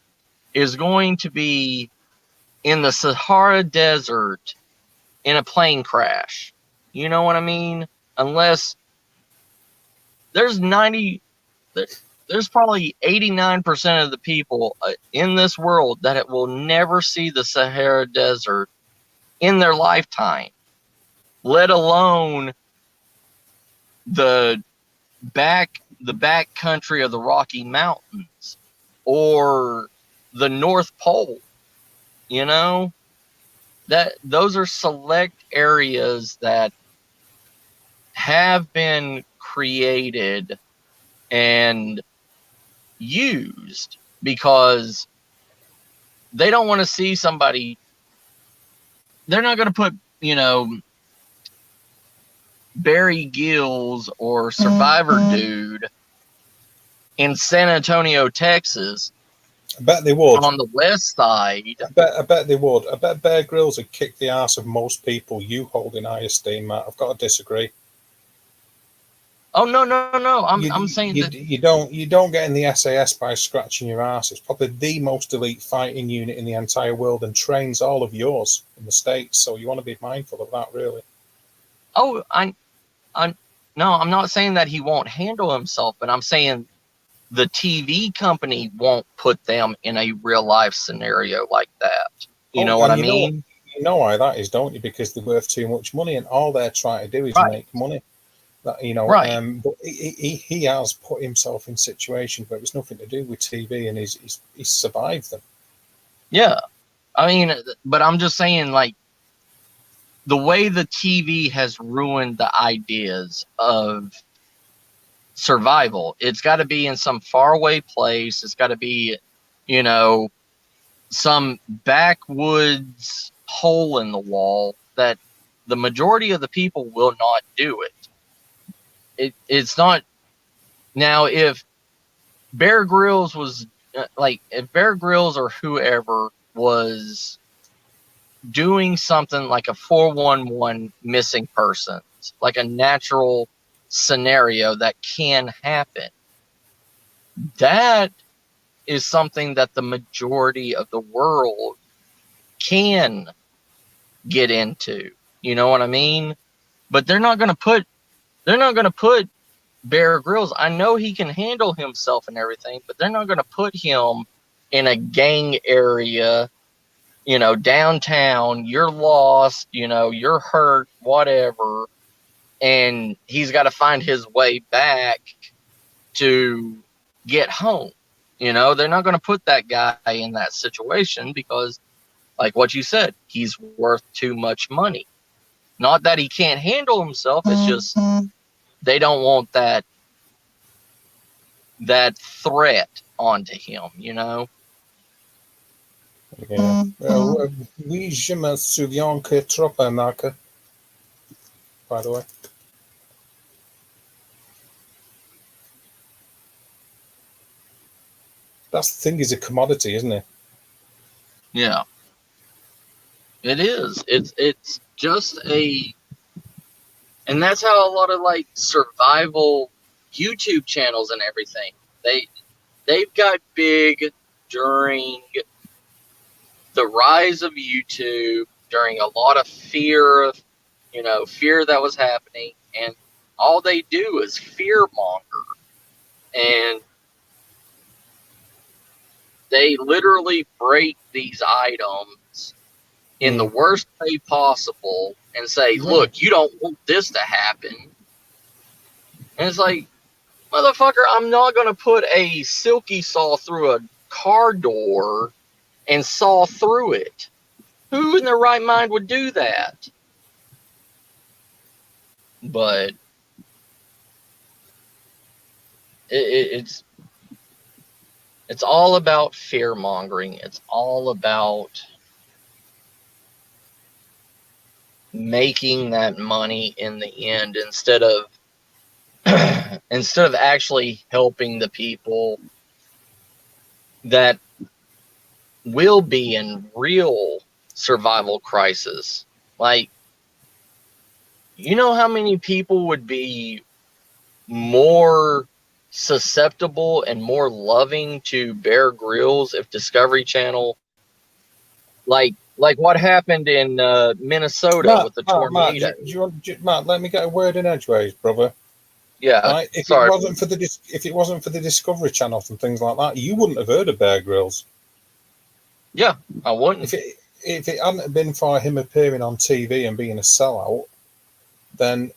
is going to be in the Sahara Desert in a plane crash? You know what I mean? Unless there's 90 there's probably 89% of the people in this world that it will never see the Sahara Desert in their lifetime, let alone the back country of the Rocky Mountains or the North Pole. You know, that those are select areas that have been created and used because they don't want to see somebody. They're not going to put, Barry Gills or Survivor Dude in San Antonio, Texas, I bet they would. on the west side. I bet they would. I bet Bear Grylls would kick the ass of most people you hold in high esteem, Matt. I've got to disagree. Oh no, no, no! You, I'm saying you, that. you don't get in the SAS by scratching your ass. It's probably the most elite fighting unit in the entire world and trains all of yours in the States. So you want to be mindful of that, really. Oh, I no, I'm not saying that he won't handle himself, but I'm saying the TV company won't put them in a real life scenario like that. You Oh, know what and I mean? you know why that is, don't you? Because they're worth too much money, and all they're trying to do is Right, make money. That right. but he has put himself in situations where it's nothing to do with TV, and he's survived them. Yeah. I mean, but I'm just saying, like, the way the TV has ruined the ideas of survival, it's got to be in some faraway place. It's got to be, you know, some backwoods hole in the wall that the majority of the people will not do it. It's not. Now, if Bear Grylls was if Bear Grylls or whoever was doing something like a 411 missing persons, like a natural scenario that can happen, that is something that the majority of the world can get into. You know what I mean? but they're not gonna put Bear Grylls. I know he can handle himself and everything, but they're not gonna put him in a gang area, downtown. You're lost, you're hurt, whatever, and he's got to find his way back to get home. They're not going to put that guy in that situation because, like what you said, he's worth too much money. Not that he can't handle himself, it's just they don't want that threat onto him, Yeah. Oui, je me souviens que trop marque, by the way. That's the thing, he's a commodity, isn't he? Yeah. It is. It's just and that's how a lot of like survival YouTube channels and everything, they've got big during the rise of YouTube, during a lot of fear that was happening, and all they do is fear monger, and they literally break these items in the worst way possible and say, look, you don't want this to happen. And it's like, motherfucker, I'm not going to put a silky saw through a car door and saw through it. Who in their right mind would do that? But it's all about fear mongering. It's all about making that money in the end instead of actually helping the people that will be in real survival crisis. Like, how many people would be more susceptible and more loving to Bear Grylls if Discovery Channel, like what happened in Minnesota with the tornado. Matt, let me get a word in edgeways, brother. Yeah. Right? If it wasn't for the Discovery Channel and things like that, you wouldn't have heard of Bear Grylls. Yeah, I wouldn't. If it hadn't been for him appearing on TV and being a sellout, then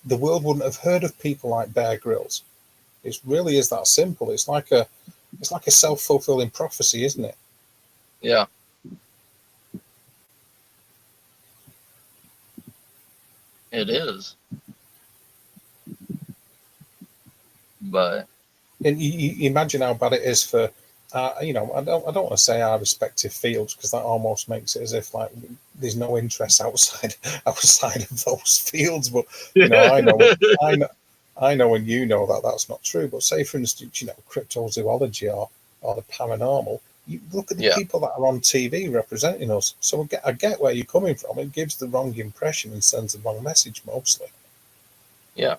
the world wouldn't have heard of people like Bear Grylls. It really is that simple. It's like a self-fulfilling prophecy, isn't it? Yeah. It is. But and you imagine how bad it is for I don't want to say our respective fields, because that almost makes it as if like there's no interest outside of those fields. But I know, and you know that that's not true. But say, for instance, cryptozoology or the paranormal. You look at the people that are on TV representing us. So I get where you're coming from. It gives the wrong impression and sends the wrong message mostly. Yeah.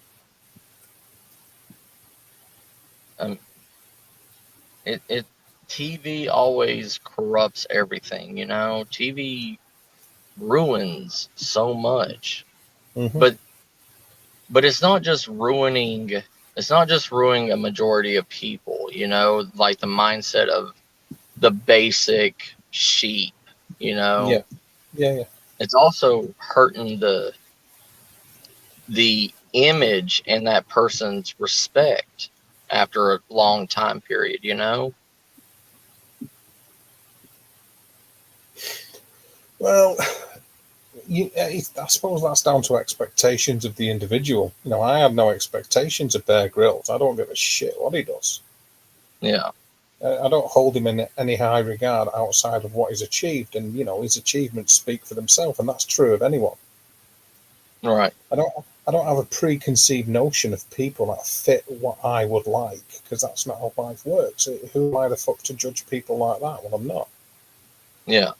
TV always corrupts everything, TV ruins so much. Mm-hmm. But it's not just ruining a majority of people, like the mindset of the basic sheep, Yeah. It's also hurting the image and that person's respect after a long time period, Well, I suppose that's down to expectations of the individual. I have no expectations of Bear Grylls. I don't give a shit what he does. Yeah. I don't hold him in any high regard outside of what he's achieved, and his achievements speak for themselves, and that's true of anyone. Right. I don't have a preconceived notion of people that fit what I would like, because that's not how life works. Who am I the fuck to judge people like that? Well, I'm not. Yeah.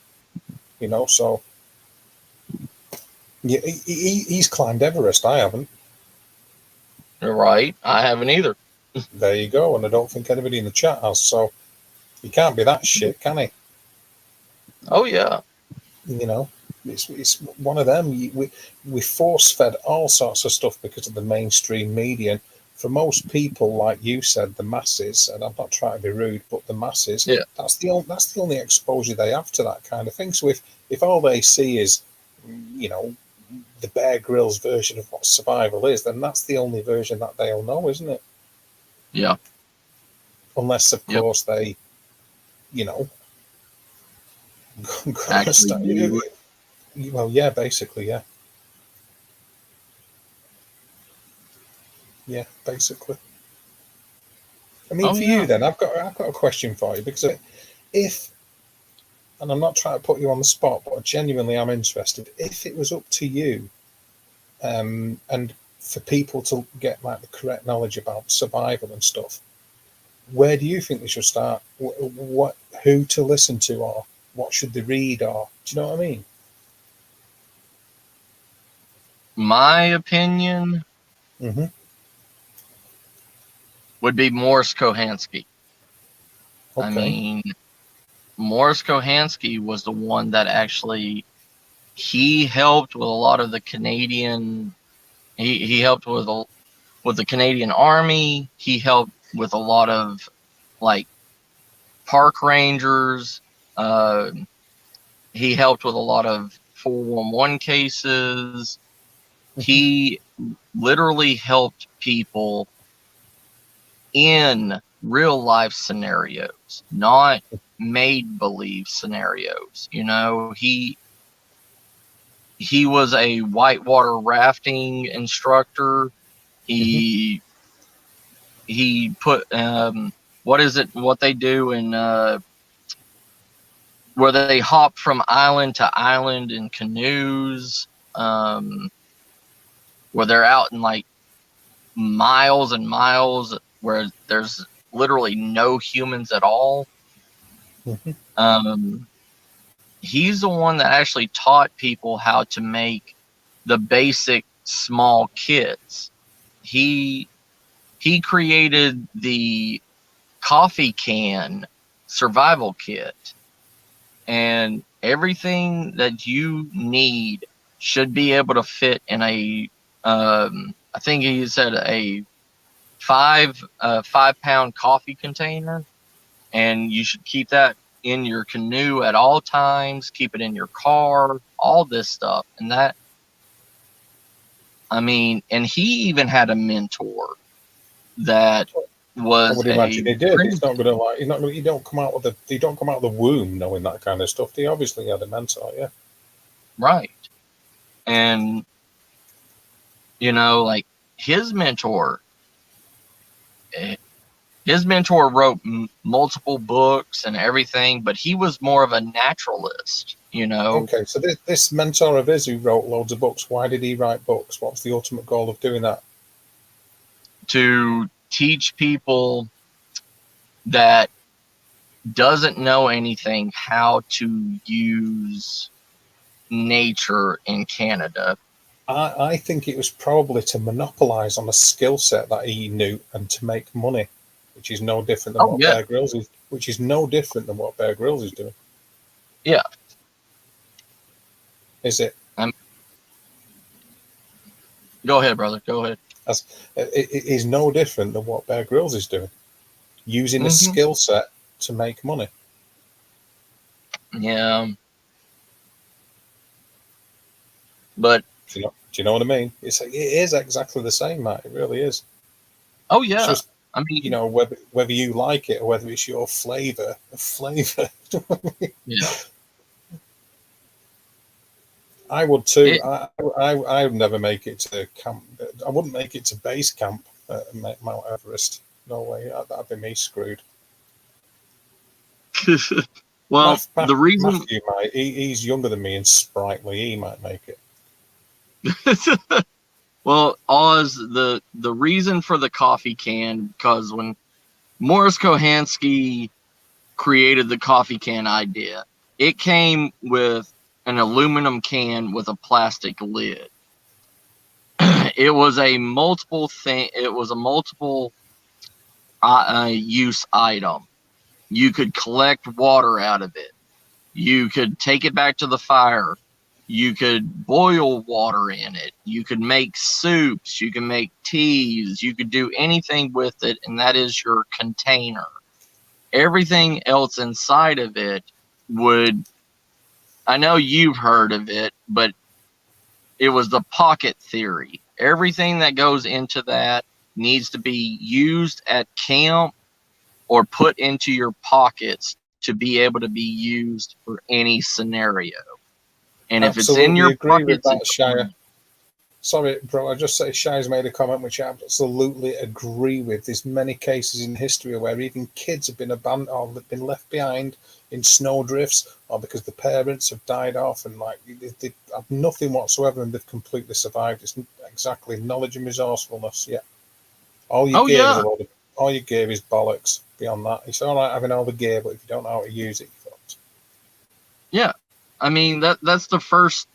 So yeah, he's climbed Everest. I haven't. Right. I haven't either. There you go. And I don't think anybody in the chat has. So he can't be that shit, can he? Oh yeah. It's one of them. We force fed all sorts of stuff because of the mainstream media. And for most people, like you said, the masses, and I'm not trying to be rude, but the masses, Yeah. that's the only exposure they have to that kind of thing. So if all they see is, you know, the Bear Grylls version of what survival is, then that's the only version that they'll know, isn't it? Yeah. Unless, of Yep. course, they, you know, Actually start, do. well, yeah, basically, yeah. Yeah, basically. I mean, Oh for yeah. you then, I've got a question for you because if, and I'm not trying to put you on the spot, but genuinely I'm interested. If it was up to you, and for people to get like the correct knowledge about survival and stuff, where do you think they should start? Who to listen to, or what should they read, or do you know what I mean? My opinion Mm-hmm. would be Morris Kohansky. I Okay. mean, Morris Kohansky was the one that actually he helped with a lot of the Canadian. He helped with the Canadian Army. He helped with a lot of like park rangers. Uh, he helped with a lot of 411 cases. Mm-hmm. He literally helped people in real life scenarios, not made believe scenarios. You know, he was a whitewater rafting instructor. Mm-hmm. He put what is it? What they do in where they hop from island to island in canoes, where they're out in like miles and miles where there's literally no humans at all. Mm-hmm. Um, he's the one that actually taught people how to make the basic small kits. He he created the coffee can survival kit, and everything that you need should be able to fit in a I think he said a 5 pound coffee container, and you should keep that in your canoe at all times, keep it in your car, all this stuff. And that, I mean, and he even had a mentor that I was would a imagine he did. It's prison, not gonna like. He's not gonna. You don't come out of the. You don't come out of the womb knowing that kind of stuff. He obviously had a mentor. Yeah. right. And, you know, like his mentor, eh, his mentor wrote multiple books and everything, but he was more of a naturalist, you know, Okay. So this mentor of his who wrote loads of books. Why did he write books? What's the ultimate goal of doing that? to teach people that doesn't know anything how to use nature in Canada. I think it was probably to monopolize on a skill set that he knew and to make money, which is no different than Oh what yeah, Bear Grylls is. Which is no different than what Bear Grylls is doing. yeah. Is it? I'm, go ahead, brother. Go ahead. As it is no different than what Bear Grylls is doing, using a Hmm. skill set to make money. Yeah, but Do you know what I mean? It is exactly the same, Matt. It really is. oh It's yeah. just I mean, whether you like it or whether it's your flavor. yeah. I would too. It. I would never make it to camp. I wouldn't make it to base camp at Mount Everest. No way. That'd be me screwed. Well, the reason. Matthew might. He's younger than me and sprightly. He might make it. Well, Oz, the reason for the coffee can, because when Morris Kohansky created the coffee can idea, it came with an aluminum can with a plastic lid. It was a multiple thing. It was a multiple use item. You could collect water out of it. You could take it back to the fire. You could boil water in it. You could make soups. You can make teas. You could do anything with it, and that is your container. Everything else inside of it would, I know you've heard of it, but it was the pocket theory. Everything that goes into that needs to be used at camp or put into your pockets to be able to be used for any scenario. And if it's in Absolutely your agree with pockets, that, it's Shire. Sorry, bro, I just say Shire's made a comment which I absolutely agree with. There's many cases in history where even kids have been abandoned or been left behind in snowdrifts, or because the parents have died off and like they have nothing whatsoever and they've completely survived. It's exactly knowledge and resourcefulness. Yeah, all you oh gave is yeah, all you gave is bollocks. Beyond that, it's all right having all the gear, but if you don't know how to use it, you're fucked. yeah. I mean that's the first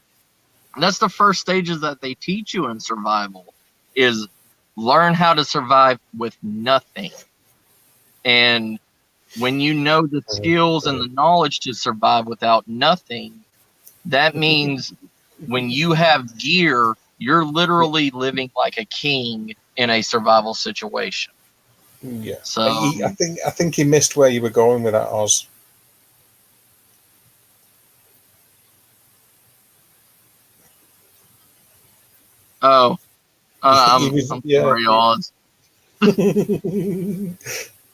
stages that they teach you in survival is learn how to survive with nothing. And when you know the skills and the knowledge to survive without nothing, that means when you have gear, you're literally living like a king in a survival situation. Yeah, So, I think he missed where you were going with that, Oz. oh, He was, I'm yeah. sorry, Oz.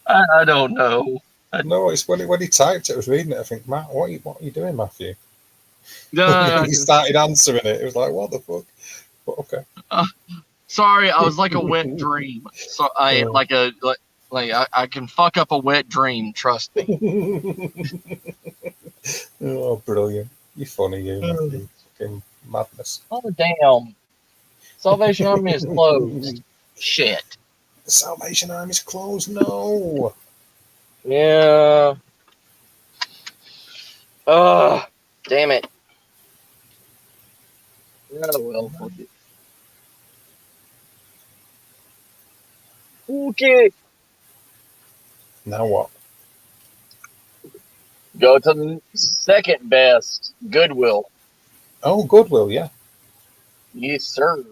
I don't know. I, No, it's when he typed it, I was reading it. I think, Matt, what are you doing, Matthew? I He just, started answering it. It was like, what the fuck? But okay. uh, sorry, I was like a wet dream. So I Oh. I can fuck up a wet dream. Trust me. Oh, brilliant! You're funny, you Matthew. Fucking madness. Oh damn! Salvation Army is closed. The Shit. Salvation Army's closed. No. Yeah. Damn it. Oh well, fuck it. Okay. Now what? Go to the second best. Goodwill. Oh, Goodwill. Yeah. Yes, sir.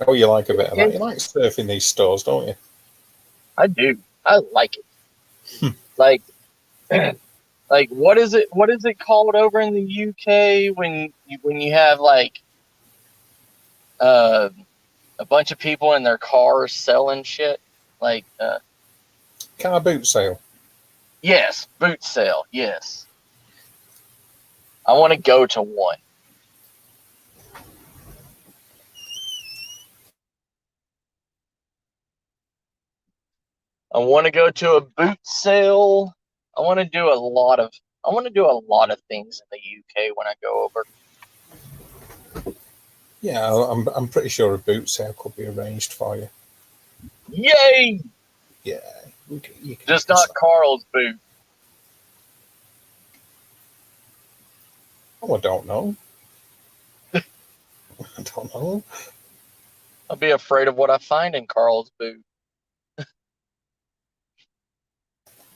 Oh, you like a bit of that. And You like surfing these stores, don't you? I do. I like it. Hmm. Like, like what is it? What is it called over in the UK when you have like uh, a bunch of people in their cars selling shit? Like, Car boot sale. yes, boot sale. Yes, I want to go to one. I want to go to a boot sale. I want to do a lot of. I want to do a lot of things in the UK when I go over. Yeah, I'm pretty sure a boot sale could be arranged for you. Yay! Yeah, you Just can not sell. Carl's boot. Oh, I don't know. I don't know. I'll be afraid of what I find in Carl's boot.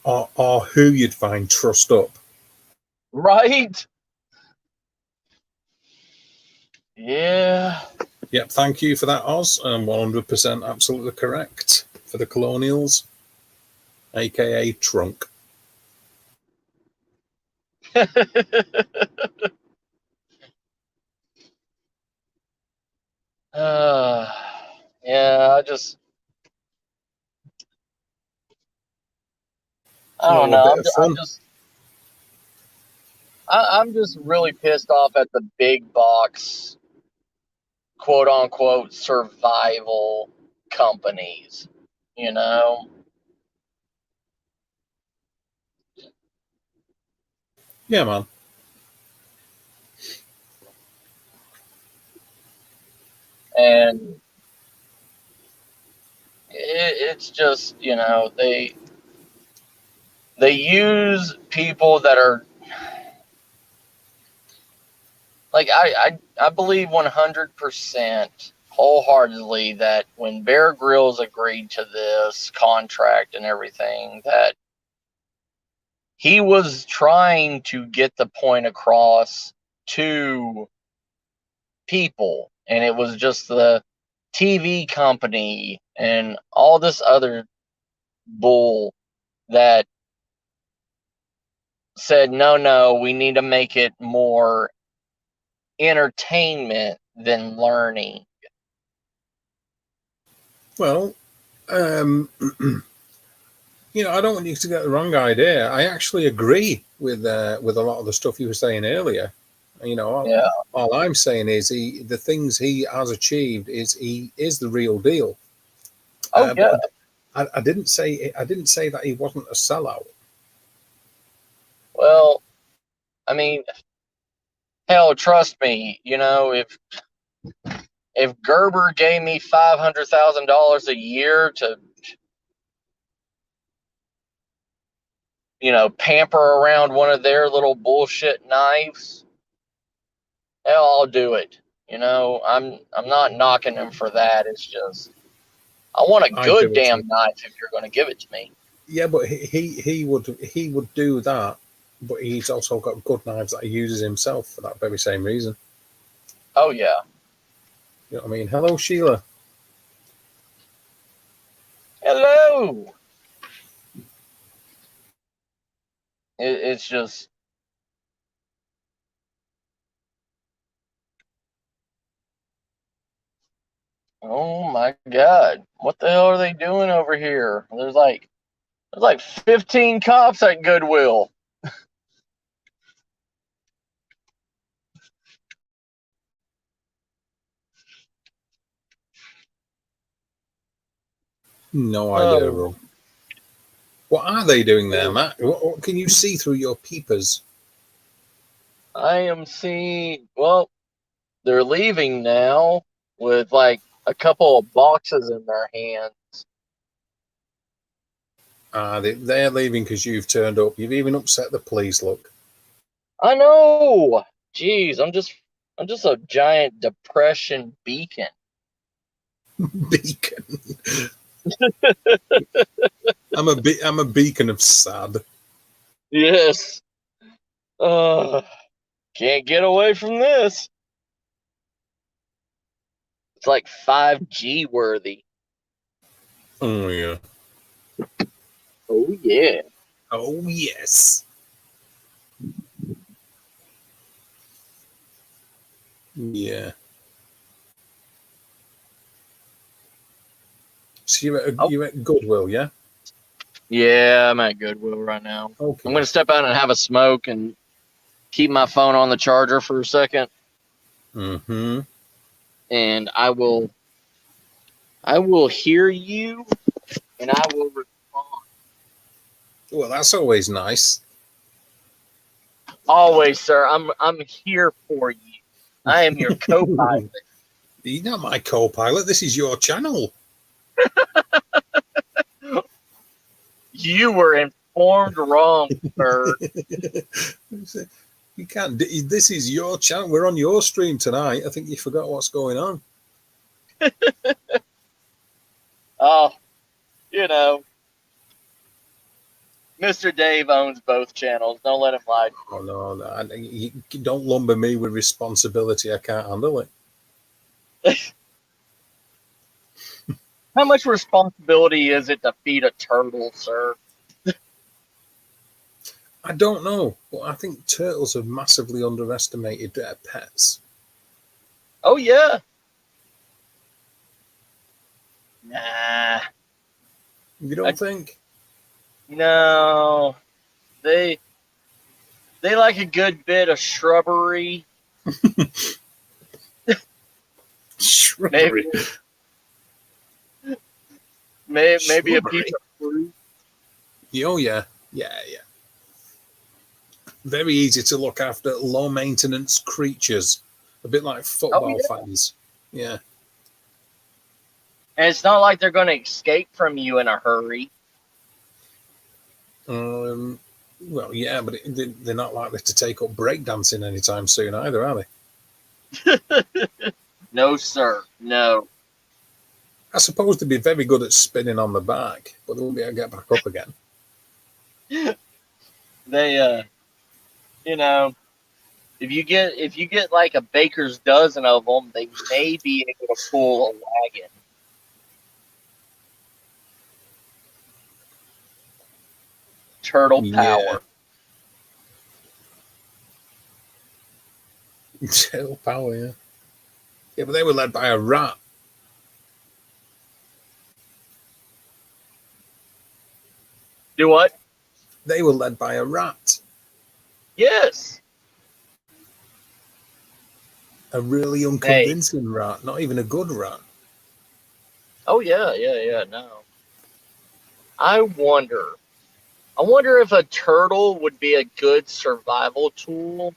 Or who you'd find trussed up. Right? Yeah. Yep, thank you for that, Oz. 100% absolutely correct for the Colonials, aka Trunk. uh, yeah, I Oh, don't a know. bit of fun. I'm just really pissed off at the big box, quote unquote, survival companies. You know, Yeah, man. and it's just they use people that are like I believe 100% wholeheartedly that when Bear Grylls agreed to this contract and everything, that he was trying to get the point across to people, and it was just the TV company and all this other bull that said, no, we need to make it more entertainment than learning. Well, I don't want you to get the wrong idea. I actually agree with a lot of the stuff you were saying earlier. All I'm saying is the things he has achieved he is the real deal. Yeah. But I didn't say that he wasn't a sellout. Well, I mean, hell, trust me. If Gerber gave me $500,000 a year to, pamper around one of their little bullshit knives, hell, I'll do it. I'm not knocking them for that. It's just I want a I'd do good it too. damn knife if you're going to give it to me. Yeah, but he would do that, but he's also got good knives that he uses himself for that very same reason. Oh yeah. You know what I mean? Hello, Sheila. Hello. It's just. Oh my God! What the hell are they doing over here? There's like 15 cops at Goodwill. No idea, Oh, Rob. What are they doing there, Matt? What can you see through your peepers? I am seeing. Well, they're leaving now with like a couple of boxes in their hands. They're leaving because you've turned up. You've even upset the police. Look, I know. Jeez, I'm just a giant depression beacon. beacon. I'm a beacon of sad. Yes. Can't get away from this. It's like 5G worthy. Oh yeah. Oh yeah. Oh yes. Yeah. So you're at Goodwill, yeah? Yeah, I'm at Goodwill right now. Okay. I'm gonna step out and have a smoke and keep my phone on the charger for a second, Mm-hmm. and I will hear you, and I will respond. Well, that's always nice. Always, sir. I'm here for you. I am your co-pilot. You're not my co-pilot. This is your channel. You were informed wrong, sir. You can't. This is your channel. We're on your stream tonight. I think you forgot what's going on. Oh, Mr. Dave owns both channels. Don't let him lie. Oh no! You don't lumber me with responsibility. I can't handle it. How much responsibility is it to feed a turtle, sir? I don't know, but I think turtles are massively underestimated pets. Oh yeah. Nah. You don't think? No. They like a good bit of shrubbery. Shrubbery. Maybe a piece of fruit. Oh yeah. Very easy to look after, low maintenance creatures, a bit like football fans. Yeah. And it's not like they're going to escape from you in a hurry. Well, yeah, but they're not likely to take up breakdancing anytime soon either, are they? No, sir. No. I suppose they'd be very good at spinning on the back, but they won't be able to get back up again. They, if you get like a baker's dozen of them, they may be able to pull a wagon. Turtle Yeah. power. Turtle power, yeah. Yeah, but they were led by a rat. Do what? They were led by a rat. Yes. A really Hey. unconvincing rat, not even a good rat. Oh yeah. No. I wonder. I wonder if a turtle would be a good survival tool.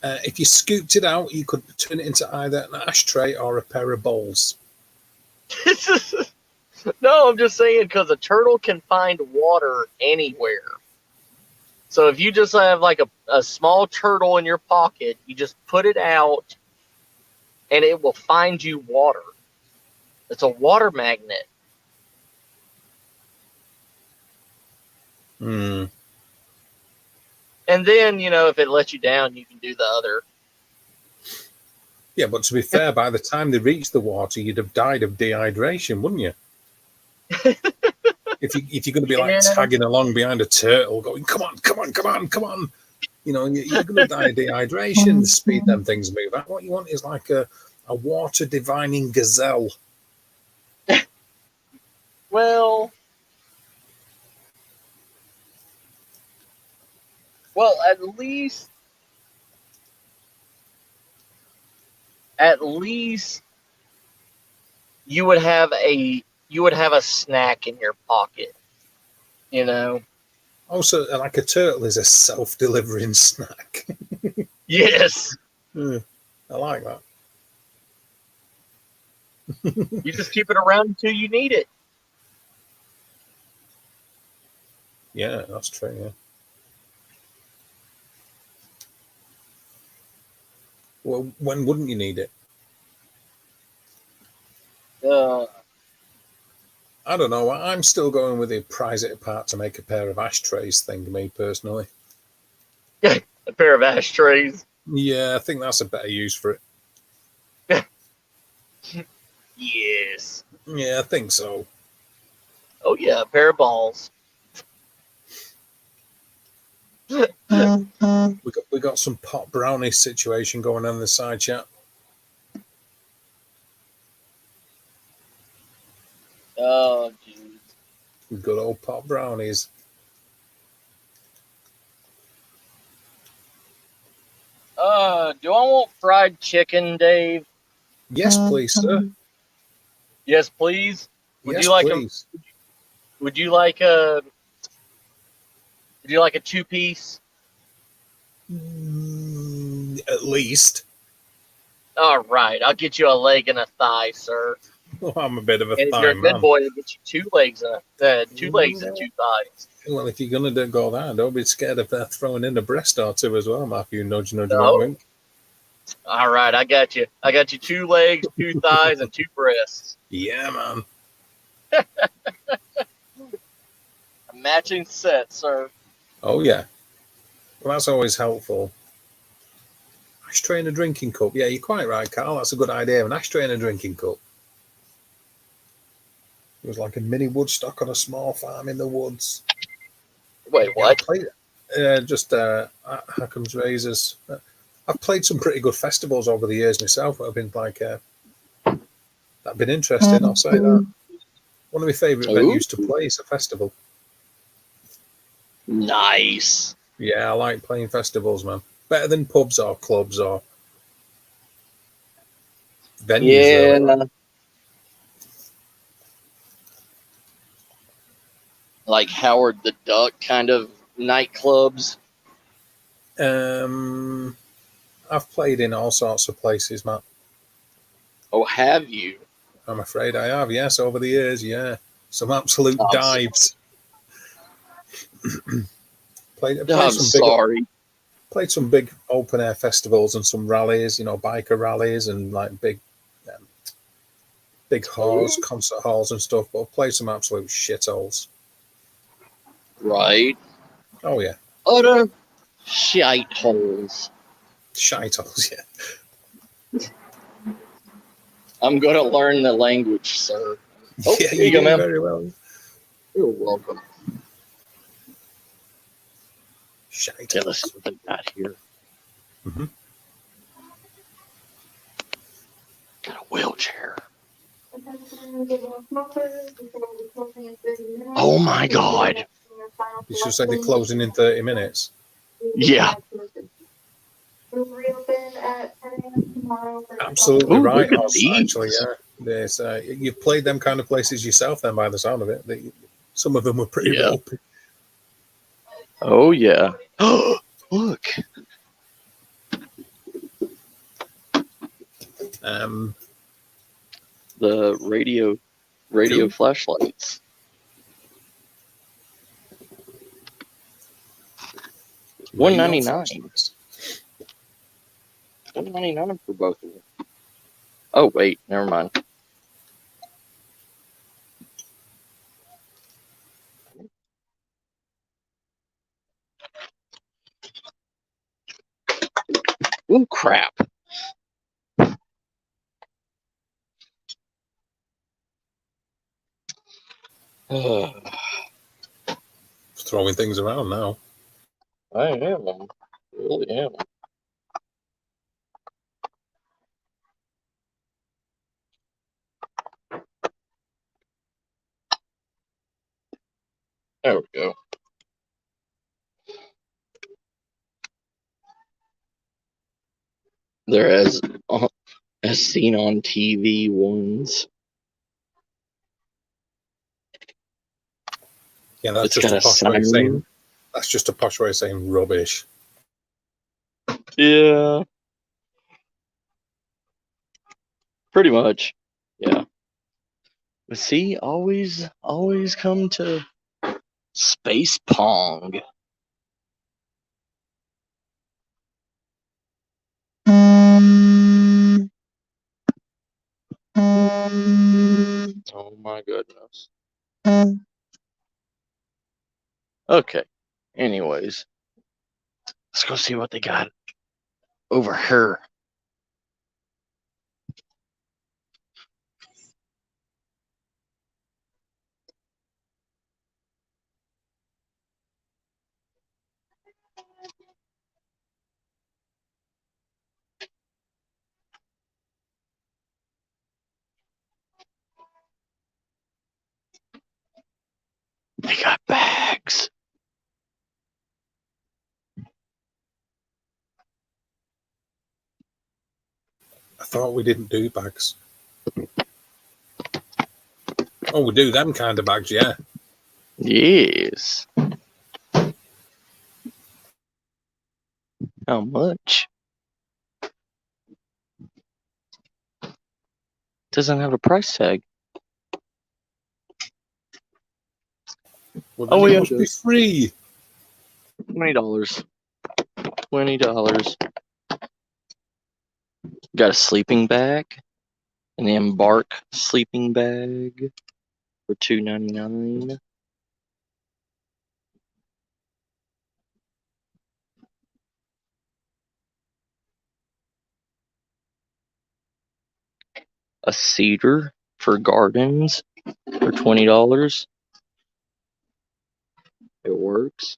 If you scooped it out, you could turn it into either an ashtray or a pair of bowls. No, I'm just saying because a turtle can find water anywhere. So if you just have like a small turtle in your pocket, you just put it out and it will find you water. It's a water magnet. Hmm. And then, if it lets you down, you can do the other. Yeah, but to be fair, by the time they reached the water, you'd have died of dehydration, wouldn't you? If you're going to be like Yeah. tagging along behind a turtle, going, come on, you're going to die of dehydration. The speed them things move at. What you want is like a water divining gazelle. Well, at least you would have a snack in your pocket, you know. Also, like a turtle is a self-delivering snack. Yes. I like that. You just keep it around until you need it. Yeah, that's true. Yeah. Well, when wouldn't you need it? Uh, I don't know. I'm still going with the prize it apart to make a pair of ashtrays thing, me personally. a pair of ashtrays. Yeah, I think that's a better use for it. Yes. Yeah, I think so. Oh yeah, a pair of balls. We got some pot brownie situation going on in the side chat. Oh jeez. Good old pot brownies. Do I want fried chicken, Dave? Yes, please, sir. Yes, please. Would Yes, you like a please. Would you like a Would you like a 2-piece? At least. All right, I'll get you a leg and a thigh, sir. Oh, I'm a bit of a And if thigh you're a good man. boy, I'll get you 2 legs and 2 thighs. Well, if you're going to go there, don't be scared of throwing in a breast or two as well, Matthew. Nudge, nudge, wink, No. wink. All right, I got you. I got you 2 legs, 2 thighs, and 2 breasts. Yeah, man. A matching set, sir. Oh, yeah. Well, that's always helpful. Ashtray and a drinking cup. Yeah, you're quite right, Carl. That's a good idea. An ashtray and a drinking cup. It was like a mini Woodstock on a small farm in the woods. Wait, what? Just Hackham's Razors. I've played some pretty good festivals over the years myself. That have been like that been interesting. I'll say that. One of my favourite venues to play is a festival. Nice. Yeah, I like playing festivals, man. Better than pubs or clubs or venues, Yeah. really. Like Howard the Duck kind of nightclubs. I've played in all sorts of places, Matt. Oh, have you? I'm afraid I have, yes, over the years, yeah. Some absolute dives. Played some big open air festivals and some rallies, biker rallies and like big halls, concert halls and stuff, but I've played some absolute shitholes. Right. Oh, yeah. Utter shite holes. Shitles, yeah. I'm going to learn the language, sir. Oh, Yeah, here you you go, do ma'am. very well. You're welcome. Shitles. Yeah, let's see what they got here. Mm-hmm. Got a wheelchair. Oh my God. You should say they're closing in 30 minutes. Yeah. Absolutely Ooh, right, look at Oz, actually, these. yeah. There's, you've played them kind of places yourself then by the sound of it. Some of them were pretty Yeah. ropey. Oh, yeah. Look. The radio Cool. flashlights. Radio $1.99. flashlights. $1.99 for both of them. Oh, wait. Never mind. Oh, crap. Throwing things around now. I am. I really am. There we go. They're as seen on TV ones. Yeah, that's It's just got a a posh way of saying. siren. That's just a posh way of saying rubbish. Yeah. Pretty much. Yeah. But see, always come to Space Pong. Oh my goodness. Okay. Anyways, let's go see what they got over here. They got bags. I thought we didn't do bags. Oh, we do them kind of bags, yeah. Yes. How much? Doesn't have a price tag. Well, Oh, then it yeah, it must be does. free. $20. $20. Got a sleeping bag, an Embark sleeping bag for $2.99. A cedar for gardens for $20. It works.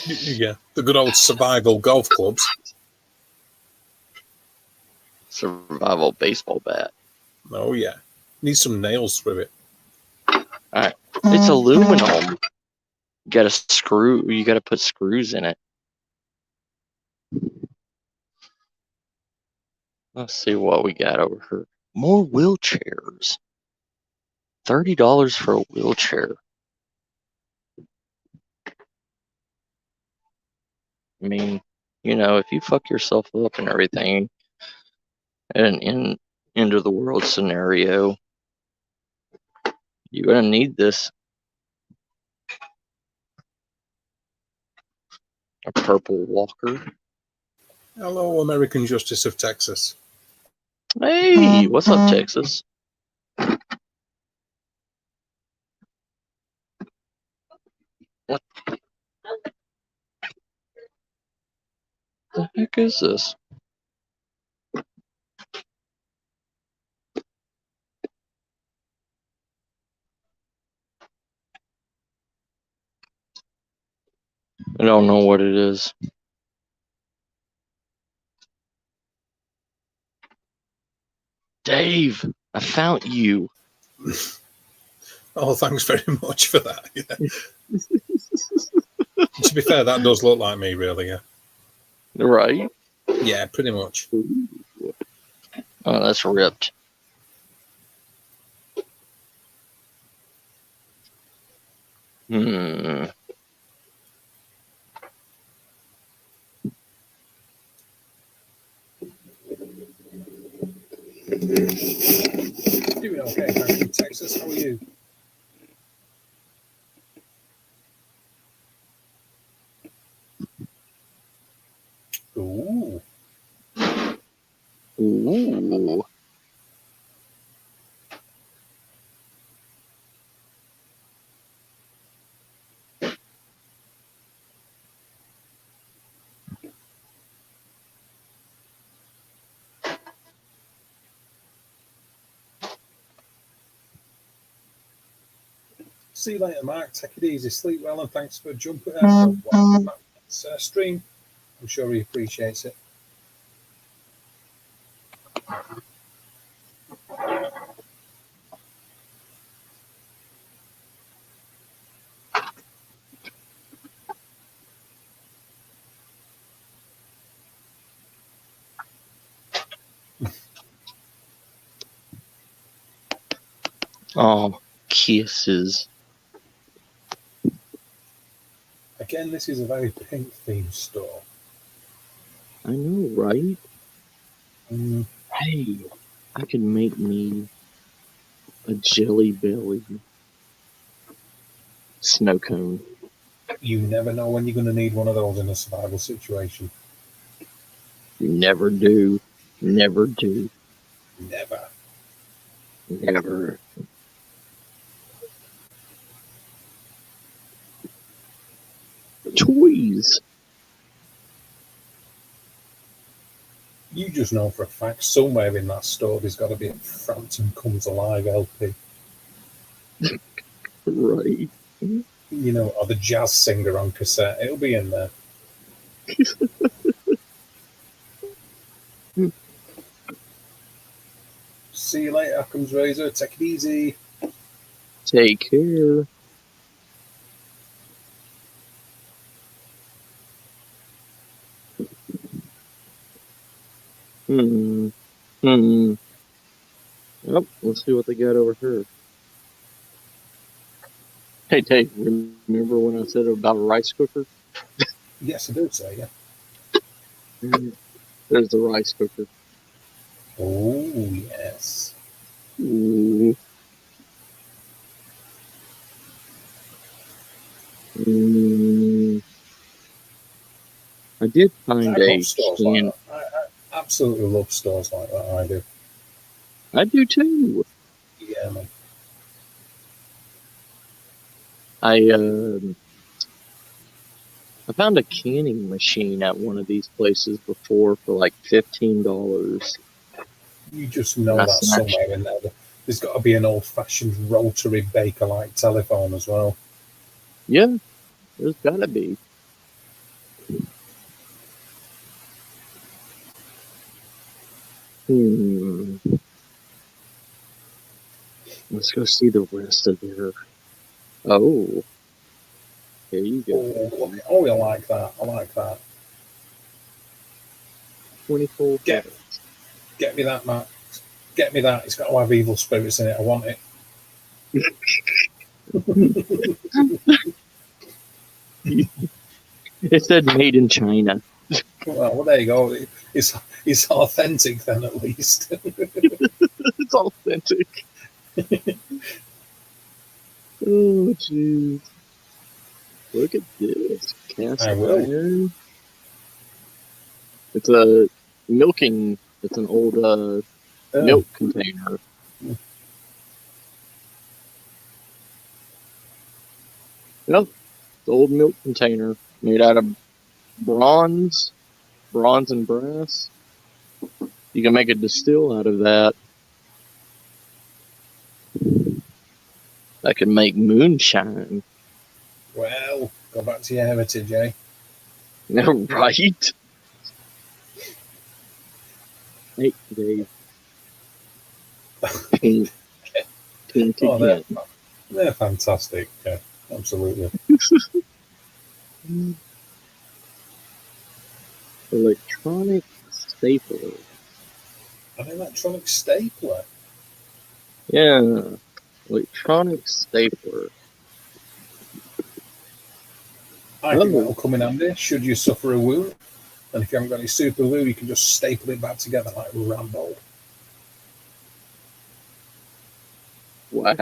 Yeah, the good old survival golf clubs. Survival baseball bat. Oh, yeah. Need some nails through it. Alright. It's aluminum. You gotta put screws in it. Let's see what we got over here. More wheelchairs. $30 for a wheelchair. I mean, if you fuck yourself up and everything, and in end of the world scenario, you're gonna need this. A purple walker. Hello, American Justice of Texas. Hey, what's up, Texas? What the heck is this? I don't know what it is. Dave, I found you. Oh, thanks very much for that. Yeah. To be fair, that does look like me, really. Yeah. Right? Yeah, pretty much. Oh, that's ripped. Hmm. Doing okay, thank you, Texas. How are you? Ooh. Ooh. See you later, Mark. Take it easy. Sleep well, and thanks for jumping on Matt's stream. I'm sure he appreciates it. Oh, kisses. Again, this is a very pink themed store. I know, right? Hey, I could make me a jelly belly snow cone. You never know when you're going to need one of those in a survival situation. You never do. Never do. Never. Never. Toys. You just know for a fact somewhere in that store there's got to be a Frampton Comes Alive LP. Right. You know, or the jazz singer on cassette. It'll be in there. See you later, Occam's Razor. Take it easy. Take care. Hmm. Hmm. Oh, let's see what they got over here. Hey, Dave, remember when I said about a rice cooker? Yes, I do say, yeah. There's the rice cooker. Oh, yes. Ooh. I did find I love a stores like can. that. I absolutely love stores like that. I do. I do too. Yeah, man. I found a canning machine at one of these places before for like $15. You just And know I that snatched. somewhere in there. There's got to be an old-fashioned rotary Baker-like telephone as well. Yeah, there's gotta be. Hmm. Let's go see the rest of their. Oh, here you go. Oh, I like that. I like that. 24 Get, bucks. get me that, Matt. Get me that. It's got to have evil spirits in it. I want it. It said made in China. Well, there you go. It's authentic then, at least. It's authentic. Oh, jeez. Look at this. Cast I will. iron. It's a milking. It's an old Oh, milk container. Yep, the old milk container made out of bronze, bronze and brass. You can make a distill out of that. That could make moonshine. well, go back to your heritage, eh? Right? Hey, Dave. Paint, paint Oh, again. they're fantastic. Yeah, absolutely. Electronic stapler. An electronic stapler. Yeah, electronic stapler. I think Oh, that'll come in handy should you suffer a wound. And if you haven't got any super glue, you can just staple it back together like Rambo. wow.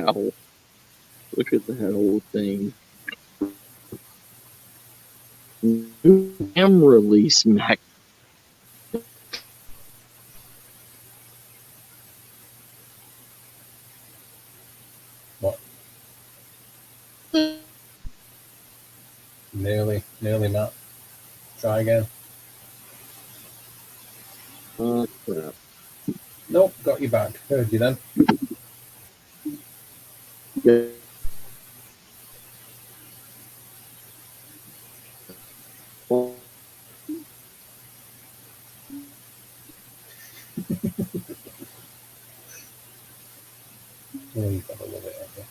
Look at that old thing. New release Mac. What? Nearly, Matt. Try again. Oh, crap. Nope, got you back. Heard you then. Yeah. Well, Oh, you gotta love it, haven't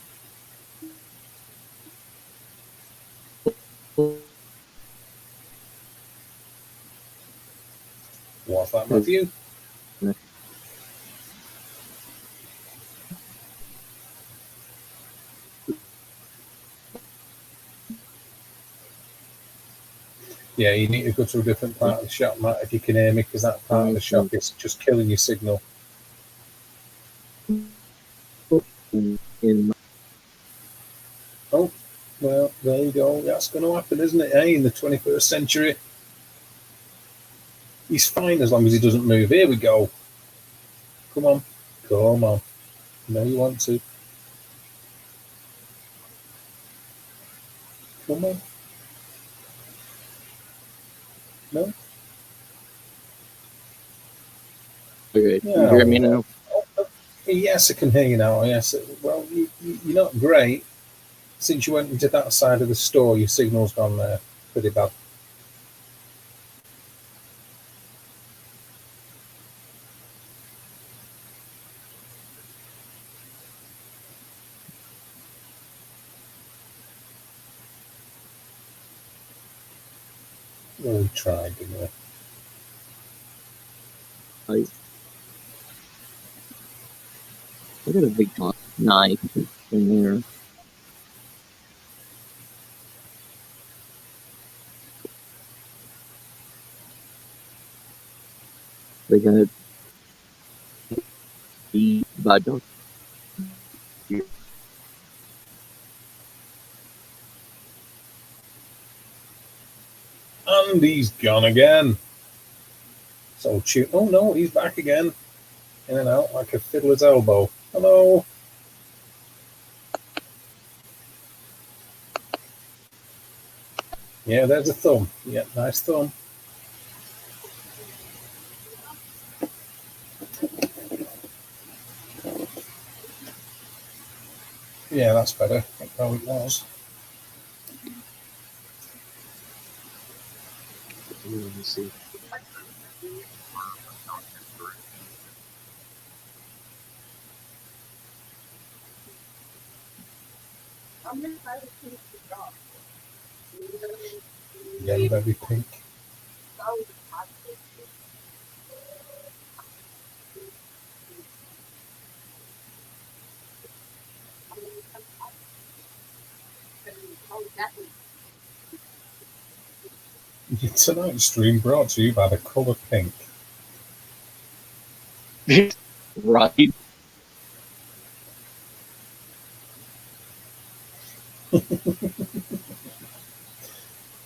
you? What's that, Matthew? Yeah, you need to go to a different part of the shop, Matt, if you can hear me, because that part of the shop is just killing your signal. in Oh, well, there you go. That's going to happen, isn't it? In the 21st century. He's fine as long as he doesn't move. Here we go. Come on. Come on. No, you want to. Come on. No? Okay, can you No. hear me now? Yes, I can hear you now. Yes. Well, you're not great. Since you went into that side of the store, your signal's gone there pretty bad. Well, we tried, didn't we? I got a big knife in there. They got beat by Dr. And he's gone again. So cute. Oh no, he's back again. In and out like a fiddler's elbow. Hello. Yeah, there's a thumb. Yeah, nice thumb. Yeah, that's better. That's how it was. Let me see. Again, very pink. Tonight's stream brought to you by the colour pink. Right.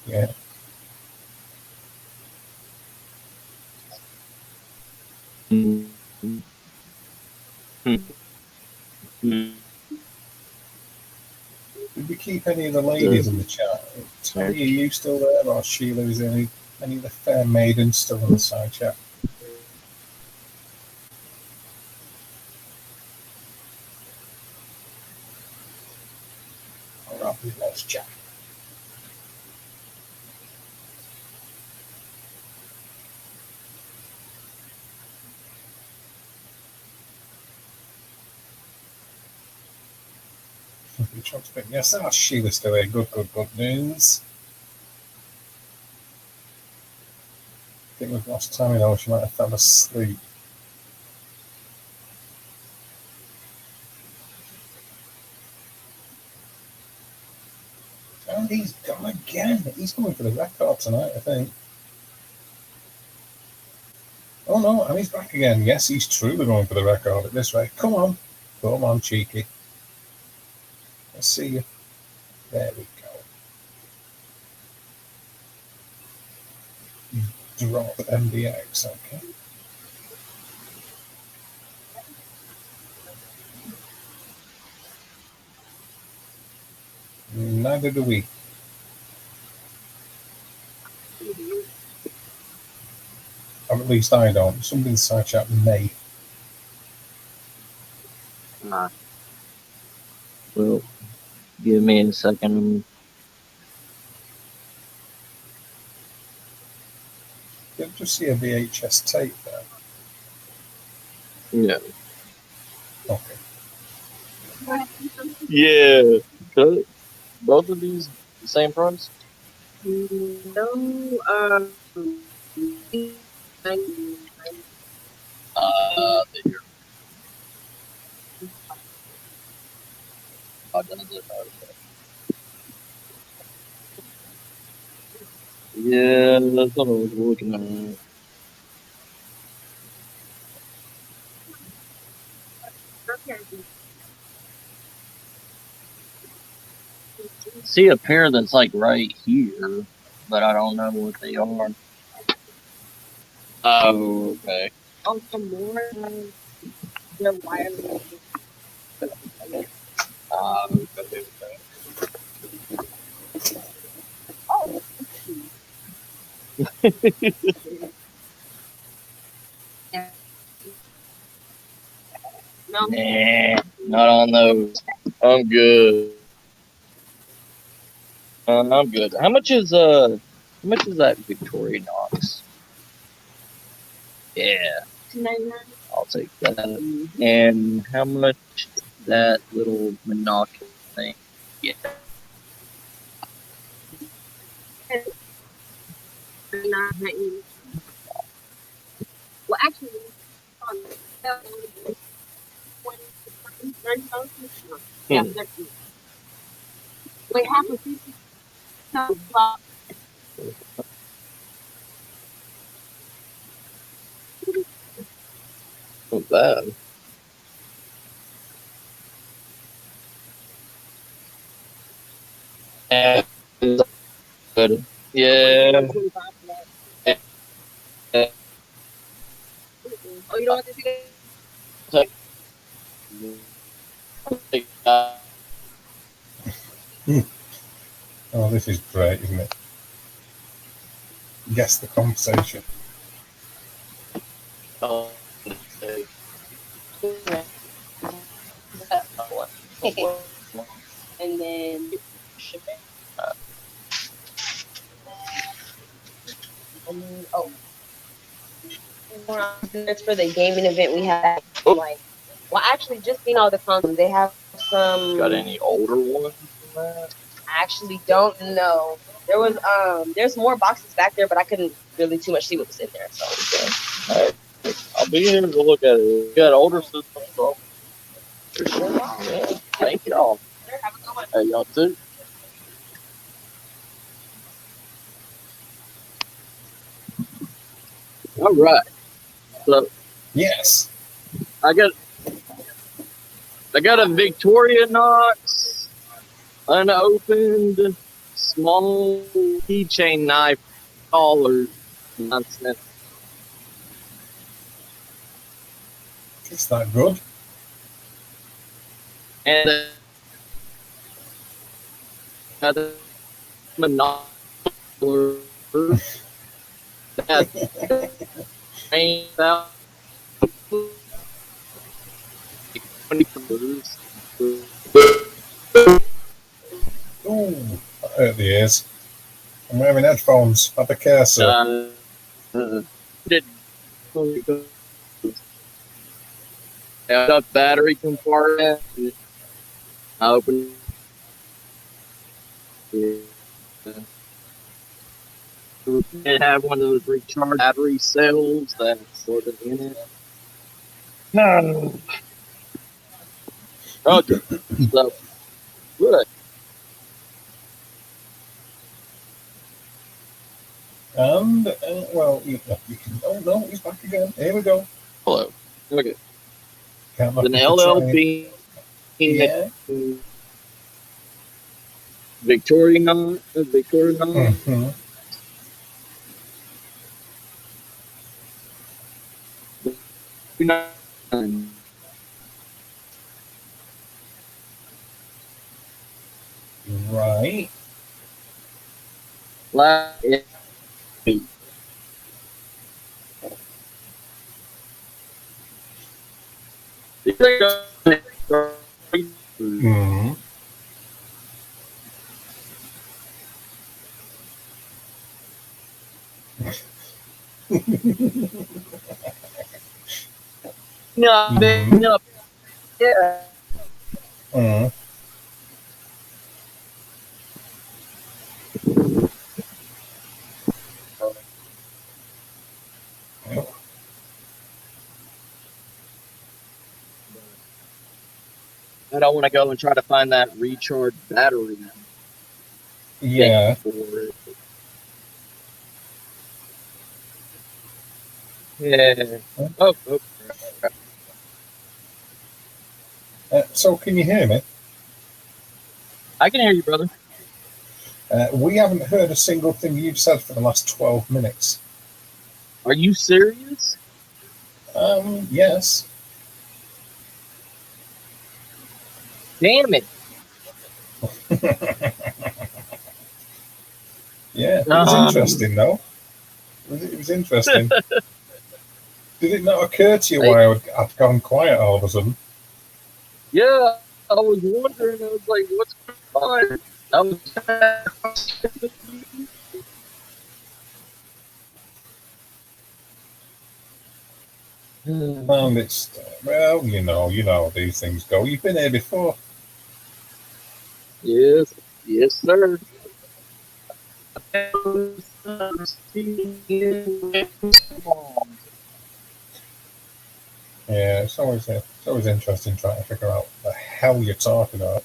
Yeah. Mm-hmm. keep any of the ladies in the chat? Tony, are you still there, or Sheila? Is there any of the fair maidens still in the side chat? Or have we lost chat? Yes, that's Sheila still here. Good news. I think we've lost Tammy though. She might have fell asleep. And he's gone again. He's going for the record tonight, I think. Oh no, and he's back again. Yes, he's truly going for the record at this rate. Come on, cheeky. Let's see you. There we go. Drop MDX, okay. Neither do we. Or at least I don't. Somebody in the side chat may. Well, give me a second. Did you just see a VHS tape there? Yeah. Okay. Yeah. Both of these the same price? No, yeah, that's what I was looking at. See a pair that's like right here, but I don't know what they are. Oh, okay. oh, some more. They're wireless. Okay. Oh. Yeah. No. Nah, not on those. I'm good. I'm good. How much is that Victorinox? Yeah, $2.99. I'll take that. And how much is that little monocular thing? Yeah. Well, actually, yeah, wait, half a piece. Not bad. Yeah, good. Yeah. Oh, you don't want to see that? Oh, this is great, isn't it? Guess the conversation. Oh, and then that's for the gaming event we have. Like, well, actually, just seen all the consoles. They have some. Got any older ones? I actually don't know. There was there's more boxes back there, but I couldn't really too much see what was in there. So okay. I'll be here to look at it. We got older systems, so yeah. Thank y'all. Hey, y'all too. All right. So yes, I got a Victorinox unopened small keychain knife collar nonsense. it's that good. And the monocular that rain out 20 years. Ooh, that hurt the ears. I'm wearing headphones. Have a care, sir. Did the battery compartment? I opened it. It had one of those recharge battery cells that's sort of in it. Okay, so good. And, well, you can. Oh, no, he's back again. Here we go. Hello. Okay. Can't knock An him for trying. LLP Yeah. Victorian. Mm-hmm. Right. Mm-hmm. Yeah. Mm-hmm. I don't want to go and try to find that recharge battery Yeah. thing for it. Yeah. Oh, So, can you hear me? I can hear you, brother. We haven't heard a single thing you've said for the last 12 minutes. Are you serious? Yes. Damn it. Yeah, it was interesting, though. It was interesting. Did it not occur to you why I'd gone quiet all of a sudden? Yeah, I was wondering. I was like, what's going on? I was. It's, well, you know how these things go. You've been here before. Yes, sir. Yeah, it's always interesting trying to figure out what the hell you're talking about.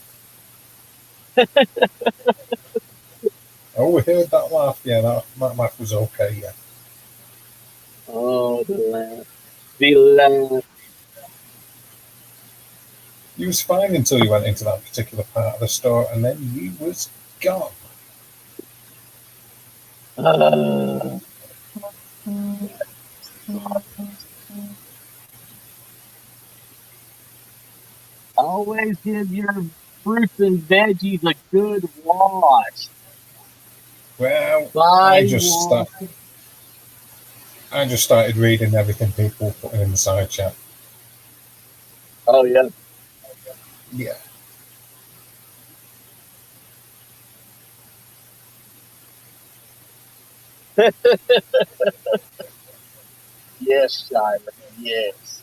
Oh, we heard that laugh. Yeah, that laugh was okay. Yeah. Oh, the laugh. The laugh. You was fine until you went into that particular part of the store, and then you was gone. Always give your fruits and veggies a good wash. Well, By I just started reading everything people put in the side chat. Oh, yeah. Yeah. Yes, Simon. Yes.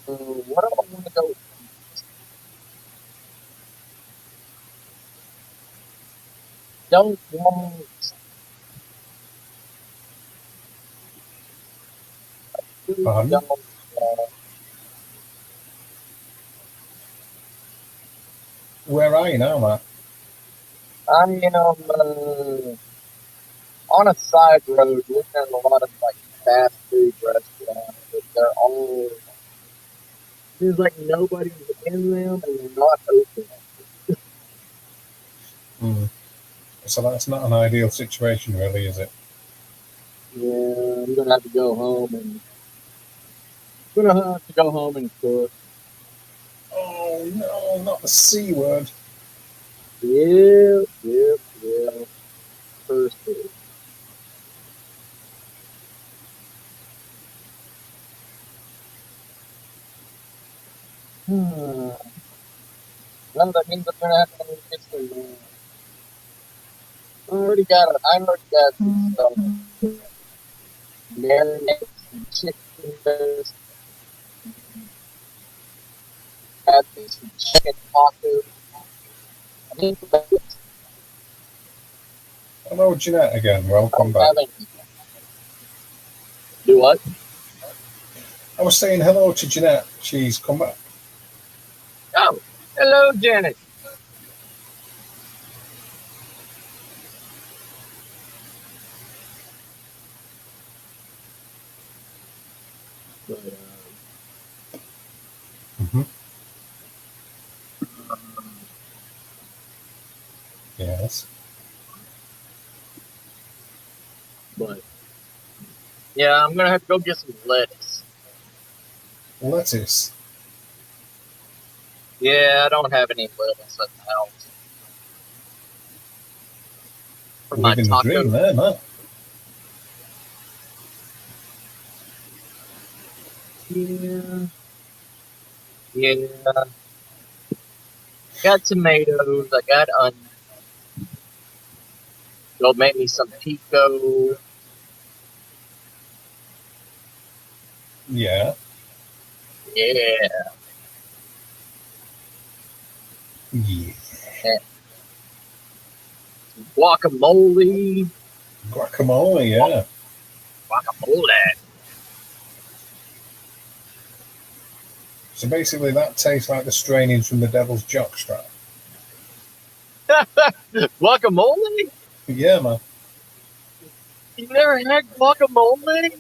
What do I want to go? Don't want to. Pardon? Don't. Where are you now, Matt? I am on a side road looking at a lot of like fast food restaurants, but they're all seems like nobody's in them and they're not open. So that's not an ideal situation, really, is it? Yeah, I'm gonna have to go home and cook. Oh no, not the C word. Yep. First is. Well, that means I'm gonna have to get some. I already got some stuff. Marinate some chicken. Add some chicken tacos. I mean, Hello, Jeanette again. Welcome back. Do what? I was saying hello to Jeanette. She's come back. Oh, hello, Janet. But, Mm-hmm. Yes. but yeah, I'm gonna have to go get some lettuce. Lettuce. Yeah, I don't have any lettuce at the house. For my Living the taco. dream there, man. Yeah. Got tomatoes. I got onions. Go make me some pico. Yeah. Yeah. Yeah. Guacamole. Guacamole, yeah. Guacamole. So basically that tastes like the strainings from the devil's jockstrap. Guacamole? Yeah, man. You never had guacamole?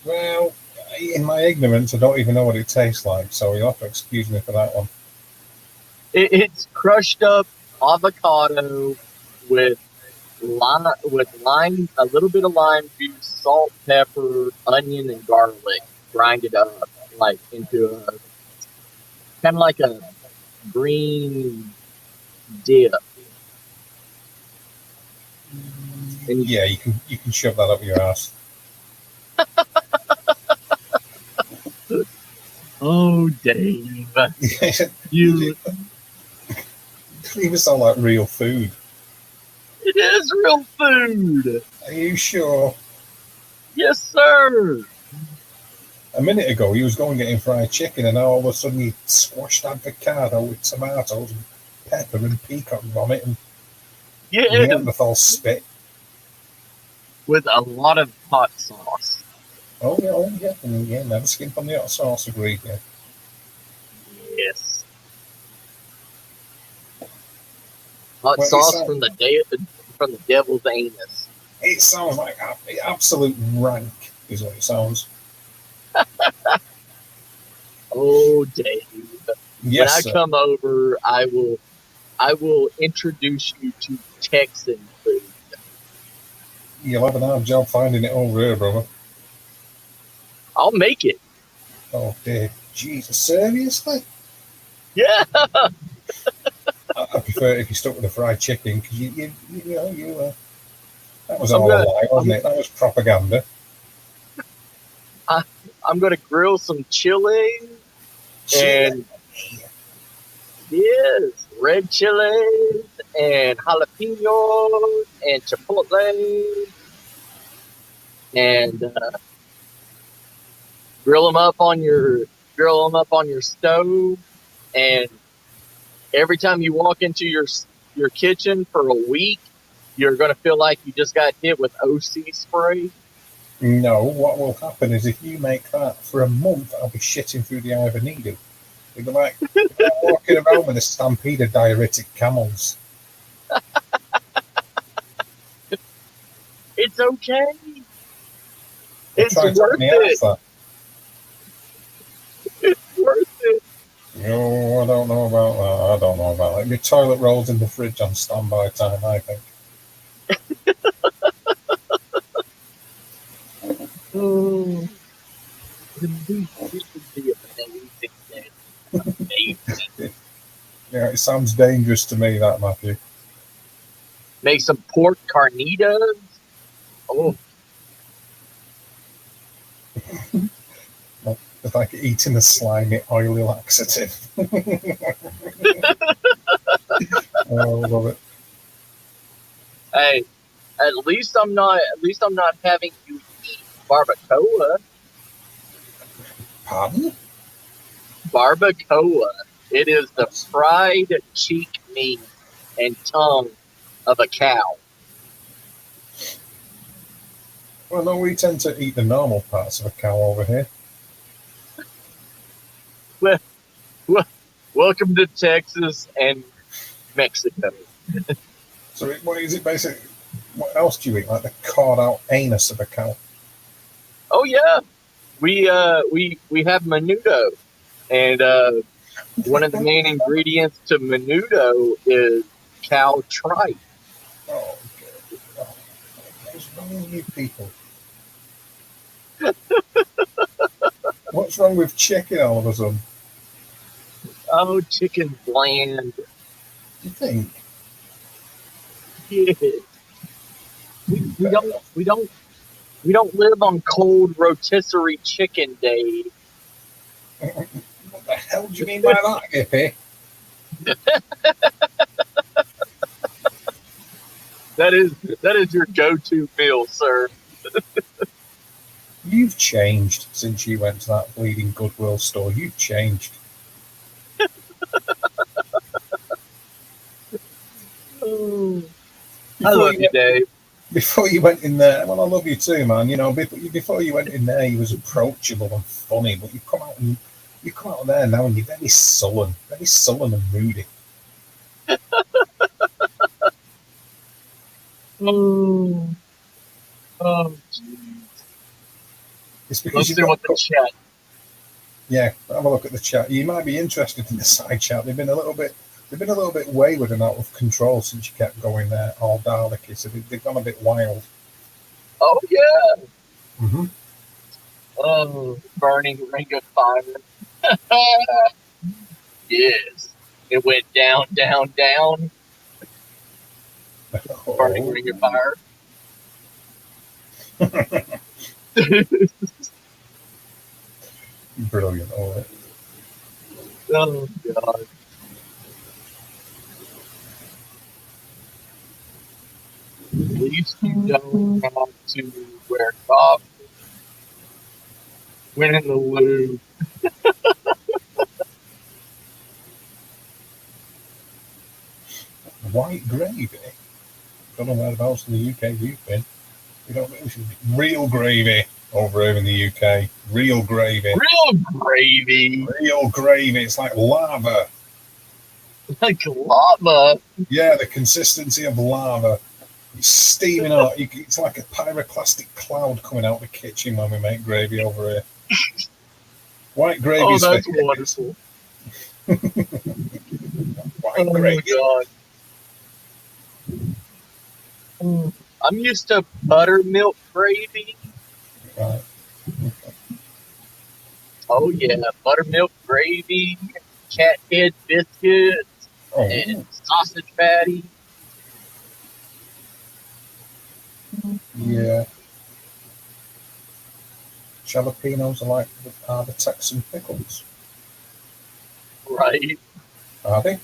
Well, in my ignorance, I don't even know what it tastes like, so you'll have to excuse me for that one. It's crushed up avocado with lime, a little bit of lime juice, salt, pepper, onion, and garlic. Grind it up like into a kind of like a green dip. And Yeah, you can shove that up your ass. oh, Dave, you. It even sound like real food. It is real food. Are you sure? Yes, sir. A minute ago, you was going getting fried chicken, and now all of a sudden you squashed avocado with tomatoes and pepper and peacock vomit and Neanderthal spit. With a lot of hot sauce. Oh yeah, yeah. Never skimp on the hot sauce, agreed. Yeah. Yes. Hot sauce from the devil's anus. It sounds like absolute rank, is what it sounds. Oh, Dave. Yes, when I come over, I will introduce you to Texan food. You'll have an hard job finding it over here, brother. I'll make it. Oh dear, Jesus, seriously? Yeah. I prefer it if you stuck with the fried chicken, because that was all a lie, wasn't it? That was propaganda. I'm gonna grill some chili. And yes, red chilies and jalapenos and chipotle and grill them up on your stove. And every time you walk into your kitchen for a week, you're gonna feel like you just got hit with OC spray. No, what will happen is if you make that for a month, I'll be shitting through the eye of a needle. They'll be like walking around with a stampede of diuretic camels. It's okay. It's worth it. It's worth it. No, I don't know about that. Your toilet rolls in the fridge on standby time, I think. Oh, this would be amazing. Amazing. Yeah, it sounds dangerous to me, that, Matthew. Make some pork carnitas. Oh, It's like eating a slimy, oily laxative. Oh, I love it. hey, at least I'm not having you eat barbacoa. Pardon? Barbacoa. It is the fried cheek meat and tongue of a cow. Well, no, we tend to eat the normal parts of a cow over here. Welcome to Texas and Mexico. So, what is it basically? What else do you eat? Like the cawed out anus of a cow? Oh yeah, we have menudo, and one of the main ingredients to menudo is cow tripe. Oh, God. Oh, what's wrong with you people? What's wrong with chicken all of a sudden? Oh, chicken bland. Do you think? Yeah. We don't live on cold rotisserie chicken day. What the hell do you mean by that, hippie? That is your go-to meal, sir. You've changed since you went to that bleeding Goodwill store. You've changed. Oh, I love you, Dave. Before you went in there, well, I love you too, man. You know, before you went in there, you was approachable and funny, but you come out of there now, and you're very sullen and moody. Oh, jeez. It's because Let's you've see got what the chat. Yeah, have a look at the chat. You might be interested in the side chat. They've been a little bit wayward and out of control since you kept going there all Dalek-y, so they've gone a bit wild. Oh yeah. Mm-hmm. Oh, burning ring of fire. Yes, it went down, down, down. Burning ring of fire. Brilliant, all right. Oh God. At least you don't have to wear coffee. Went in the loo. White gravy. Don't know whereabouts in the UK you've been. We don't real gravy over here in the UK. Real gravy. Real gravy. Real gravy. It's like lava. Like lava. Yeah, the consistency of lava. It's steaming out. It's like a pyroclastic cloud coming out of the kitchen when we make gravy over here. White gravy. Oh, that's wonderful. White gravy. God. I'm used to buttermilk gravy. Right. Oh yeah, buttermilk gravy, cat head biscuits, and sausage patty. Yeah. Jalapenos are the Texan pickles. Right. Are they?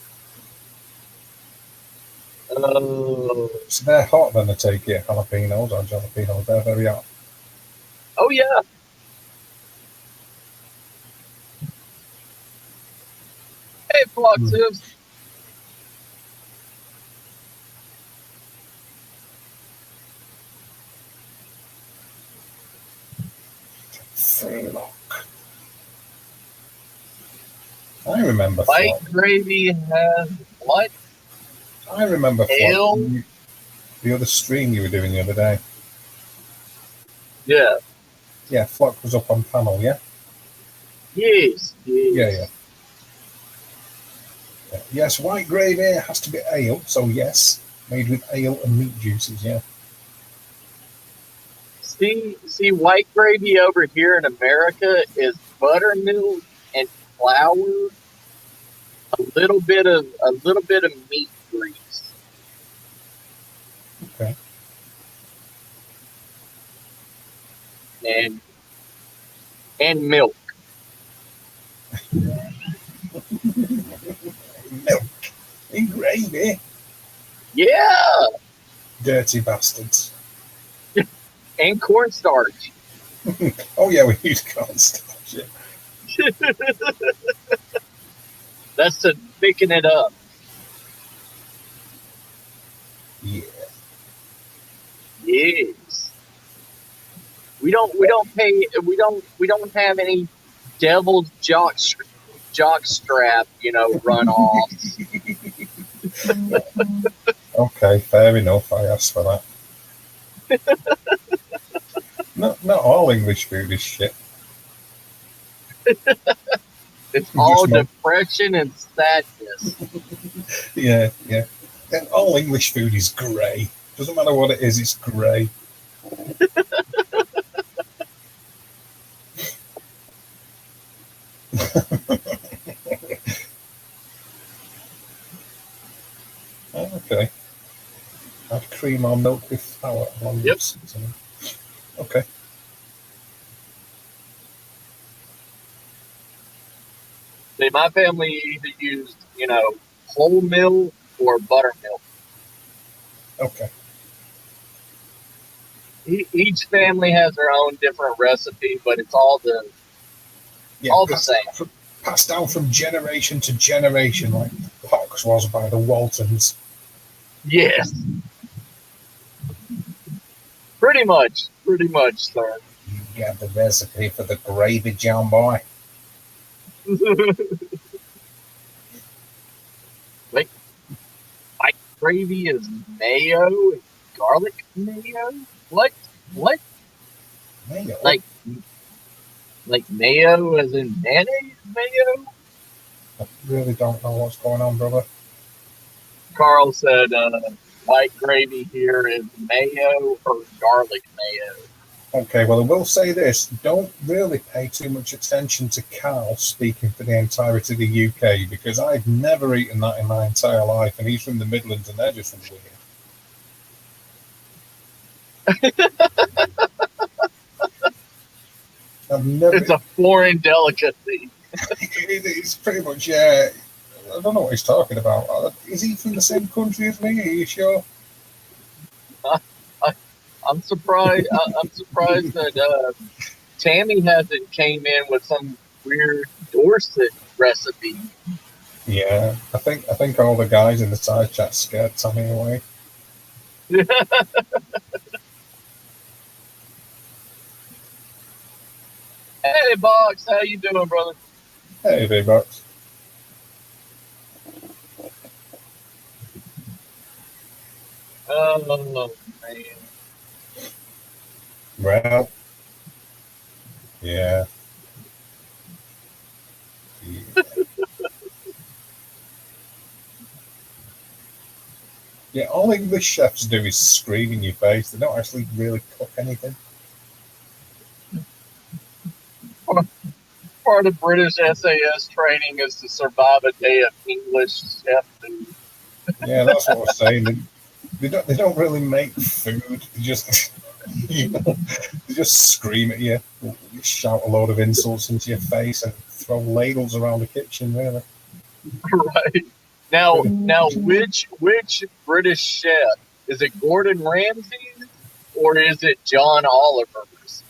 Oh. So they're hot then, I take it, jalapenos or jalapenos. They're very hot. Oh yeah. Hey, Floxives. Freelock. I remember White gravy has what? I remember Ale? The other stream you were doing the other day. Yeah. Yeah, Flock was up on panel, yeah? Yes. Yeah. Yes, white gravy has to be ale, so yes. Made with ale and meat juices, yeah. See, white gravy over here in America is buttermilk and flour, a a little bit of meat grease. Okay. And milk. Milk and gravy. Yeah, Dirty bastards. and cornstarch. Oh yeah, we use cornstarch. Yeah. That's to thicken it up. Yeah. Yes. We don't have any devil's jock strap, runoff. Okay, fair enough. I asked for that. Not all English food is shit. It's all Just not- depression and sadness. Yeah, yeah. And all English food is grey. Doesn't matter what it is, it's grey. Okay. Add cream or milk with flour along Yep. with seasoning. Okay. See, my family either used, whole milk or buttermilk. Okay. Each family has their own different recipe, but it's all the Yeah, all the same. Passed down from generation to generation, like Pox was by the Waltons. Yes. Pretty much, sir. You get the recipe for the gravy, John boy. Like, white gravy is mayo and garlic mayo? What? Mayo. Like mayo as in mayonnaise mayo? I really don't know what's going on, brother. Carl said white gravy here is mayo or garlic mayo. Okay, well, I will say this. Don't really pay too much attention to Carl speaking for the entirety of the UK, because I've never eaten that in my entire life, and he's from the Midlands, and they're just weird. I've never. It's a foreign delicacy. It's pretty much, yeah. I don't know what he's talking about. Is he from the same country as me? Are you sure? I'm surprised. I'm surprised that Tammy hasn't came in with some weird Dorset recipe. Yeah, I think all the guys in the side chat scared Tammy away. Hey, Box, how you doing, brother? Hey, big bucks. Oh man. Well, yeah. Yeah, all English chefs do is scream in your face. They don't actually really cook anything. Part of British SAS training is to survive a day of English chef food. Yeah, that's what I was saying. They don't really make food. They just they just scream at you, shout a load of insults into your face, and throw ladles around the kitchen. Really. Right. Now, which British chef is it? Gordon Ramsay or is it John Oliver's?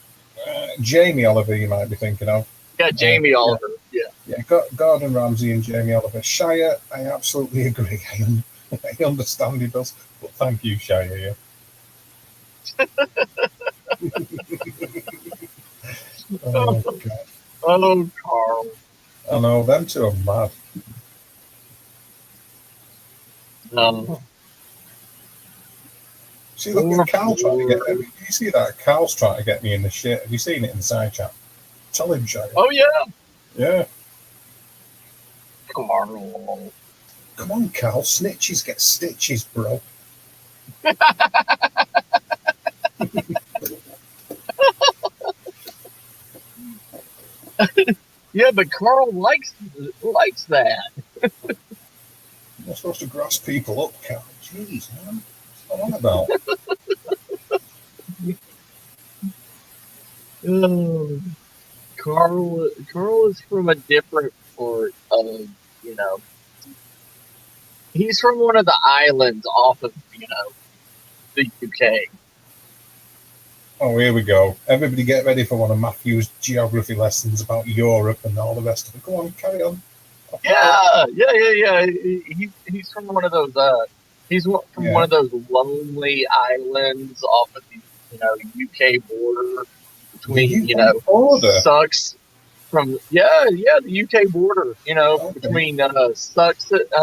Jamie Oliver, you might be thinking of. Yeah, Jamie Oliver. Yeah. Gordon Ramsay and Jamie Oliver. Shire, I absolutely agree. I understand he does, but thank you, Shire. Yeah. Oh, God. Oh, Carl. I know, them two are mad. See, look at Carl trying to get me. You see that? Carl's trying to get me in the shit. Have you seen it in the side chat? Tell him, Shire. Oh yeah. Yeah. Carl. Come on, Carl. Snitches get stitches, bro. Yeah, but Carl likes that. not supposed to grass people up, Carl. Jeez, man. What's on about? Carl is from a different part of, he's from one of the islands off of, the UK. Oh, here we go. Everybody get ready for one of Matthew's geography lessons about Europe and all the rest of it. Go on, carry on. Yeah. He's from one of those. One of those lonely islands off of the UK border between Sucks from the UK border. Between Suckit.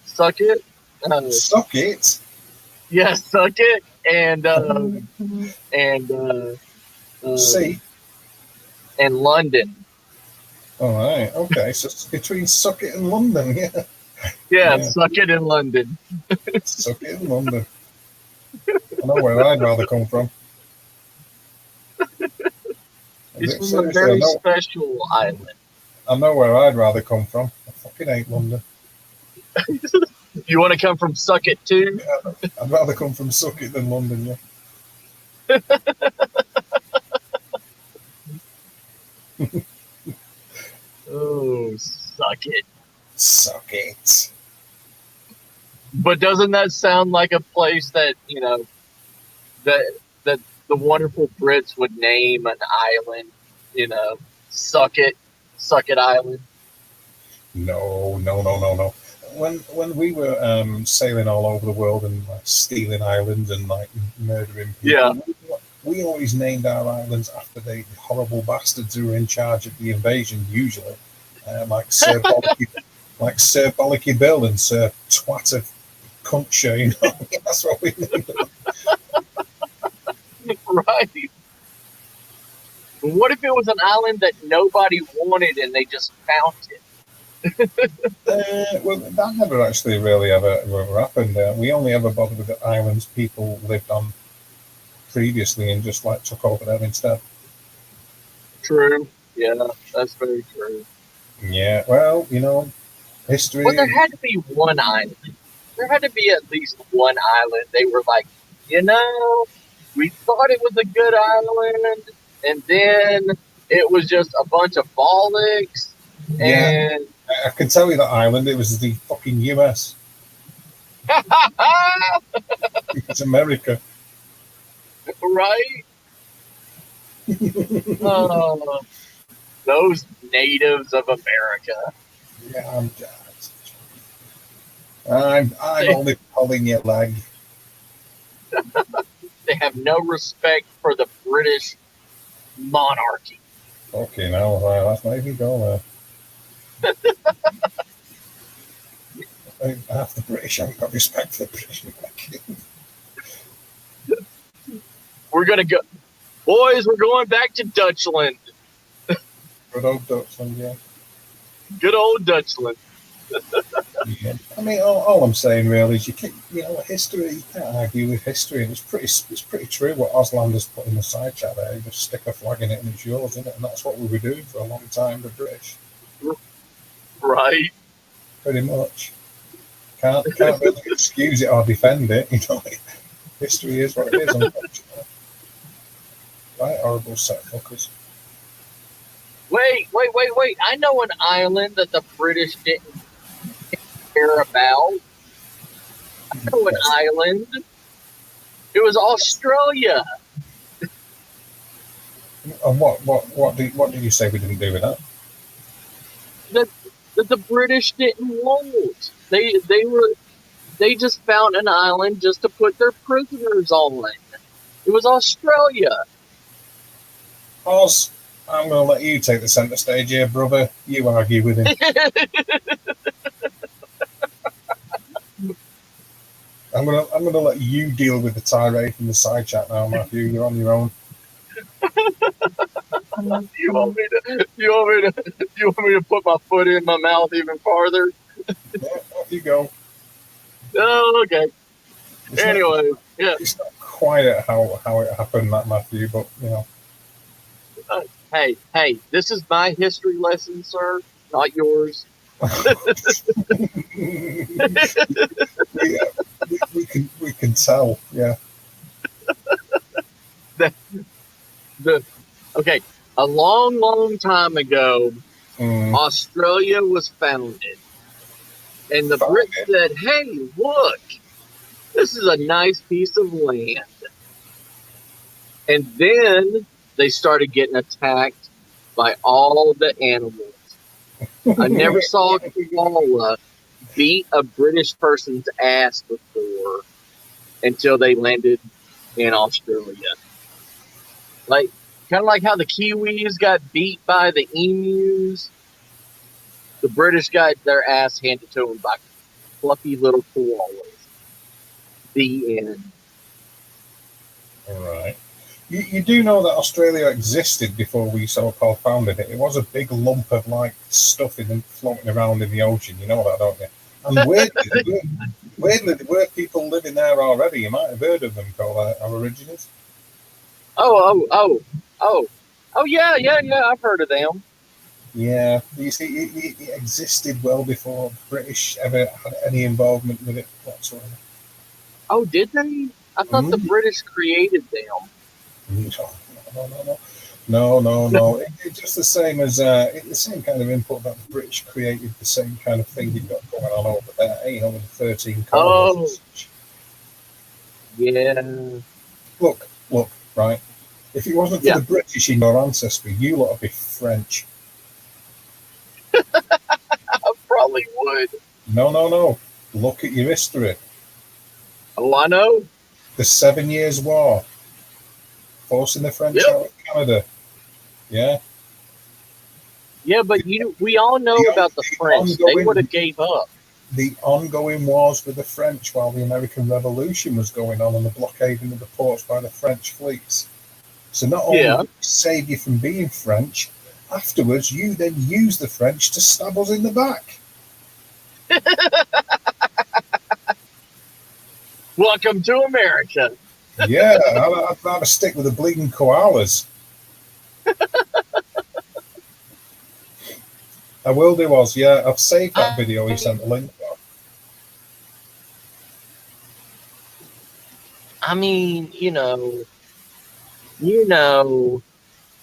Suck it. Yeah, Suckit and See. And London. All right. Okay. So it's between Suckit and London. Yeah. Yeah. Suckit in London. Suckit in London. I know where I'd rather come from. It's from a very special island. I know where I'd rather come from. I fucking hate London. You want to come from Suckit too? Yeah, I'd rather come from Suckit than London, yeah. Oh, Suckit. Suckit. But doesn't that sound like a place that, that the wonderful Brits would name an island, Suckit Island? No. When we were sailing all over the world and stealing islands and murdering people, we always named our islands after the horrible bastards who were in charge of the invasion. Usually, like Sir Bollocky Bill and Sir Twat of Cuntshire. That's what we named them. Right. What if it was an island that nobody wanted and they just found it? Well, that never actually really ever happened. We only ever bothered with the islands people lived on previously and just took over them instead. True. Yeah, that's very true. Yeah, well, history. Well, there had to be one island. There had to be at least one island. They were like, we thought it was a good island, and then it was just a bunch of bollocks. Yeah. And I can tell you that island, it was the fucking US. It's America. Right? Those natives of America. Yeah, I'm only pulling your leg. They have no respect for the British monarchy. Okay, now that's not even going there. Half the British haven't got respect for the British monarchy. We're going to go. Boys, we're going back to Dutchland. Good old Dutchland, yeah. Good old Dutchland. Yeah. I mean, all I'm saying really is history. You can't argue with history, and it's pretty true what Auslander's put in the side chat there. You just stick a flag in it, and it's yours, isn't it? And that's what we were doing for a long time, the British. Right. Pretty much. Can't really excuse it or defend it. History is what it is. Unfortunately. Right, horrible set of fuckers. Wait. I know an island that the British didn't care about. I know an island. It was Australia. And what did you say we didn't do with that? That the British didn't want. They just found an island just to put their prisoners on. It was Australia. Oz, I'm going to let you take the centre stage here, brother. You argue with him. I'm going to let you deal with the tirade from the side chat now, Matthew. You're on your own. You want me to put my foot in my mouth even farther? Yeah, off you go. Oh, okay. Anyway, it's not quite how it happened, that Matthew, but Hey, this is my history lesson, sir, not yours. we can tell, yeah. Okay, a long time ago, Mm, Australia was founded, and the found Brits said, "Hey, look, this is a nice piece of land." And then they started getting attacked by all the animals. I never it. saw a koala beat a British person's ass before until they landed in Australia. Like, kind of like how the Kiwis got beat by the emus, the British got their ass handed to them by fluffy little koalas. The end. All right. You do know that Australia existed before we so-called founded it. It was a big lump of like stuff floating around in the ocean. You know that, don't you? And weirdly, there were people living there already. You might have heard of them called Aborigines. Oh, yeah. I've heard of them. Yeah, you see, it existed well before the British ever had any involvement with it whatsoever. Oh, did they? I thought the British created them. No. It's just the same as it's the same kind of input that the British created. The same kind of thing you've got going on over there. You know, with the 13 colonies. Yeah. Look, right. If it wasn't for the British in your ancestry, you lot would be French. I probably would. No. Look at your history. Oh, I know. The 7 Years' War, forcing the French out of Canada. Yeah. Yeah, but we all know about the French. They would have gave up. The ongoing wars with the French while the American Revolution was going on and the blockading of the ports by the French fleets. So not only did we save you from being French, afterwards you then use the French to stab us in the back. Welcome to America. Yeah, I'd rather stick with the bleeding koalas. I will do, Oz. Yeah, I've saved that video he sent the link for. I mean,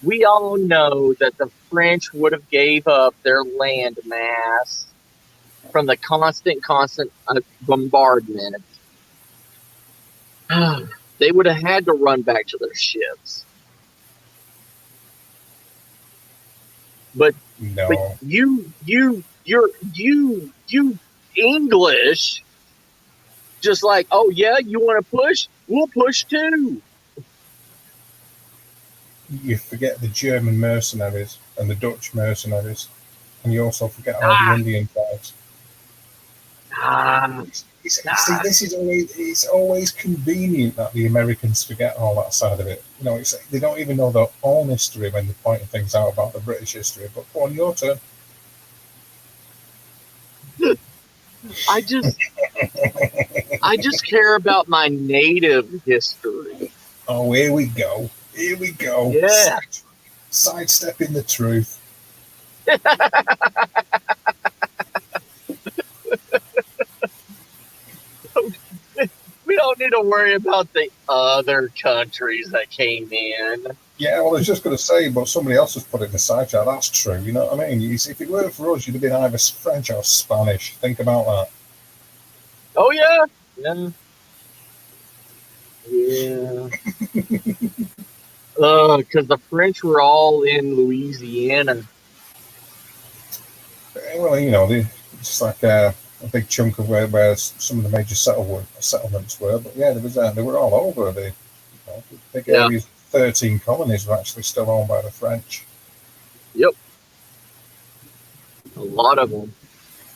we all know that the French would have gave up their land mass from the constant bombardment. They would have had to run back to their ships. But you English, just like, oh yeah, you want to push? We'll push too. You forget the German mercenaries and the Dutch mercenaries, and you also forget all the Indian tribes. See, it's always convenient that the Americans forget all that side of it. You know, they don't even know their own history when they're pointing things out about the British history. But go on, your turn. I just care about my native history. Oh, here we go. Yeah. Sidestepping the truth. We don't need to worry about the other countries that came in. Yeah, well, I was just going to say, but somebody else has put it in the side chat. That's true. You know what I mean? If it weren't for us, you'd have been either French or Spanish. Think about that. Oh, yeah. Yeah. Because the French were all in Louisiana. Well, you know, it's like a big chunk of where some of the major settlements were. But yeah, they were all over. The big areas, 13 colonies were actually still owned by the French. Yep. A lot of them.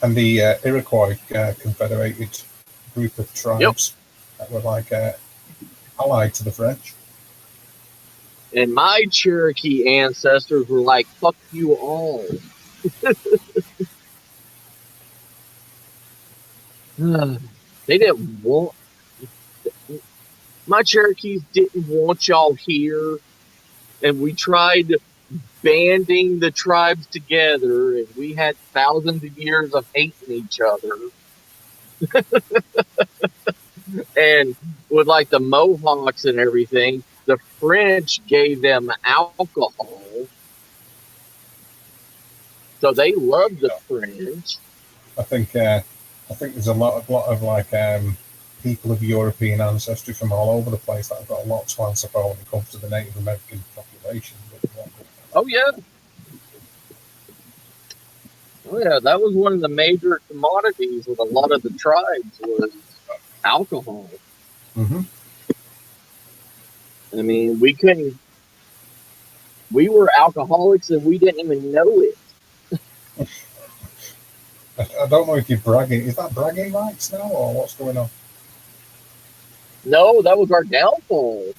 And the Iroquois confederated group of tribes that were like allied to the French. And my Cherokee ancestors were like, fuck you all. They didn't want... My Cherokees didn't want y'all here. And we tried banding the tribes together, and we had thousands of years of hating each other. And with like the Mohawks and everything, the French gave them alcohol. So they loved the French. I think there's a lot of like people of European ancestry from all over the place that have got a lot to answer for when it comes to the Native American population. Oh yeah. Oh yeah, that was one of the major commodities with a lot of the tribes was alcohol. Mm-hmm. I mean, we were alcoholics and we didn't even know it. I don't know if you're bragging. Is that bragging rights now, or what's going on? No, that was our downfall.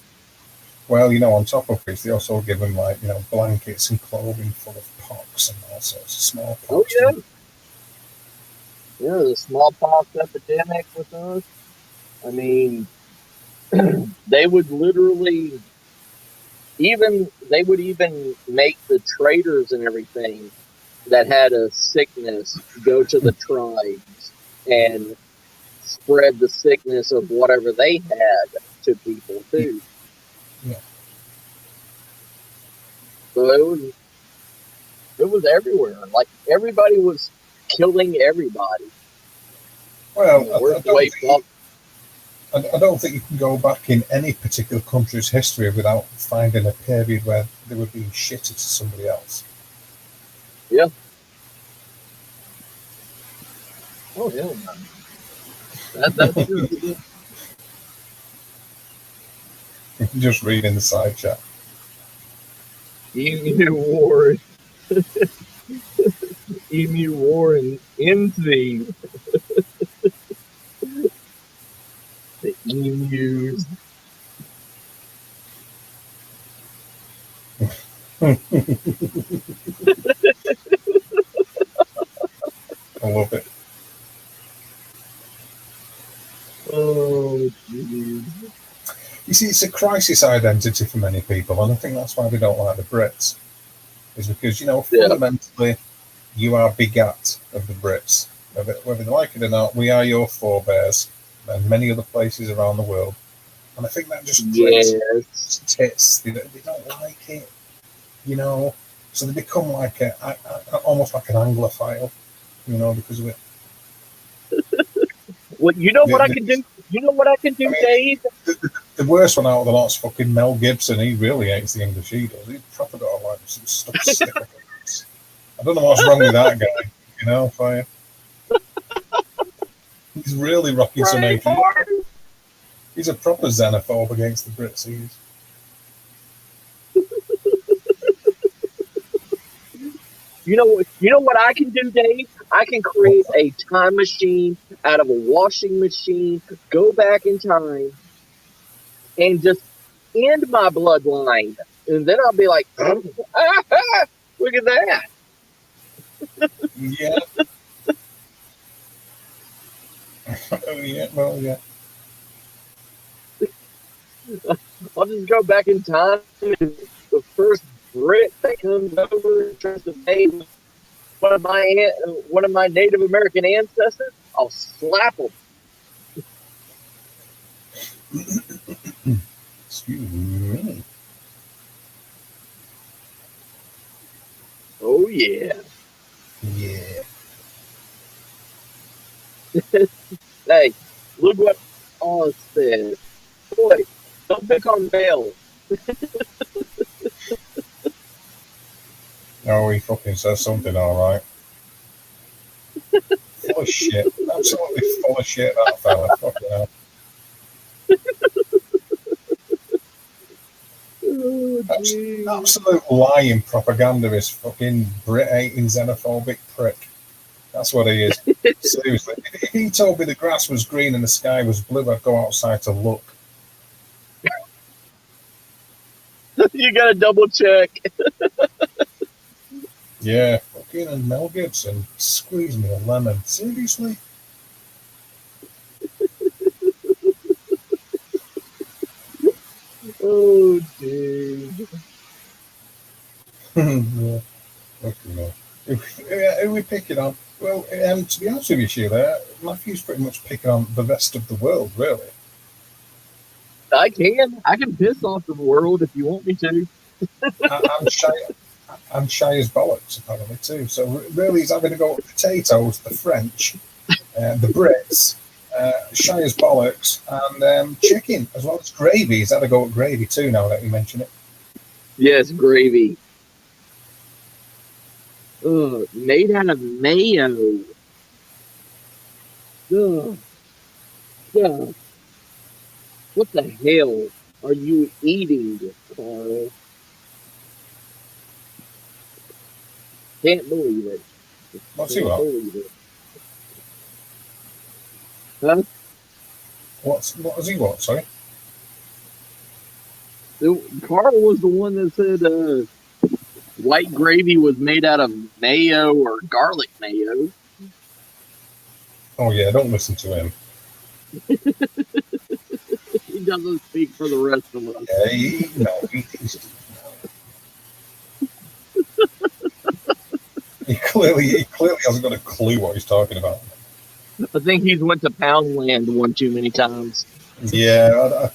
Well, on top of this, they also give them like blankets and clothing full of pox and all sorts of smallpox. Oh yeah. Yeah, the smallpox epidemic with us. I mean, they would literally even make the traders and everything that had a sickness go to the tribes and spread the sickness of whatever they had to people too. Yeah. So it was everywhere. Like everybody was killing everybody. Well, I don't think you can go back in any particular country's history without finding a period where they were being shitty to somebody else. Yeah. Oh yeah. That's true. Just reading the side chat. Emu War. Emu War and Envy. The emus. I love it. Oh, geez. You see, it's a crisis identity for many people, and I think that's why they don't like the Brits. Is because, fundamentally, you are begat of the Brits. Whether they like it or not, we are your forebears, and many other places around the world. And I think that just creates tits. They don't like it, So they become like almost like an Anglophile, because of it. Well, you know what I can do? You know what I can do, Dave? The worst one out of the lot's fucking Mel Gibson. He really hates the English. He does. He's proper got a lot of stuff stick up his. I don't know what's wrong with that guy. For you. He's really rocking some hatred. He's a proper xenophobe against the Brits. He is. You know what I can do, Dave? I can create a time machine out of a washing machine, go back in time, and just end my bloodline. And then I'll be like, look at that. Yeah. Yeah, well, yeah. I'll just go back in time, and the first Brit that comes over and tries to pay one of my Native American ancestors, I'll slap him. Excuse me. Oh yeah. Yeah. Hey, look what Oz says. Boy, don't pick on Bale. Oh, he fucking says something, all right. Full of shit. Absolutely full of shit, that fella. Fucking hell. Oh, absolute lying propagandist, fucking Brit-hating xenophobic prick. That's what he is. Seriously. If he told me the grass was green and the sky was blue, I'd go outside to look. You gotta double check. Yeah, fucking Mel Gibson. Squeeze me a lemon. Seriously? Oh, dude. Yeah. Okay. Who we picking on? Well, to be honest with you, Sheila, Matthew's pretty much picking on the rest of the world, really. I can piss off the world if you want me to. I'm shy. I'm shy as bollocks, apparently, too. So really, he's having to go at potatoes, the French, the Brits, shy as bollocks, and chicken, as well as gravy. He's had to go at gravy, too, now that you mention it. Yes, gravy. Made out of mayo. Ugh. Yeah. What the hell are you eating, Carl? Can't believe it. What's he Can't what? believe it. Huh? What has he what, sorry? Carl was the one that said white gravy was made out of mayo or garlic mayo. Oh, yeah, don't listen to him. He doesn't speak for the rest of us. Yeah, he clearly hasn't got a clue what he's talking about. I think he's went to Poundland one too many times. Yeah,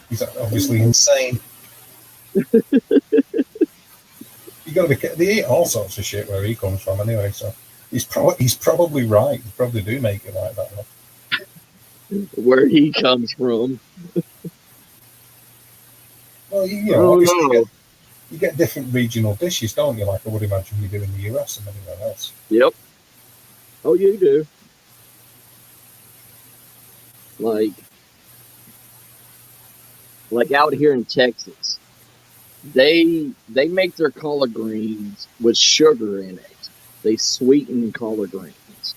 he's obviously insane. You got to be. They eat all sorts of shit where he comes from, anyway. So he's probably right. They probably do make it like that. Where he comes from. Well, obviously you get different regional dishes, don't you? Like I would imagine you do in the US and anywhere else. Yep. Oh, you do. Like out here in Texas, they make their collard greens with sugar in it. They sweeten collard greens.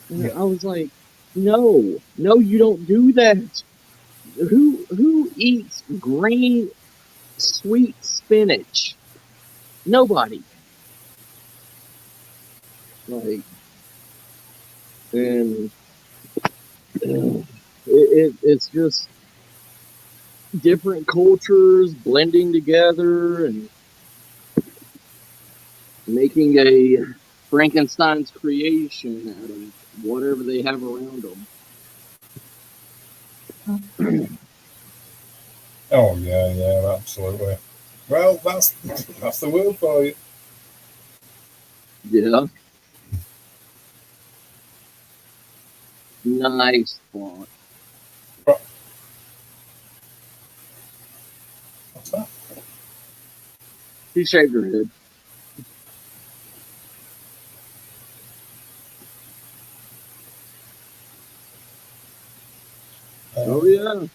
And Yeah. I was like, no, you don't do that. Who eats green sweet spinach? Nobody. Like, and it's just different cultures blending together and making a Frankenstein's creation out of whatever they have around them. Oh yeah, absolutely. Well, that's the world for you. Yeah. Nice thought. What's that? She shaved her head. Oh yeah.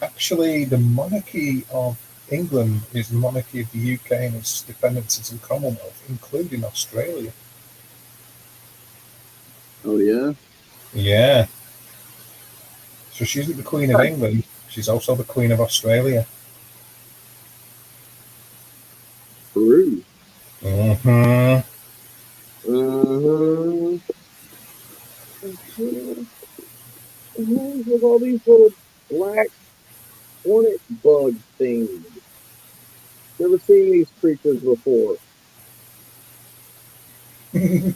Actually, the monarchy of England is the monarchy of the UK and its dependencies and Commonwealth, including Australia. Oh yeah. Yeah. So she's the Queen of England. She's also the Queen of Australia. True. Mm-hmm. With all these little black hornet bug things. Never seen these creatures before. Hey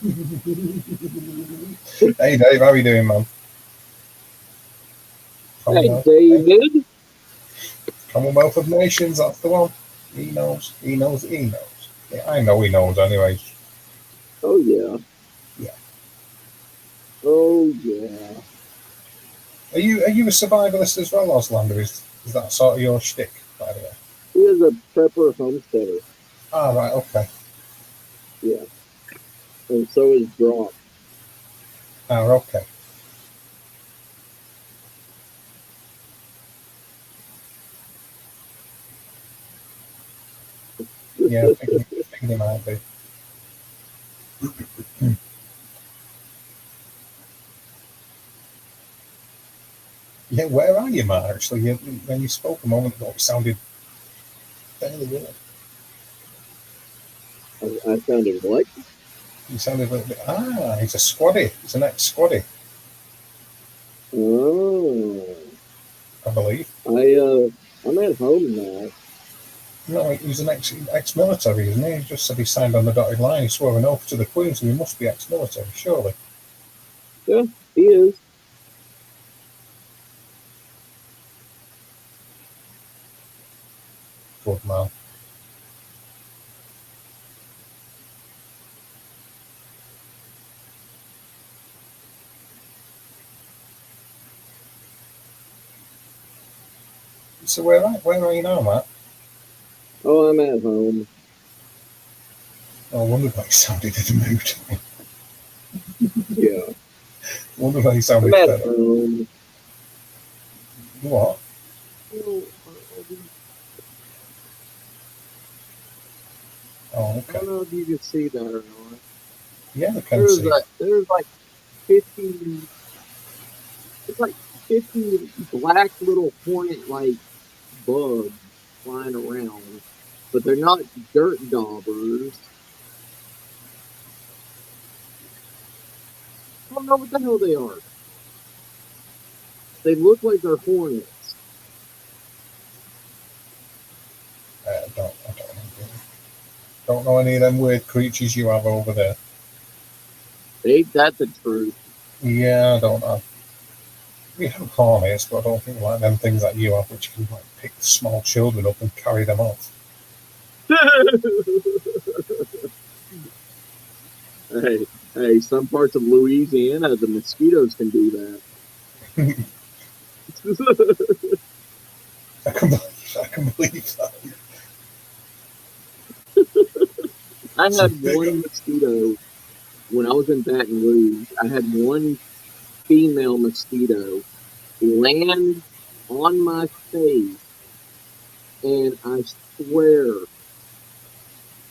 Dave, how are you doing, man? Hey David. Commonwealth of Nations, that's the one. He knows. Yeah, I know he knows anyway. Oh yeah. Yeah. Oh yeah. Are you a survivalist as well, Oslander? Is that sort of your shtick, by the way? He is a prepper homesteader. Ah, right, okay. Yeah. And so is Drop. Ah, okay. Yeah, I think he might be. Yeah, where are you, Matt? Actually, when you spoke a moment ago, it sounded fairly good. I sounded what? You sounded a little bit. Ah, he's a squaddy. He's an ex-squaddy, Oh. I believe. I'm at home now. No, he's an ex-military, isn't he? He just said he signed on the dotted line. He swore an oath to the Queen, so he must be ex-military, surely. Yeah, he is. Good man. So where are you now, Matt? Oh, I'm at home. Oh, I wondered why you sounded in the mood. Yeah. I wondered why you sounded I'm at fed up. home. What? Oh, okay. I don't know if you can see that or not. Yeah, I can see. There's like 50. It's like 50 black little hornet-like bugs flying around, but they're not dirt daubers. I don't know what the hell they are. They look like they're hornets. I don't know any of them weird creatures you have over there. Ain't that the truth? Yeah, I don't know. We have hornets, but I don't think like them things that you have, which can like pick small children up and carry them off. Hey, some parts of Louisiana, the mosquitoes can do that. I can believe that. I had one mosquito when I was in Baton Rouge. I had one female mosquito land on my face, and I swear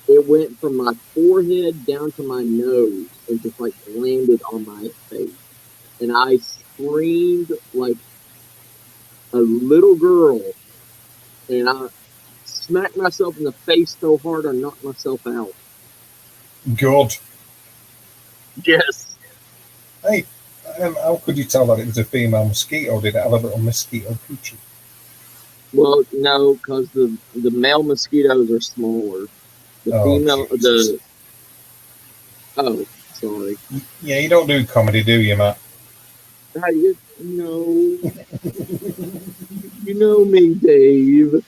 it went from my forehead down to my nose and just like landed on my face. And I screamed like a little girl, and I smacked myself in the face so hard I knocked myself out. Good. Yes. Hey, how could you tell that it was a female mosquito? Did it have a little mosquito coochie? Well, no, because the male mosquitoes are smaller. The female, Jesus. oh, sorry. Yeah, you don't do comedy, do you, Matt? You know me, Dave.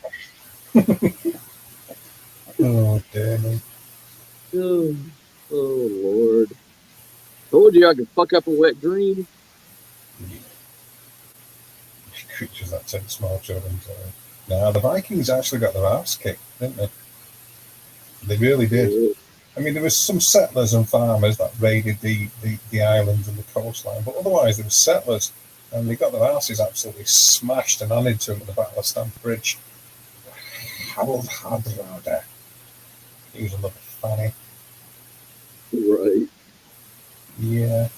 Oh, dear me. Oh, Lord. Told you I could fuck up a wet dream. Creatures that take small children. Now, the Vikings actually got their ass kicked, didn't they? They really did. Yeah. I mean, there was some settlers and farmers that raided the islands and the coastline, but otherwise there were settlers, and they got their asses absolutely smashed and handed to them at the Battle of Stamford Bridge. Harold Hardrada. He was a little fanny. Right. Yeah.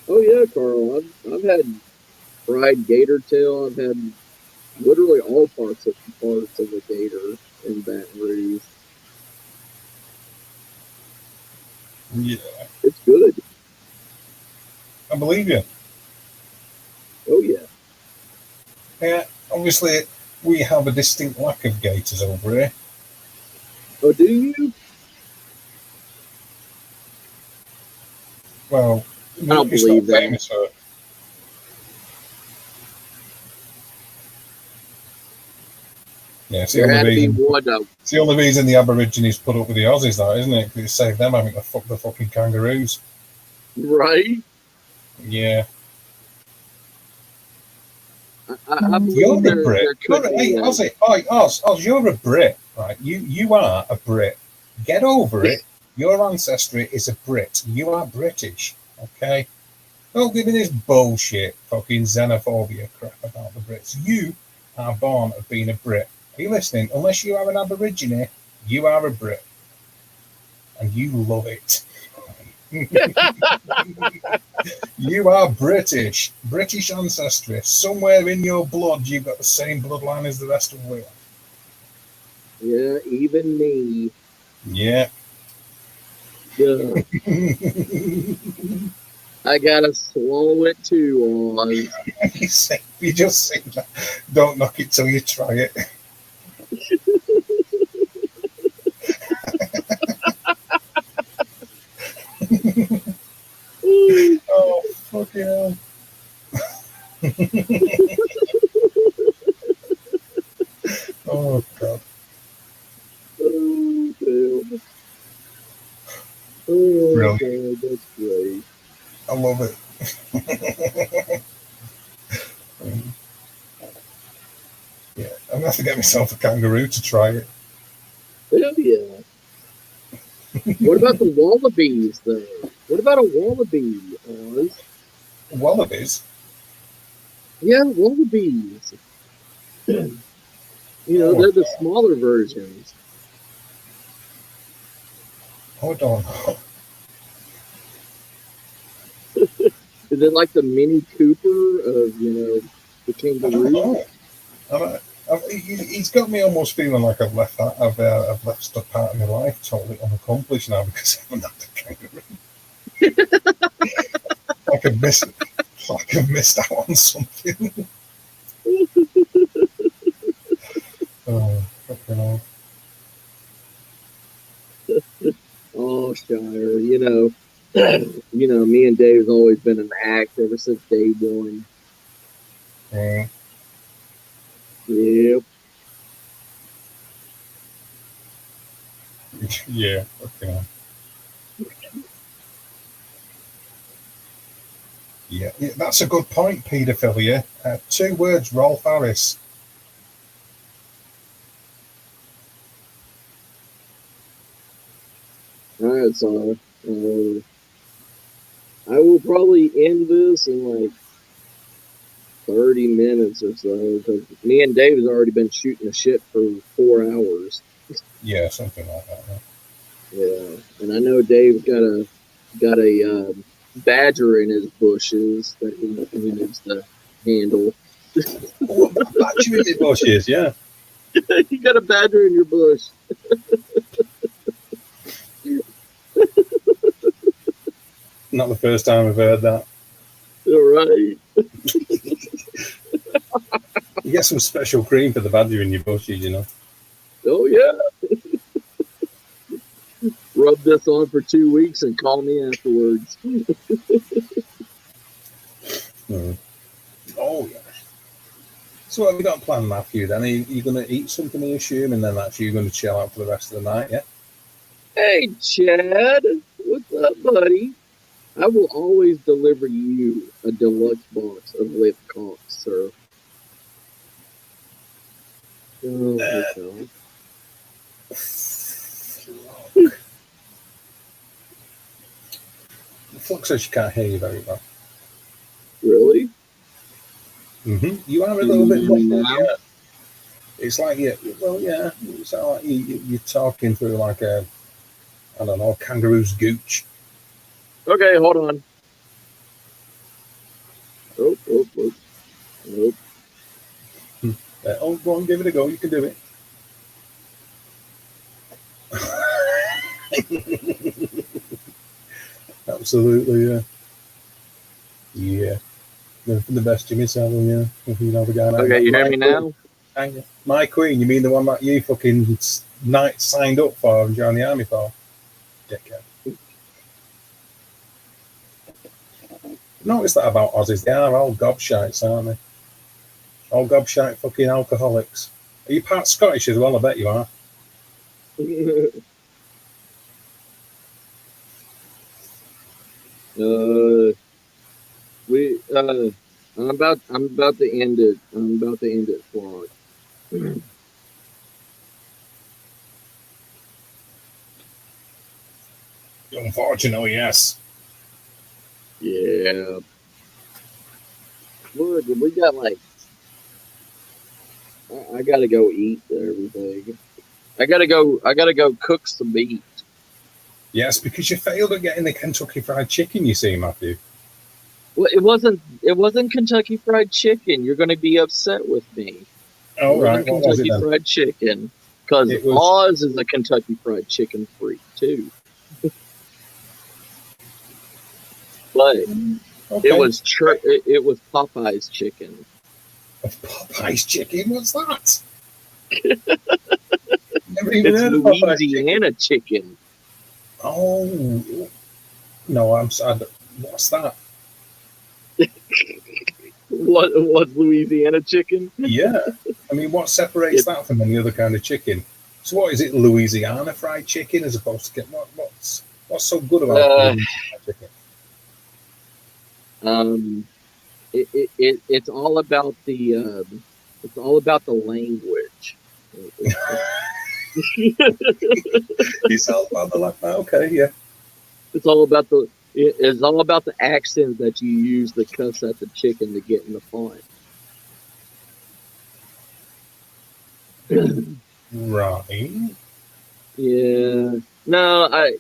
Oh yeah, Carl. I've had fried gator tail. I've had literally all parts of a gator in Baton Rouge. Yeah. It's good. I believe you. Oh yeah. Yeah. Obviously, we have a distinct lack of gators over here. Oh, do you? Well, I don't believe that. Famous for. Yeah, it's the only reason the Aborigines put up with the Aussies, that isn't it? Because it saved them having to fuck the fucking kangaroos. Right? Yeah. I You're believe a Brit. Hey, Aussie. Oz, you're a Brit, right? You are a Brit. Get over it. Your ancestry is a Brit. You are British, okay? Don't give me this bullshit fucking xenophobia crap about the Brits. You are born of being a Brit. Are you listening? Unless you are an Aborigine, you are a Brit. And you love it. You are British. British ancestry. Somewhere in your blood, you've got the same bloodline as the rest of Wales. Yeah, even me. Yeah. Yeah. I gotta swallow it too, Oz. You just say that. Don't knock it till you try it. Oh, fucking hell. Oh, God. Oh, damn. Oh, Brilliant. God, that's great. I love it. Yeah, I'm going to have to get myself a kangaroo to try it. Hell yeah. What about the wallabies, though? What about a wallaby, Oz? Wallabies? Yeah, wallabies. You know, Oh, they're the smaller versions. I don't know. Is it like the Mini Cooper of, you know, the I don't kangaroo? know. He's got me almost feeling like I've left stuff part of my life totally unaccomplished now because I haven't had a kangaroo. like I've missed out on something. Oh, fucking hell. Oh, Shire, you know, me and Dave's always been an act ever since day one. Yeah. Yep. Yeah, fucking hell. Yeah, that's a good point, paedophilia. 2 words, Rolf Harris. All right, so I will probably end this in like 30 minutes or so because me and Dave has already been shooting the shit for 4 hours. Yeah, something like that. Yeah. Yeah, and I know Dave's got a badger in his bushes that he needs to handle. Oh, badger in the bushes, yeah. You got a badger in your bush. Not the first time I've heard that. All right. You get some special cream for the badger in your bushes, you know. Oh yeah. Rub this on for 2 weeks and call me afterwards. Oh yeah. So what have you got planned, Matthew? Then are you going to eat something, I assume, and then that's you going to chill out for the rest of the night, yeah? Hey Chad, what's up, buddy? I will always deliver you a deluxe box of lip cocks, sir. Oh, okay. The Flux says she can't hear you very well. Really? You are a little bit muffled, now? yeah. It's like well, yeah. It's like you're talking through like a, I don't know, kangaroo's gooch. Okay, hold on. Oh. Nope. Go on, give it a go. You can do it. Absolutely, yeah. Yeah. The best Jimmy Savile, yeah. If you know the guy. Okay, you hear me now? My Queen, you mean the one that you fucking night signed up for and joined the army for? Dickhead. Notice that about Aussies. They are all gobshites, aren't they? All gobshite fucking alcoholics. Are you part Scottish as well? I bet you are. I'm about to end it. I'm about to end it, Flog. Unfortunately, yes. Yeah. Look, we got like. I gotta go eat everything. I gotta go cook some meat. Yes, because you failed at getting the Kentucky Fried Chicken, you see, Matthew. Well, it wasn't Kentucky Fried Chicken. You're gonna be upset with me. Oh, right. What was it Kentucky then? Fried Chicken. Because Oz is a Kentucky Fried Chicken freak too. but Okay. it was Popeye's chicken. Popeye's chicken? What's that? Never even It's heard of Popeye's chicken. Louisiana chicken. Oh no, I'm sorry. What's that? What's Louisiana chicken? Yeah, I mean, what separates that from any other kind of chicken? So, what is it? Louisiana fried chicken, as opposed to what's so good about Louisiana chicken? It's all about the language. It's all about the okay, yeah. It's all about the accent that you use to cuss at the chicken to get in the font. Right. Yeah. No, I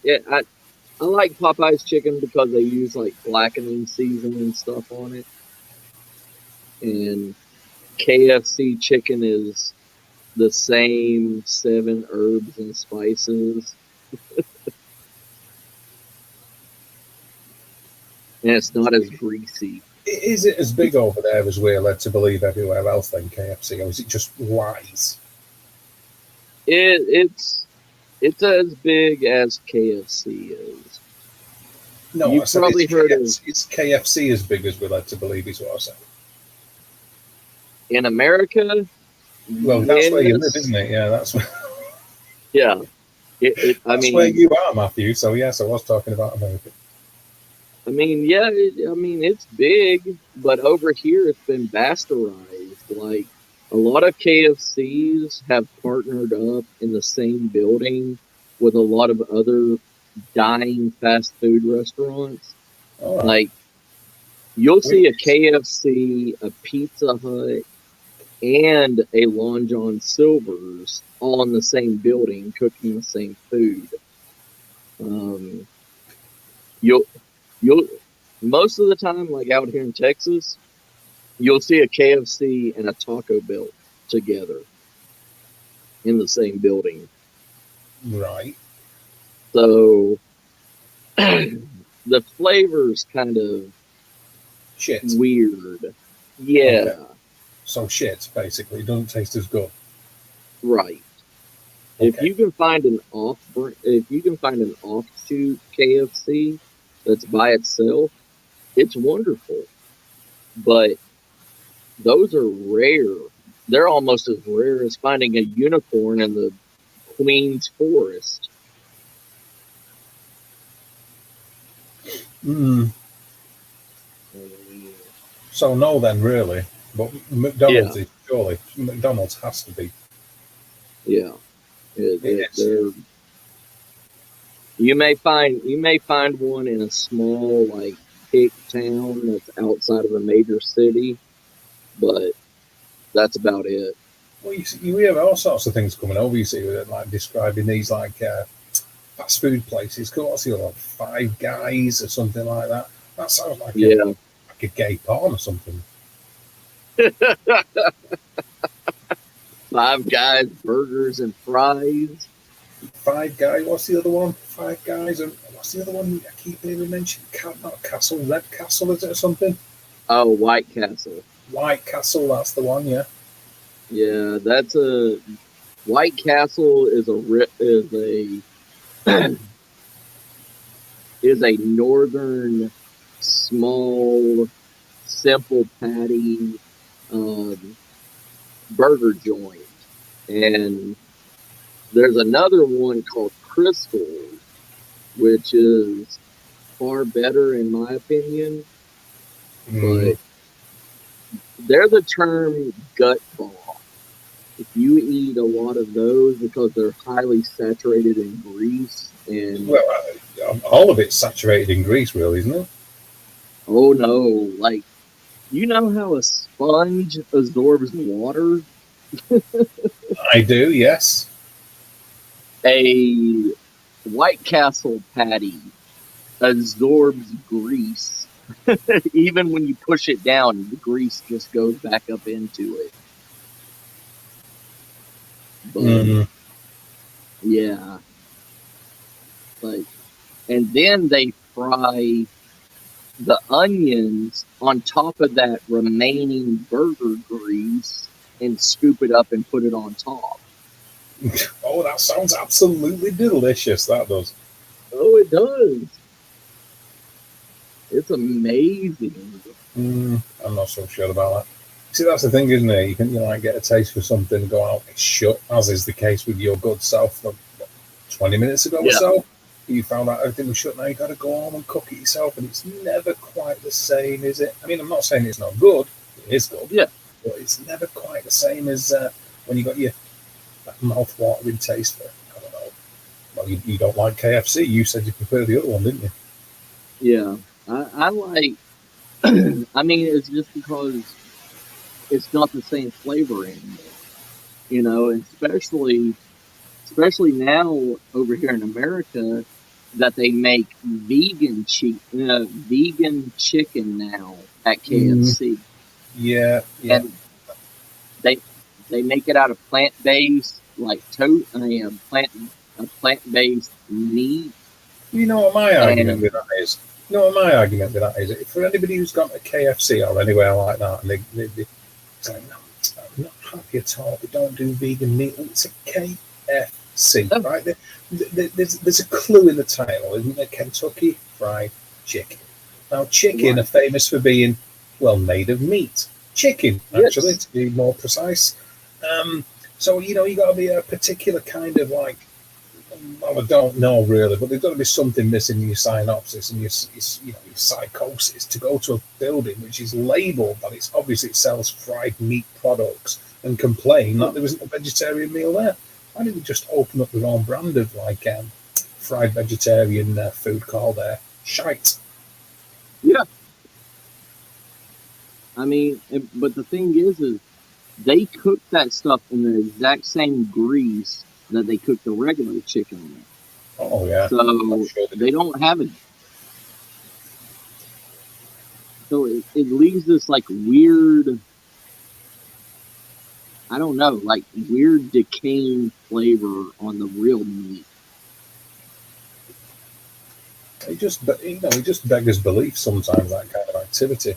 like Popeye's chicken because they use like blackening seasoning stuff on it. And KFC chicken is the same 7 herbs and spices. And it's not as greasy. Is it as big over there as we're led to believe everywhere else than KFC, or is it just lies? It's as big as KFC is. No, You've probably heard of it's KFC as big as we're led to believe is what I said. In America. Well, that's where you live, isn't it? Yeah, that's where. Yeah, That's where you are, Matthew. So yes, I was talking about America. I mean, yeah, it's big, but over here it's been bastardized. Like, a lot of KFCs have partnered up in the same building with a lot of other dying fast food restaurants. All right. Like, you'll see a KFC, a Pizza Hut, and a Long John Silver's all in the same building cooking the same food. You'll most of the time, like out here in Texas, you'll see a KFC and a Taco Bell together in the same building. Right. So the flavor's kind of shit. Weird. Yeah. Okay. So shit, basically. It doesn't taste as good. Right. Okay. If you can find an offshoot KFC that's by itself, it's wonderful. But those are rare. They're almost as rare as finding a unicorn in the Queen's Forest. So no, then really, but McDonald's is surely. McDonald's has to be. Yeah, you may find one in a small like hick town that's outside of a major city, but that's about it. Well, you hear all sorts of things coming over. You see, like describing these like fast food places. What's the other? Five Guys or something like that. That sounds like like a gay porn or something. Five Guys burgers and fries. Five Guys. What's the other one? Five Guys and what's the other one? I keep hearing mentioned. Not Castle, Red Castle, is it or something? Oh, White Castle. White Castle. That's the one. Yeah. Yeah, that's a White Castle is a northern small simple patty burger joint, and there's another one called Crystal, which is far better in my opinion, but they're the term gut ball. If you eat a lot of those, because they're highly saturated in grease, and all of it's saturated in grease, really, isn't it? Oh no! Like, you know how a sponge absorbs water? I do, yes. A White Castle patty absorbs grease. Even when you push it down, the grease just goes back up into it. But, yeah. Like, and then they fry the onions on top of that remaining burger grease and scoop it up and put it on top. Oh, that sounds absolutely delicious. That does. Oh, it does. It's amazing. I'm not so sure about that. See, that's the thing, isn't it? You can like get a taste for something, go out, it's shut, as is the case with your good self. 20 minutes ago or so, you found out everything was shut. Now you got to go home and cook it yourself, and it's never quite the same, is it? I mean, I'm not saying it's not good. It is good. Yeah. But it's never quite the same as when you got your mouth-watering taste for, I don't know. Well, you don't like KFC. You said you prefer the other one, didn't you? Yeah. I like, I mean, it's just because it's not the same flavor anymore. You know, especially now over here in America that they make vegan chicken now at KFC. Yeah. And they make it out of plant-based, like plant-based meat. You know what my argument with that is? For anybody who's got a KFC or anywhere like that, and they say, no, I'm not happy at all, they don't do vegan meat. Well, it's a KFC, right? There's a clue in the title, isn't it? Kentucky Fried Chicken. Now, chicken are famous for being, well, made of meat. Chicken, actually, to be more precise. So, you got to be a particular kind of like, well, I don't know really, but there's got to be something missing in your synopsis and your psychosis to go to a building which is labelled that it's obviously it sells fried meat products and complain that there isn't a vegetarian meal there. Why didn't they just open up their own brand of like fried vegetarian food called shite? Yeah. I mean, but the thing is they cook that stuff in the exact same grease that they cook the regular chicken in. Oh, yeah. So sure they don't have it. So it leaves this like weird, I don't know, like weird decaying flavor on the real meat. It just beggars belief sometimes, that kind of activity.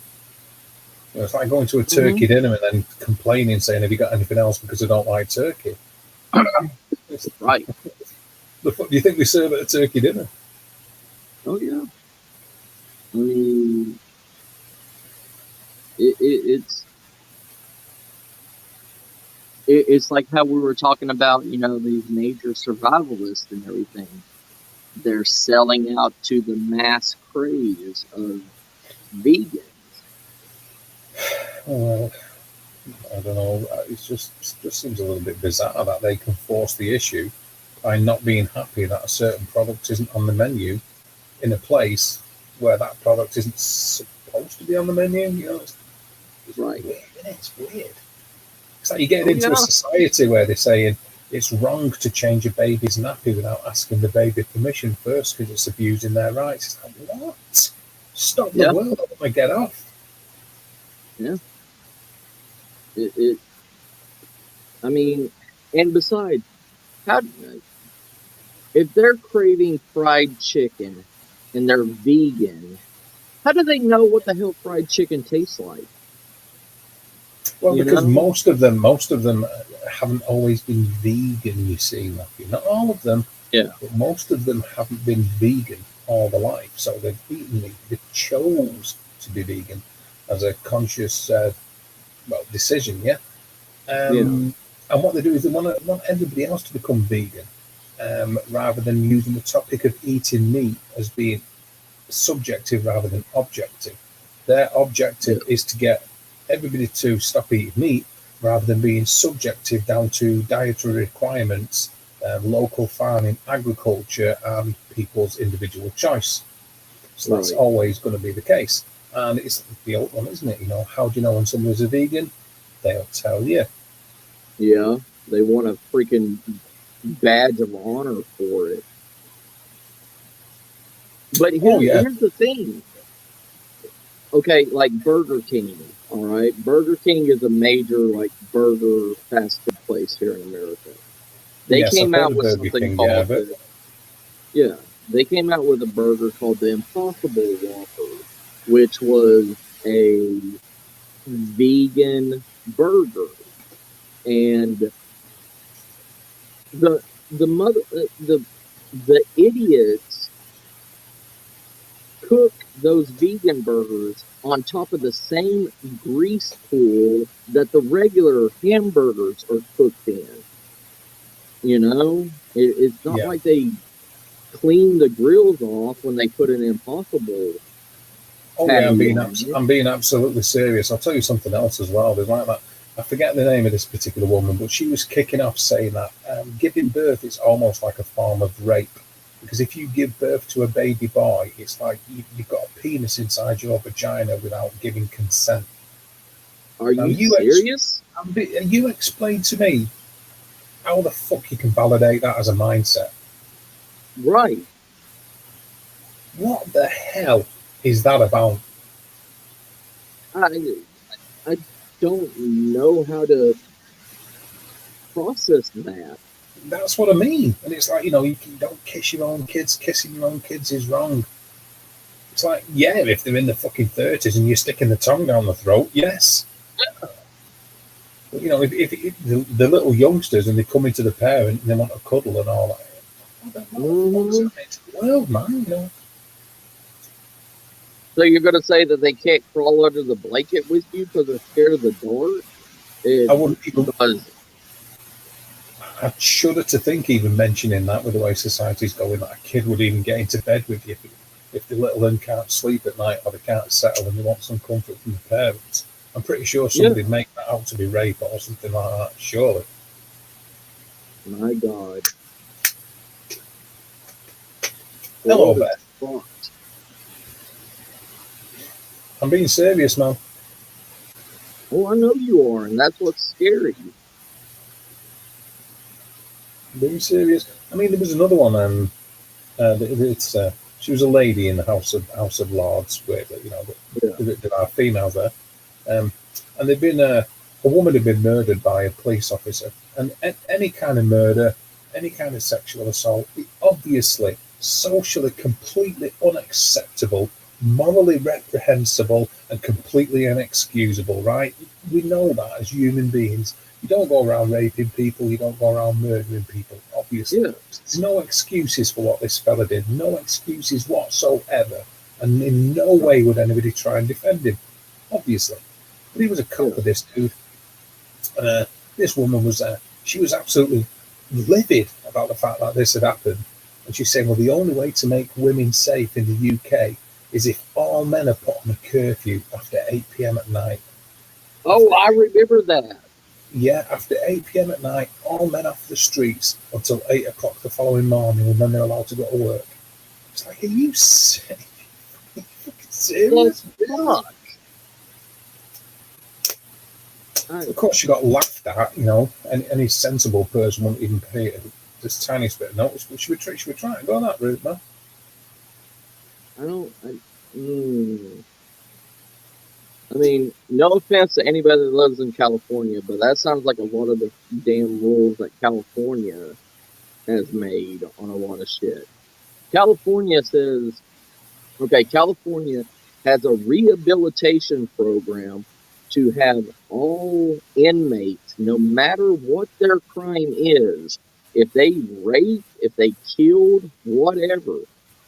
It's like going to a turkey dinner and then complaining, saying, have you got anything else because I don't like turkey? Right. The fuck do you think they serve at a turkey dinner? Oh, yeah. I mean, it's like how we were talking about, these major survivalists and everything. They're selling out to the mass craze of vegans. Well, I don't know. It just seems a little bit bizarre that they can force the issue by not being happy that a certain product isn't on the menu in a place where that product isn't supposed to be on the menu. It's right. Weird, isn't it? It's weird. It's like you get into a society where they're saying it's wrong to change a baby's nappy without asking the baby permission first because it's abusing their rights. It's like, what? Stop the world. I want to get off. Yeah. I mean, and besides, if they're craving fried chicken and they're vegan, how do they know what the hell fried chicken tastes like? Well, because most of them haven't always been vegan, you see, Matthew. Not all of them, but most of them haven't been vegan all their life. So they've eaten meat. They chose to be vegan as a conscious decision, and what they do is they want everybody else to become vegan, rather than using the topic of eating meat as being subjective rather than objective. Their objective is to get everybody to stop eating meat rather than being subjective down to dietary requirements, local farming, agriculture, and people's individual choice. So that's always going to be the case. And it's the old one, isn't it? How do you know when someone's a vegan? They'll tell you. Yeah, they want a freaking badge of honor for it. But here's the thing. Okay, like Burger King, all right? Burger King is a major, like, burger fast food place here in America. They came out with something called they came out with a burger called the Impossible Whopper, which was a vegan burger, and the mother the idiots cook those vegan burgers on top of the same grease pool that the regular hamburgers are cooked in. You know, it's not Yeah. like they clean the grills off when they put an Impossible. Oh yeah, patty I'm being absolutely serious. I'll tell you something else as well. There's like that. I forget the name of this particular woman, but she was kicking off saying that giving birth is almost like a form of rape, because if you give birth to a baby boy, it's like you've got a penis inside your vagina without giving consent. Are Now, you serious? You explain to me how the fuck you can validate that as a mindset. Right. What the hell is that about? I don't know how to process that. That's what I mean. And it's like, you don't kiss your own kids. Kissing your own kids is wrong. It's like, yeah, if they're in the fucking 30s and you're sticking the tongue down the throat, yes. But, if the little youngsters and they come into the parent and they want to cuddle and all that, what the fuck's the world, man? So you're going to say that they can't crawl under the blanket with you because they're scared of the dark? I wouldn't even. I shudder to think even mentioning that with the way society's going, that a kid would even get into bed with you if the little one can't sleep at night or they can't settle and they want some comfort from the parents. I'm pretty sure somebody'd make that out to be rape or something like that, surely. My God. Hello, Beth. I'm being serious, man. Oh, I know you are, and that's what's scary. Being serious. I mean, there was another one. She was a lady in the House of Lords, where there are females there, and there'd been a woman had been murdered by a police officer, and any kind of murder, any kind of sexual assault, obviously socially completely unacceptable, morally reprehensible, and completely inexcusable. Right? We know that as human beings. You don't go around raping people. You don't go around murdering people. Obviously, there's no excuses for what this fella did. No excuses whatsoever, and in no way would anybody try and defend him. Obviously, but he was a cop of this dude. And this woman was she was absolutely livid about the fact that this had happened, and she's saying, "Well, the only way to make women safe in the UK is if all men are put on a curfew after 8 p.m. at night." Oh, I remember that. Yeah, after 8 p.m. at night, all men off the streets until 8 o'clock the following morning, and then they're allowed to go to work. It's like, are you serious? Of course, she got laughed at. Any sensible person wouldn't even pay it this tiniest bit of notice. But she would try to go that route, man. I mean, no offense to anybody that lives in California, but that sounds like a lot of the damn rules that California has made on a lot of shit. California says, California has a rehabilitation program to have all inmates, no matter what their crime is, if they raped, if they killed, whatever,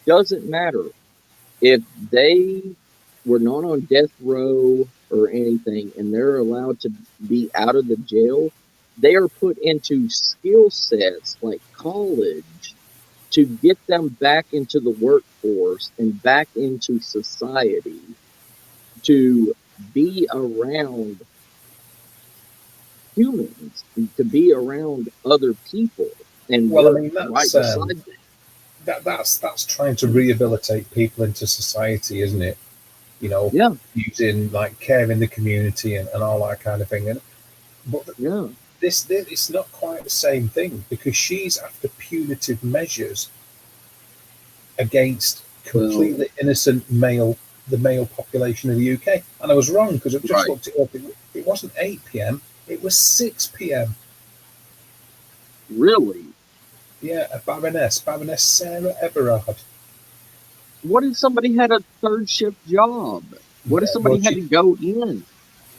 doesn't matter. If they were not on death row or anything, and they're allowed to be out of the jail, they are put into skill sets like college to get them back into the workforce and back into society, to be around humans, to be around other people. And that's trying to rehabilitate people into society, isn't it? Using like care in the community and all that kind of thing. But this it's not quite the same thing, because she's after punitive measures against completely innocent the male population of the UK. And I was wrong, because I've just looked it up. It wasn't 8 p.m. It was 6 p.m. Really? Yeah, Baroness Sarah Everard. what if somebody had a third shift job? What if somebody Well, had to go in?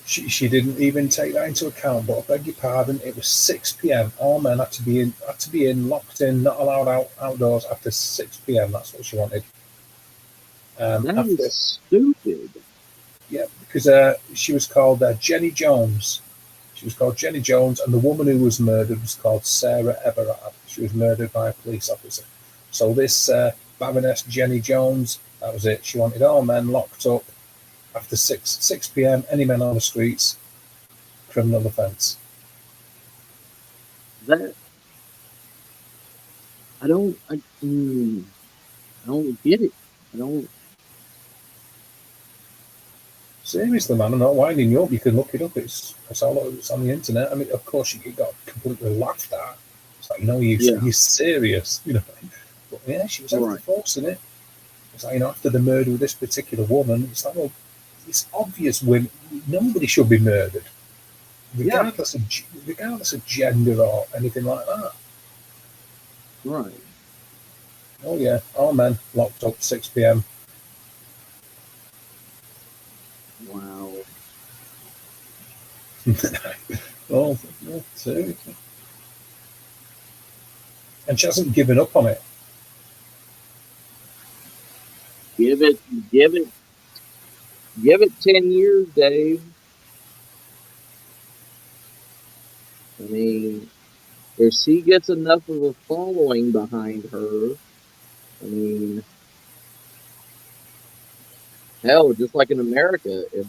she didn't even take that into account. But I beg your pardon, it was 6 p.m. All men had to be in, locked in, not allowed outdoors after 6 p.m. That's what she wanted. That After is stupid. Yeah, because she was called Jenny Jones. She was called Jenny Jones, and the woman who was murdered was called Sarah Everard. She was murdered by a police officer. So this Baroness Jenny Jones, that was it. She wanted all men locked up after 6 p.m. Any men on the streets, criminal offence. That I don't get it. I don't. Seriously, man, I'm not winding you up. You can look it up. It's on the internet. I mean, of course, you got completely laughed at. It's like, you're serious, But yeah, she was after forcing it. It's like, after the murder of this particular woman, it's like, well, it's obvious when nobody should be murdered, regardless of gender or anything like that. Right. Oh yeah, all men locked up 6 p.m. Wow. Oh, seriously. And she hasn't given up on it. Give it 10 years, Dave. I mean, if she gets enough of a following behind her, I mean, hell, just like in America, if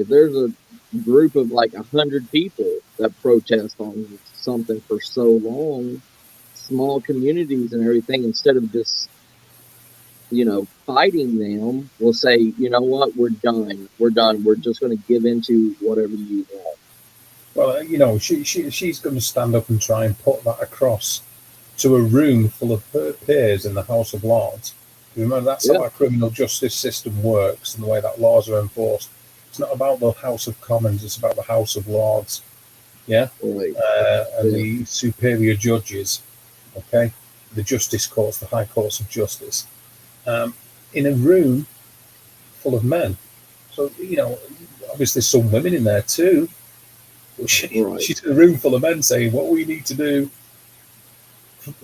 there's a group of like 100 people that protest on something for so long, small communities and everything, instead of just fighting them, will say, you know what, we're done. We're just going to give into whatever you want. Well, she's going to stand up and try and put that across to a room full of her peers in the House of Lords. Remember, that's how our criminal justice system works and the way that laws are enforced. It's not about the House of Commons, it's about the House of Lords. Yeah? Right. And the superior judges, okay? The justice courts, the high courts of justice. In a room full of men. So, obviously some women in there too. But she's in a room full of men saying what we need to do,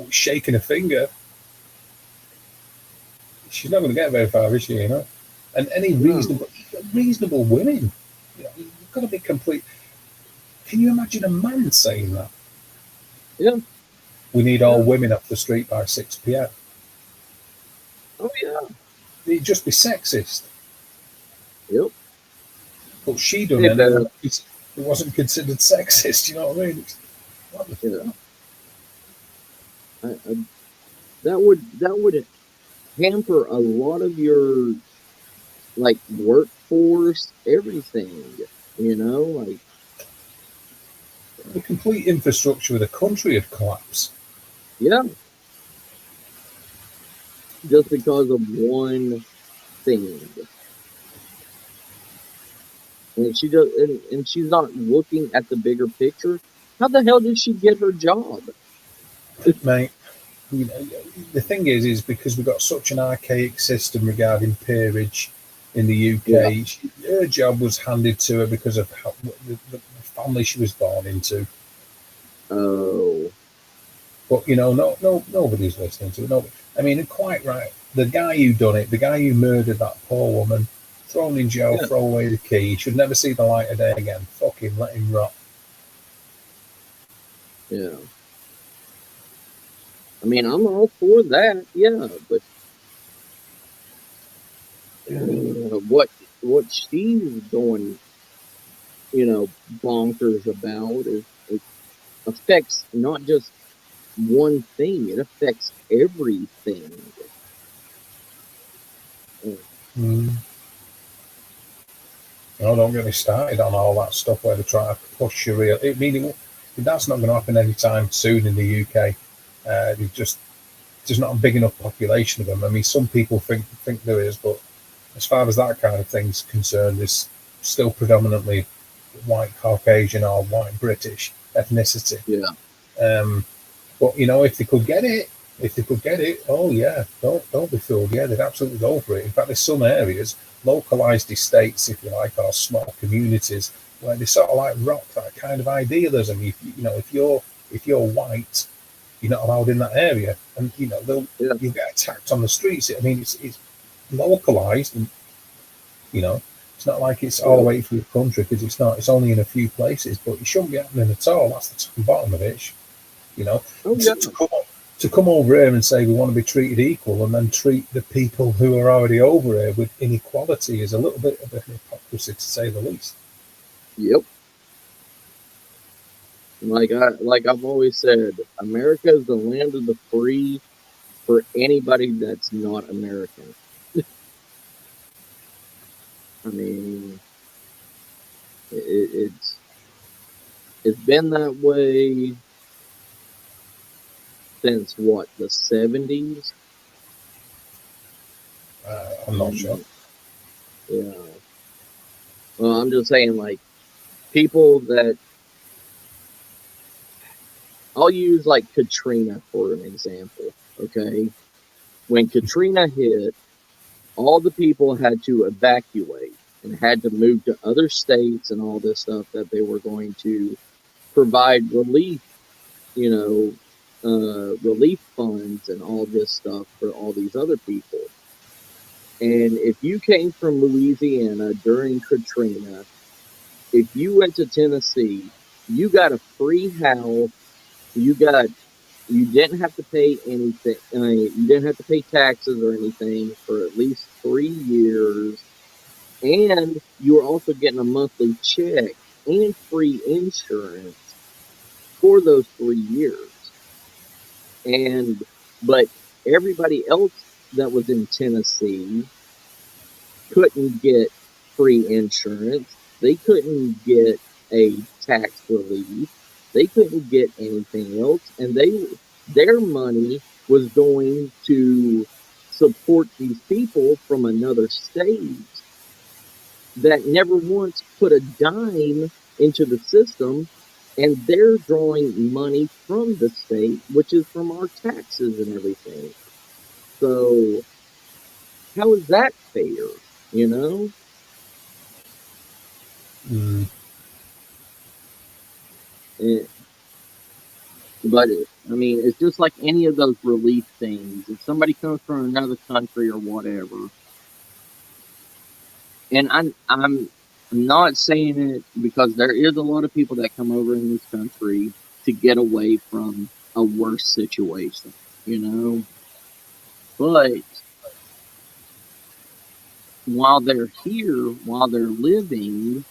shaking a finger. She's not going to get very far, is she? And any reasonable women, you've got to be complete. Can you imagine a man saying that? Yeah. We need all women off the street by 6 p.m. Oh yeah. It'd just be sexist. Yep. But she done it, and it wasn't considered sexist. You know what I mean? That would hamper a lot of your workforce, everything. The complete infrastructure of the country would collapse. Yeah. Just because of one thing. And she's not looking at the bigger picture. How the hell did she get her job? Mate, the thing is because we've got such an archaic system regarding peerage in the UK. Yeah. Her job was handed to her because of the family she was born into. Oh. But nobody's listening to it. Nobody. I mean, quite right. The guy who done it, the guy who murdered that poor woman, thrown in jail, throw away the key. He should never see the light of day again. Fuck him, let him rot. Yeah. I mean, I'm all for that, yeah, but what she's going, bonkers about it affects not just one thing; it affects everything. No, don't get me started on all that stuff where they try to push you real. That's not going to happen anytime soon in the UK. There's not a big enough population of them. I mean, some people think there is, but as far as that kind of thing's concerned, it's still predominantly white Caucasian or white British ethnicity. Yeah. But if they could get it, If they could get it, oh yeah, don't be fooled. Yeah, they'd absolutely go for it. In fact, there's some areas, localized estates, if you like, or small communities, where they sort of like rock that kind of idealism. If you're white, you're not allowed in that area, and Yeah. you get attacked on the streets. I mean, it's localized, and it's not like it's all the Yeah. way through the country, because it's not. It's only in a few places, but it shouldn't be happening at all. That's the top and bottom of it. You know, Oh to, yeah. to come to come over here and say we want to be treated equal, and then treat the people who are already over here with inequality, is a little bit of a hypocrisy, to say the least. Yep. Like I've always said, America is the land of the free for anybody that's not American. I mean, it's been that way since what, the 70s. I'm not sure. Yeah. Well, I'm just saying, like, people that I'll use like Katrina for an example. Okay, when Katrina hit, all the people had to evacuate and had to move to other states and all this stuff that they were going to provide relief, relief funds and all this stuff for all these other people. And if you came from Louisiana during Katrina, if you went to Tennessee, you got a free house. You didn't have to pay anything. You didn't have to pay taxes or anything for at least 3 years. And you were also getting a monthly check and free insurance for those 3 years. But everybody else that was in Tennessee couldn't get free insurance. They couldn't get a tax relief. They couldn't get anything else. And their money was going to support these people from another state that never once put a dime into the system, and they're drawing money from the state, which is from our taxes and everything. So how is that fair? You know? Mm. But I mean, it's just like any of those relief things. If somebody comes from another country or whatever, and I'm not saying it because there is a lot of people that come over in this country to get away from a worse situation, But while they're here, while they're living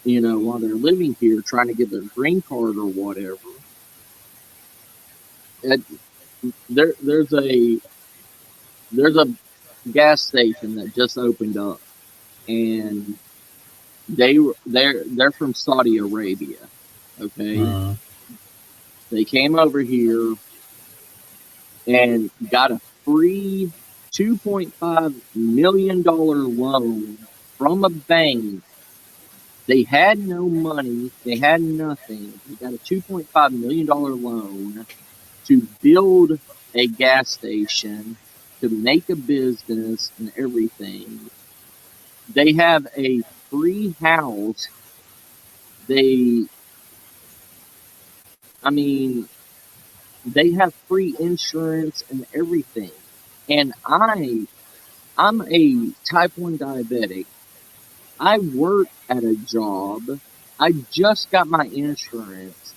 here, trying to get their green card or whatever, it, there's a gas station that just opened up, and they're from Saudi Arabia. Okay, they came over here and got a free $2.5 million loan from a bank. They had no money. They had nothing. They got a $2.5 million loan to build a gas station, to make a business and everything. They have a free house. I mean, they have free insurance and everything. And I'm a type 1 diabetic. I work at a job. I just got my insurance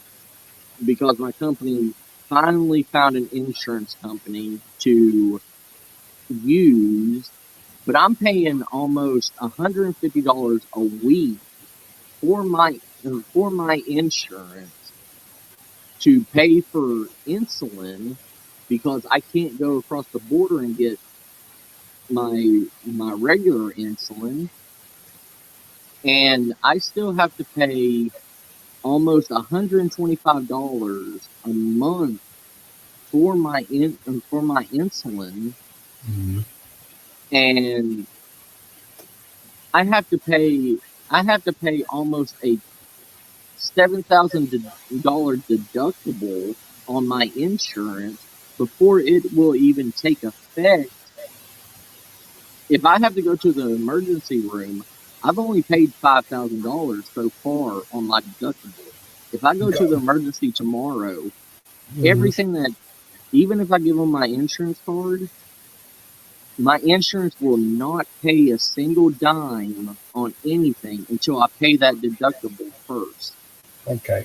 because my company finally found an insurance company to use, but I'm paying almost $150 a week for my insurance to pay for insulin because I can't go across the border and get my regular insulin, and I still have to pay almost $125 a month for my insulin, and I have to pay almost a $7,000 deductible on my insurance before it will even take effect, if I have to go to the emergency room, I've only paid $5,000 so far on my deductible. If I go to the emergency tomorrow, everything that, even if I give them my insurance card, my insurance will not pay a single dime on anything until I pay that deductible first. Okay,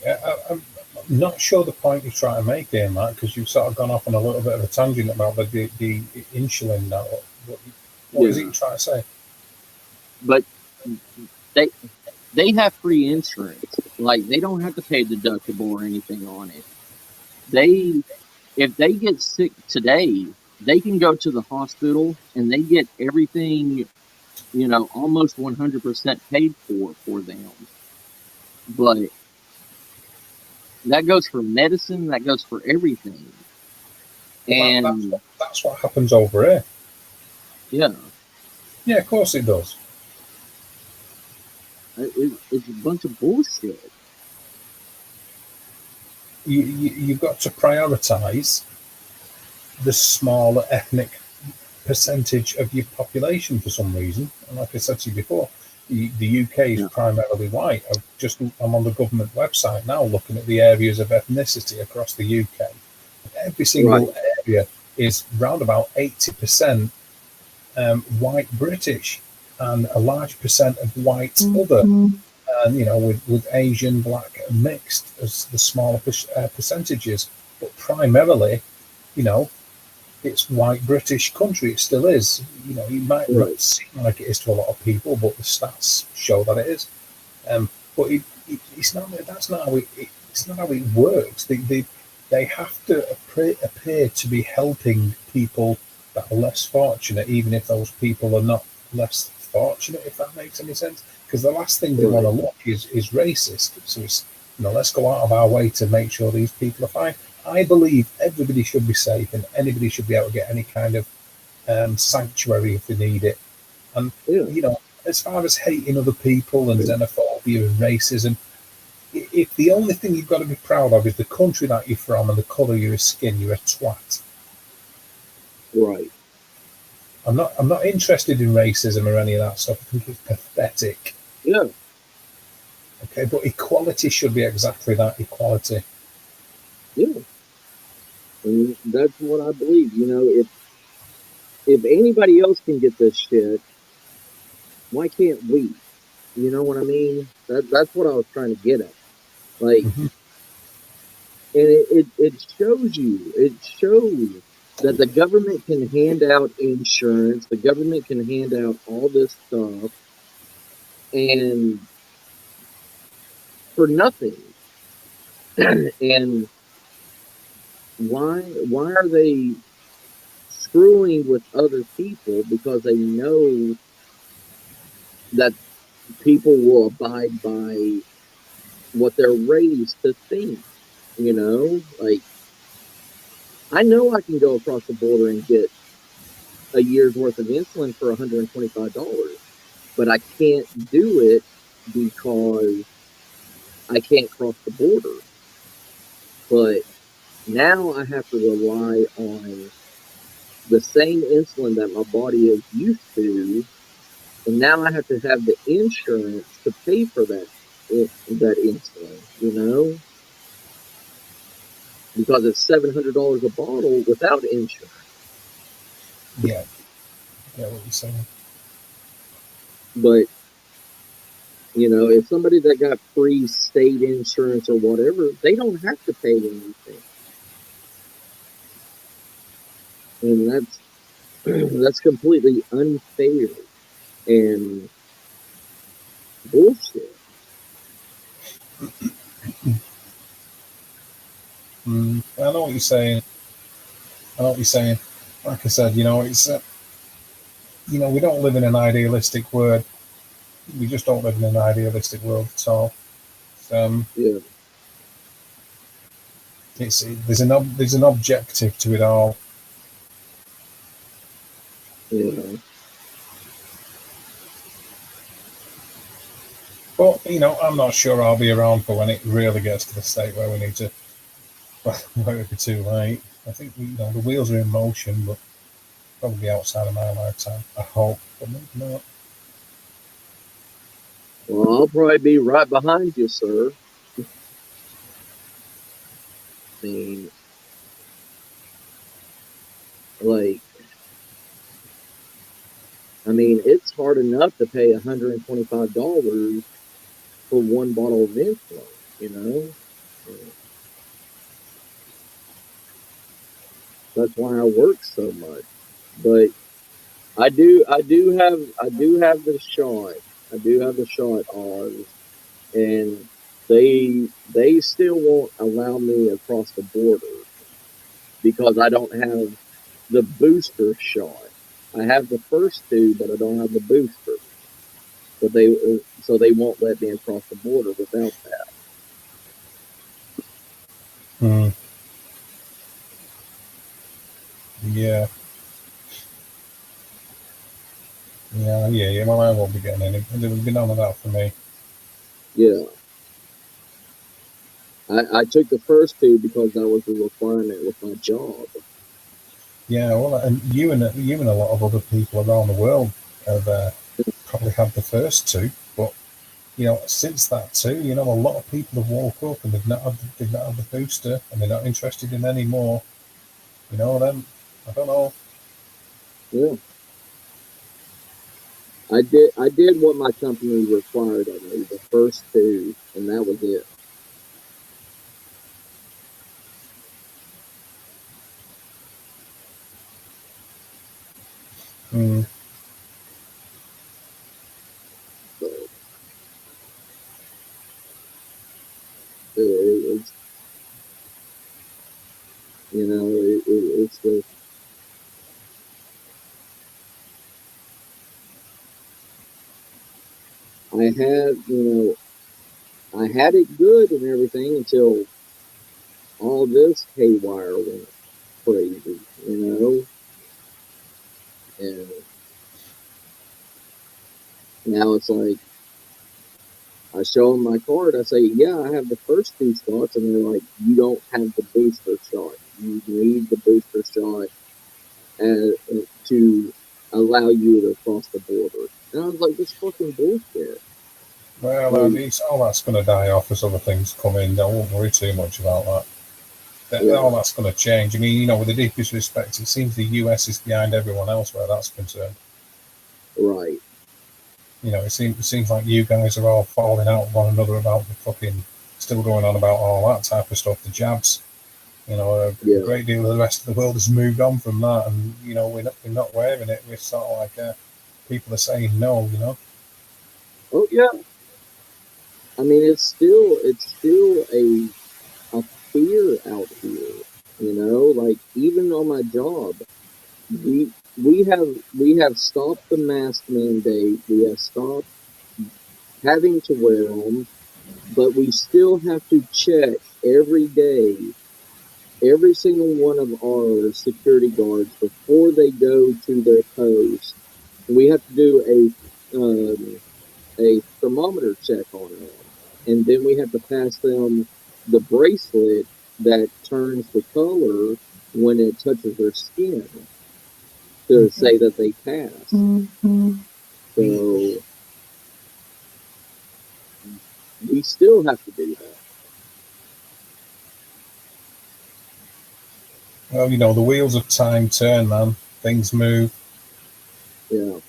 I'm not sure the point you're trying to make there, Matt, because you've sort of gone off on a little bit of a tangent about the insulin now. What is it you're trying to say? But they have free insurance. Like, they don't have to pay a deductible or anything on it. If they get sick today, they can go to the hospital and they get everything, almost 100% paid for them. But that goes for medicine, that goes for everything. And that's what happens over here. Yeah. Yeah, of course it does. It's a bunch of bullshit. You've got to prioritise the smaller ethnic percentage of your population for some reason. And like I said to you before, the UK is primarily white. I'm on the government website now looking at the areas of ethnicity across the UK. Every single area is round about 80% white British and a large percent of white other. And, with Asian, black, and mixed as the smaller percentages. But primarily, it's white British country. It still is. It might not seem like it is to a lot of people, but the stats show that it is. But it's not. That's not how it's not how it works. They have to appear to be helping people that are less fortunate, even if those people are not less fortunate. If that makes any sense, because the last thing they want to look is racist. So it's let's go out of our way to make sure these people are fine. I believe everybody should be safe and anybody should be able to get any kind of sanctuary if they need it. And, as far as hating other people and xenophobia and racism, if the only thing you've got to be proud of is the country that you're from and the colour of your skin, you're a twat. Right. I'm not interested in racism or any of that stuff. I think it's pathetic. Yeah. Okay, but equality should be exactly that, equality. Yeah. And that's what I believe. If anybody else can get this shit, why can't we? You know what I mean? That's what I was trying to get at. Like, and it shows that the government can hand out insurance, the government can hand out all this stuff, and for nothing. And why are they screwing with other people? Because they know that people will abide by what they're raised to think. Like, I know I can go across the border and get a year's worth of insulin for $125, but I can't do it because I can't cross the border. But now I have to rely on the same insulin that my body is used to, and now I have to have the insurance to pay for that insulin, because it's $700 a bottle without insurance. Yeah. Yeah, what you're saying. But, if somebody that got free state insurance or whatever, they don't have to pay anything. And that's completely unfair and bullshit. I know what you're saying. Like I said, it's we don't live in an idealistic world. We just don't live in an idealistic world at all. Yeah. There's an objective to it all. Yeah. But I'm not sure I'll be around for when it really gets to the state where we need to Well, it'd be too late. I think the wheels are in motion, but probably outside of my lifetime. I hope, but maybe not. Well, I'll probably be right behind you, sir. I mean, like, it's hard enough to pay $125 for one bottle of insulin, you know? That's why I work so much. But I do have the shot. I do have the shot on, and they still won't allow me across the border because I don't have the booster shot. I have the first two, but I don't have the booster. But they won't let me across the border without that. Hmm. Yeah. Yeah. Well, I won't be getting any. There will be none of that for me. Yeah, I took the first two because that was a requirement with my job. Yeah. Well, and you and a lot of other people around the world have probably had the first two, but since that too, a lot of people have woke up and they've not had the booster, and they're not interested in any more. Then I don't know. Yeah, I did what my company required of me, the first two, and that was it. Mm. But it's it's the I had I had it good and everything until all this haywire went crazy, and now it's like I show them my card. I say, yeah, I have the first two shots, and they're like, you don't have the booster shot. You need the booster shot to allow you to cross the border. And I was like, this fucking bullshit. Well, Like, all that's going to die off as other things come in. I won't worry too much about that. All yeah, that's going to change. I mean, with the deepest respect, it seems the US is behind everyone else where that's concerned. right. It seems like you guys are all falling out with one another about the fucking still going on about all that type of stuff. The jabs, a Yeah. great deal of the rest of the world has moved on from that, and we're not wearing it. We're sort of like people are saying no. Oh yeah. I mean, it's still a fear out here. Like even on my job, we have stopped the mask mandate. We have stopped having to wear them, but we still have to check every day every single one of our security guards before they go to their post. We have to do a thermometer check on them, and then we have to pass them the bracelet that turns the color when it touches their skin to say that they passed. So we still have to do that. Well, the wheels of time turn, man. Things move. Yeah.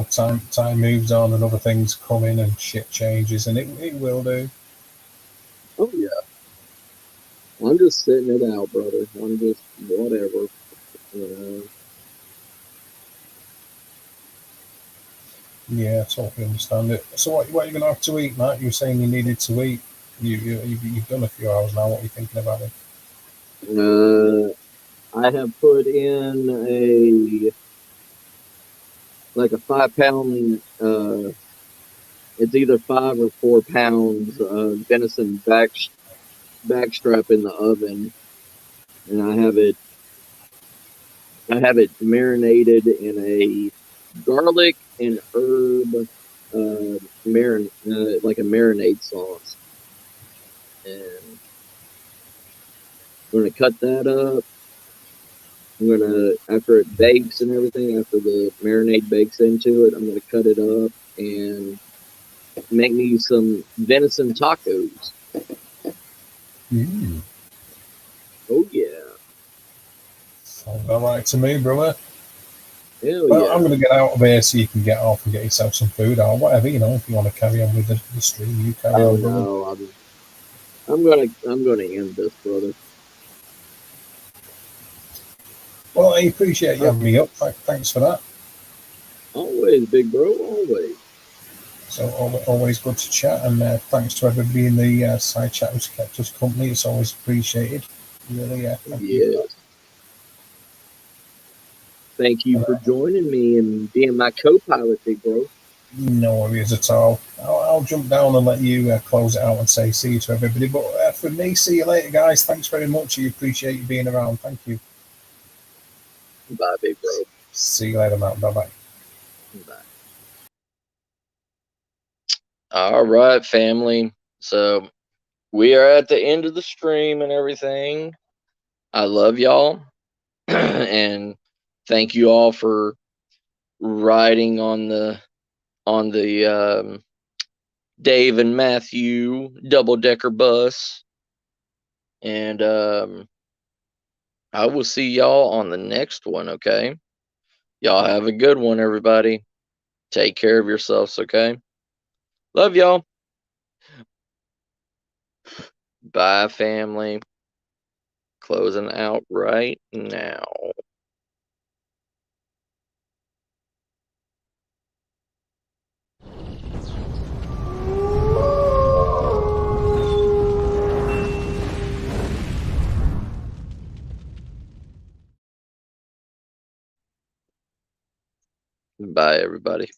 Time moves on and other things come in and shit changes, and it will do. Oh yeah. I'm just sitting it out, brother. I'm just whatever. You know. Yeah, I totally understand it. So what are you going to have to eat, Matt? You were saying you needed to eat. You've done a few hours now. What are you thinking about it? I have put in like a 5 pound. It's either 5 or 4 pounds venison backstrap in the oven, and I have it marinated in a garlic and herb like a marinade sauce, and I'm gonna cut that up. I'm gonna, after it bakes and everything, after the marinade bakes into it, I'm gonna cut it up and make me some venison tacos. Mm. Oh yeah, Sounds all right to me, brother. hell Well, yeah. I'm going to get out of here so you can get off and get yourself some food or whatever, you know. If you want to carry on with the stream, you carry Oh on, brother. no, I'm gonna end this, brother. Well, I appreciate you Uh, having me up. Thanks for that. always, big bro, always. So always good to chat, and thanks to everybody in the side chat who's kept us company. It's always appreciated. Really, thank you for that. Yes. Thank you And, for joining me and being my co-pilot, big bro. no worries at all. I'll jump down and let you close it out and say see you to everybody. But for me, see you later, guys. Thanks very much. I appreciate you being around. Thank you. Bye, big bro. See you later, Matt. Bye bye. Bye. All right, family. So we are at the end of the stream and everything. I love y'all. And thank you all for riding on the Dave and Matthew double-decker bus. And I will see y'all on the next one, okay? Y'all have a good one, everybody. Take care of yourselves, okay? Love y'all. Bye, family. Closing out right now. Bye, everybody.